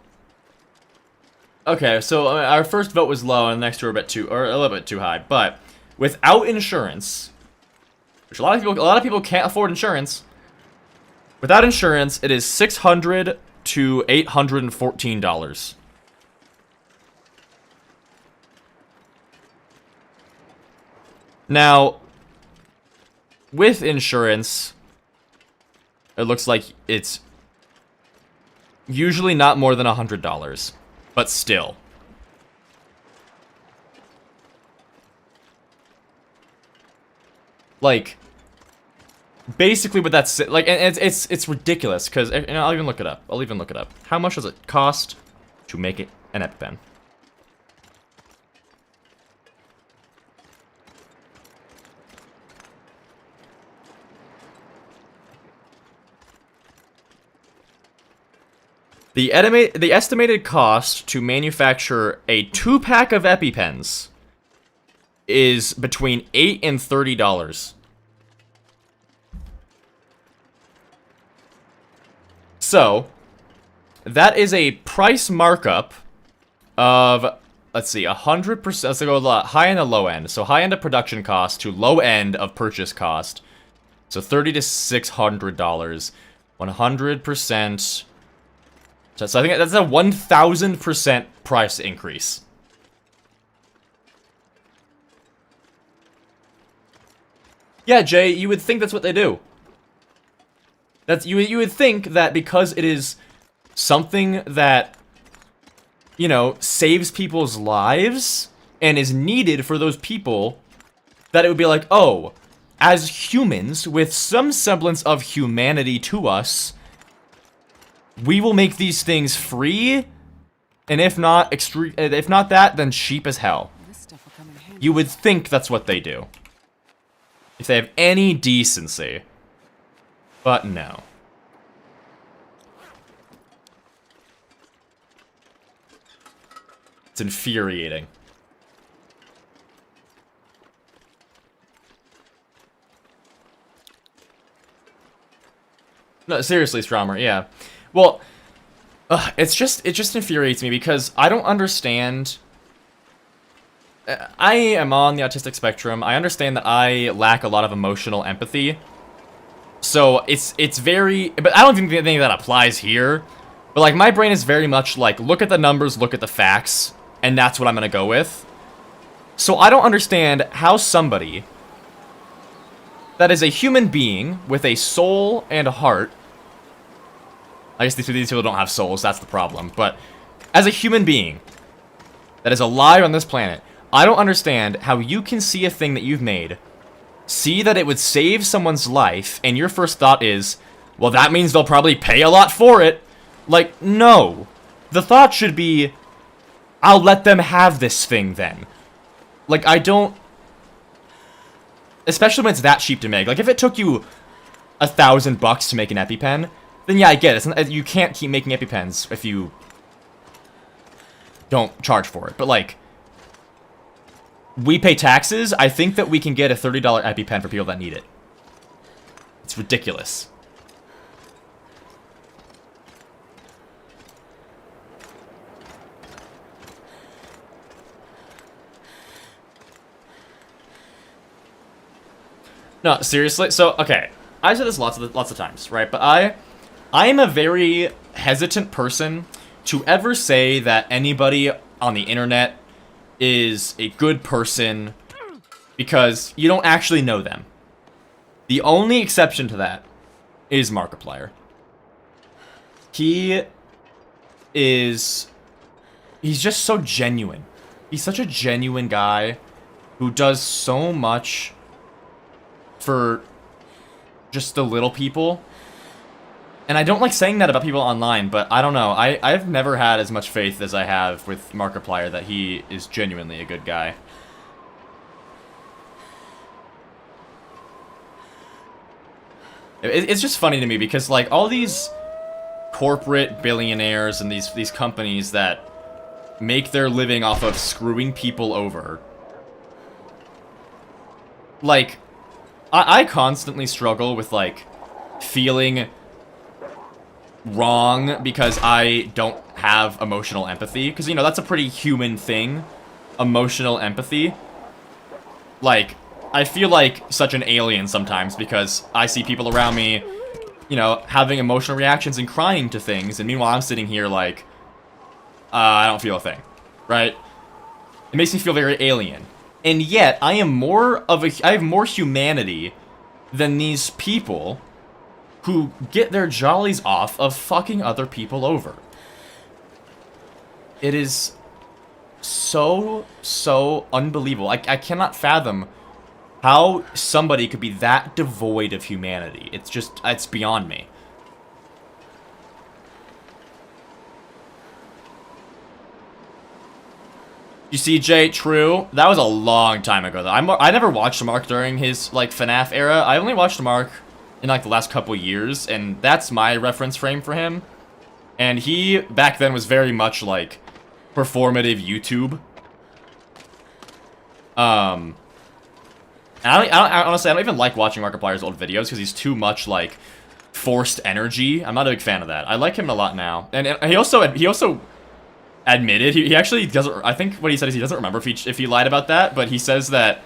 okay, so our first vote was low, and the next two were a little bit too high. But without insurance, which a lot of people can't afford insurance. Without insurance, it is $600 to $814. Now, with insurance, it looks like it's usually not more than $100, but still. Like, basically, but that's like, and it's ridiculous because I'll even look it up. I'll even look it up. How much does it cost to make it an EpiPen? The estimated cost to manufacture a 2-pack of EpiPens is between $8 and $30. So, that is a price markup of, let's see, 100%. Let's go high end and low end. So high end of production cost to low end of purchase cost. So $30 to $600. 100%. So I think that's a 1,000% price increase. Yeah, Jay, you would think that's what they do. You would think that because it is something that, you know, saves people's lives and is needed for those people, that it would be like, oh, as humans with some semblance of humanity to us, we will make these things free, and if not that, then cheap as hell. This stuff will come in handy. You would think that's what they do, if they have any decency. But no. It's infuriating. No, seriously, Stromer, yeah. Well, it just infuriates me because I don't understand. I am on the autistic spectrum. I understand that I lack a lot of emotional empathy. So it's very, but I don't think that applies here. But like my brain is very much like, look at the numbers, look at the facts, and that's what I'm gonna go with. So I don't understand how somebody that is a human being with a soul and a heart. I guess these people don't have souls, that's the problem. But as a human being that is alive on this planet, I don't understand how you can see a thing that you've made, see that it would save someone's life, and your first thought is, well, that means they'll probably pay a lot for it. Like, no. The thought should be, I'll let them have this thing then. Like, I don't... Especially when it's that cheap to make. Like, if it took you $1,000 to make an EpiPen, then yeah, I get it. You can't keep making EpiPens if you don't charge for it. But, like, we pay taxes. I think that we can get a $30 EpiPen for people that need it. It's ridiculous. No, seriously. So, okay, I've said this lots of times, right? But I am a very hesitant person to ever say that anybody on the internet is a good person because you don't actually know them. The only exception to that is Markiplier. He's just so genuine. He's such a genuine guy who does so much for just the little people. And I don't like saying that about people online, but I don't know. I've never had as much faith as I have with Markiplier that he is genuinely a good guy. It's just funny to me because, like, all these corporate billionaires and these companies that make their living off of screwing people over, like, I constantly struggle with, like, feeling wrong because I don't have emotional empathy. Because, you know, that's a pretty human thing. Emotional empathy. Like, I feel like such an alien sometimes because I see people around me, you know, having emotional reactions and crying to things. And meanwhile, I'm sitting here like, I don't feel a thing. Right? It makes me feel very alien. And yet, I have more humanity than these people who get their jollies off of fucking other people over. It is so unbelievable. I cannot fathom how somebody could be that devoid of humanity. It's beyond me. You see, Jay, true. That was a long time ago, though. I never watched Mark during his, like, FNAF era. I only watched Mark in, like, the last couple years, and that's my reference frame for him. And he, back then, was very much, like, performative YouTube. Honestly, I don't even like watching Markiplier's old videos, because he's too much, like, forced energy. I'm not a big fan of that. I like him a lot now. And he also admitted, he actually doesn't, I think what he said is he doesn't remember if he lied about that, but he says that,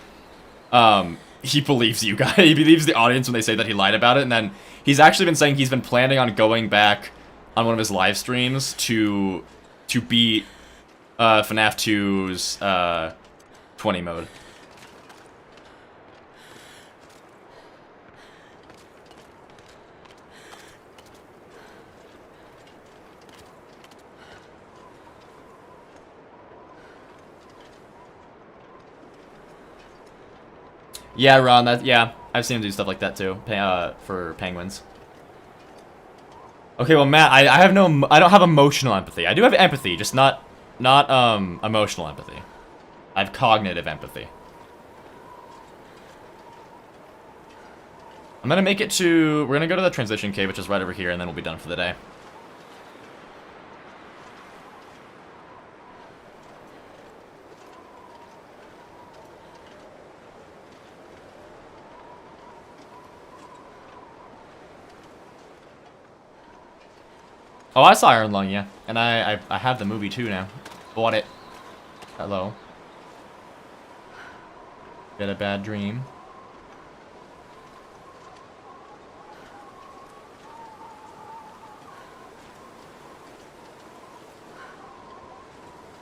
he believes you guys, he believes the audience when they say that he lied about it, and then he's actually been saying he's been planning on going back on one of his live streams to beat, FNAF 2's, 20 mode. Yeah, Ron, I've seen him do stuff like that too, for penguins. Okay, well, Matt, I don't have emotional empathy. I do have empathy, just not emotional empathy. I have cognitive empathy. I'm gonna make it to, we're gonna go to the transition cave, which is right over here, and then we'll be done for the day. Oh, I saw Iron Lung, yeah. And I have the movie too now. Bought it. Hello. Get a bad dream.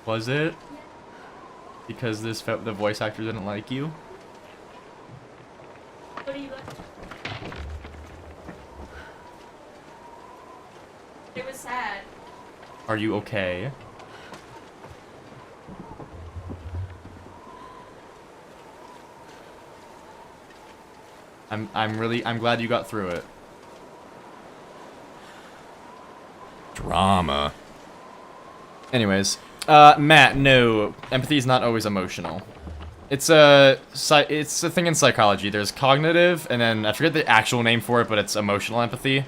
Was it? Because the voice actor didn't like you? What do you like? It was sad. Are you okay? I'm glad you got through it. Drama. Anyways, Matt, no, empathy is not always emotional. It's a thing in psychology. There's cognitive, and then I forget the actual name for it, but it's emotional empathy.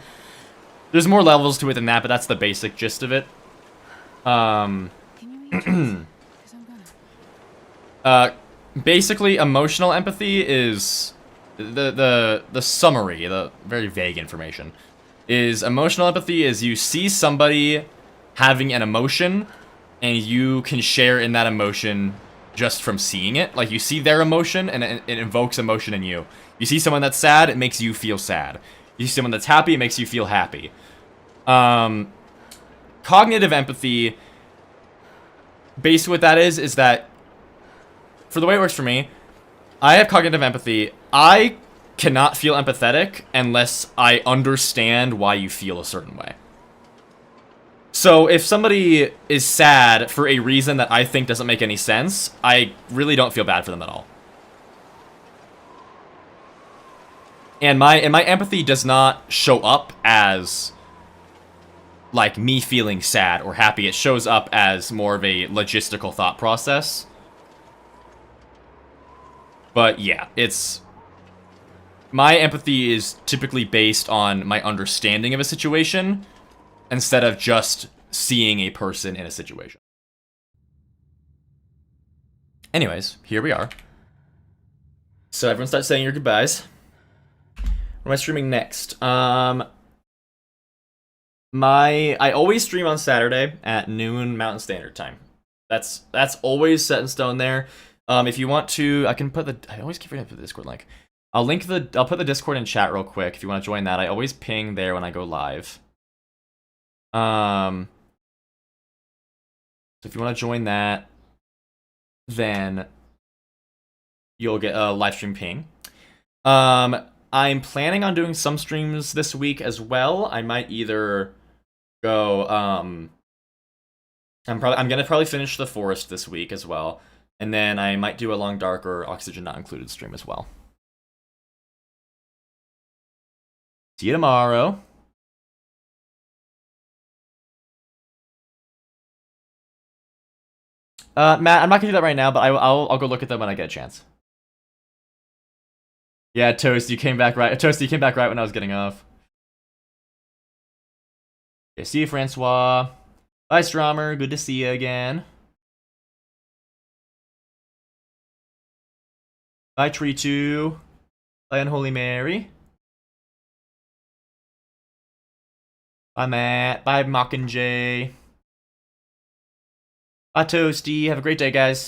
There's more levels to it than that, but that's the basic gist of it. Can you eat this? 'Cause I'm gonna. Basically, emotional empathy is the summary, the very vague information, is emotional empathy is you see somebody having an emotion, and you can share in that emotion just from seeing it. Like, you see their emotion, and it invokes emotion in you. You see someone that's sad, it makes you feel sad. You see someone that's happy, it makes you feel happy. Cognitive empathy, basically what that is that, for the way it works for me, I have cognitive empathy. I cannot feel empathetic unless I understand why you feel a certain way. So if somebody is sad for a reason that I think doesn't make any sense, I really don't feel bad for them at all. And my empathy does not show up as, like, me feeling sad or happy. It shows up as more of a logistical thought process. But yeah, my empathy is typically based on my understanding of a situation instead of just seeing a person in a situation. Anyways, here we are. So everyone start saying your goodbyes. What am I streaming next? I always stream on Saturday at noon Mountain Standard Time. That's always set in stone there. If you want to, I always keep forgetting to put the Discord link. I'll put the Discord in chat real quick if you want to join that. I always ping there when I go live. So if you want to join that, then you'll get a live stream ping. I'm planning on doing some streams this week as well. I might either go, I'm gonna probably finish The Forest this week as well. And then I might do a Long Dark or Oxygen Not Included stream as well. See you tomorrow. Matt, I'm not gonna do that right now, but I'll go look at them when I get a chance. Yeah, Toast, you came back right. Toast, you came back right when I was getting off. Yeah, see you, Francois. Bye, Stromer. Good to see you again. Bye, Tree2. Bye, Unholy Mary. Bye, Matt. Bye, Mockinjay. Bye, Toasty. Have a great day, guys.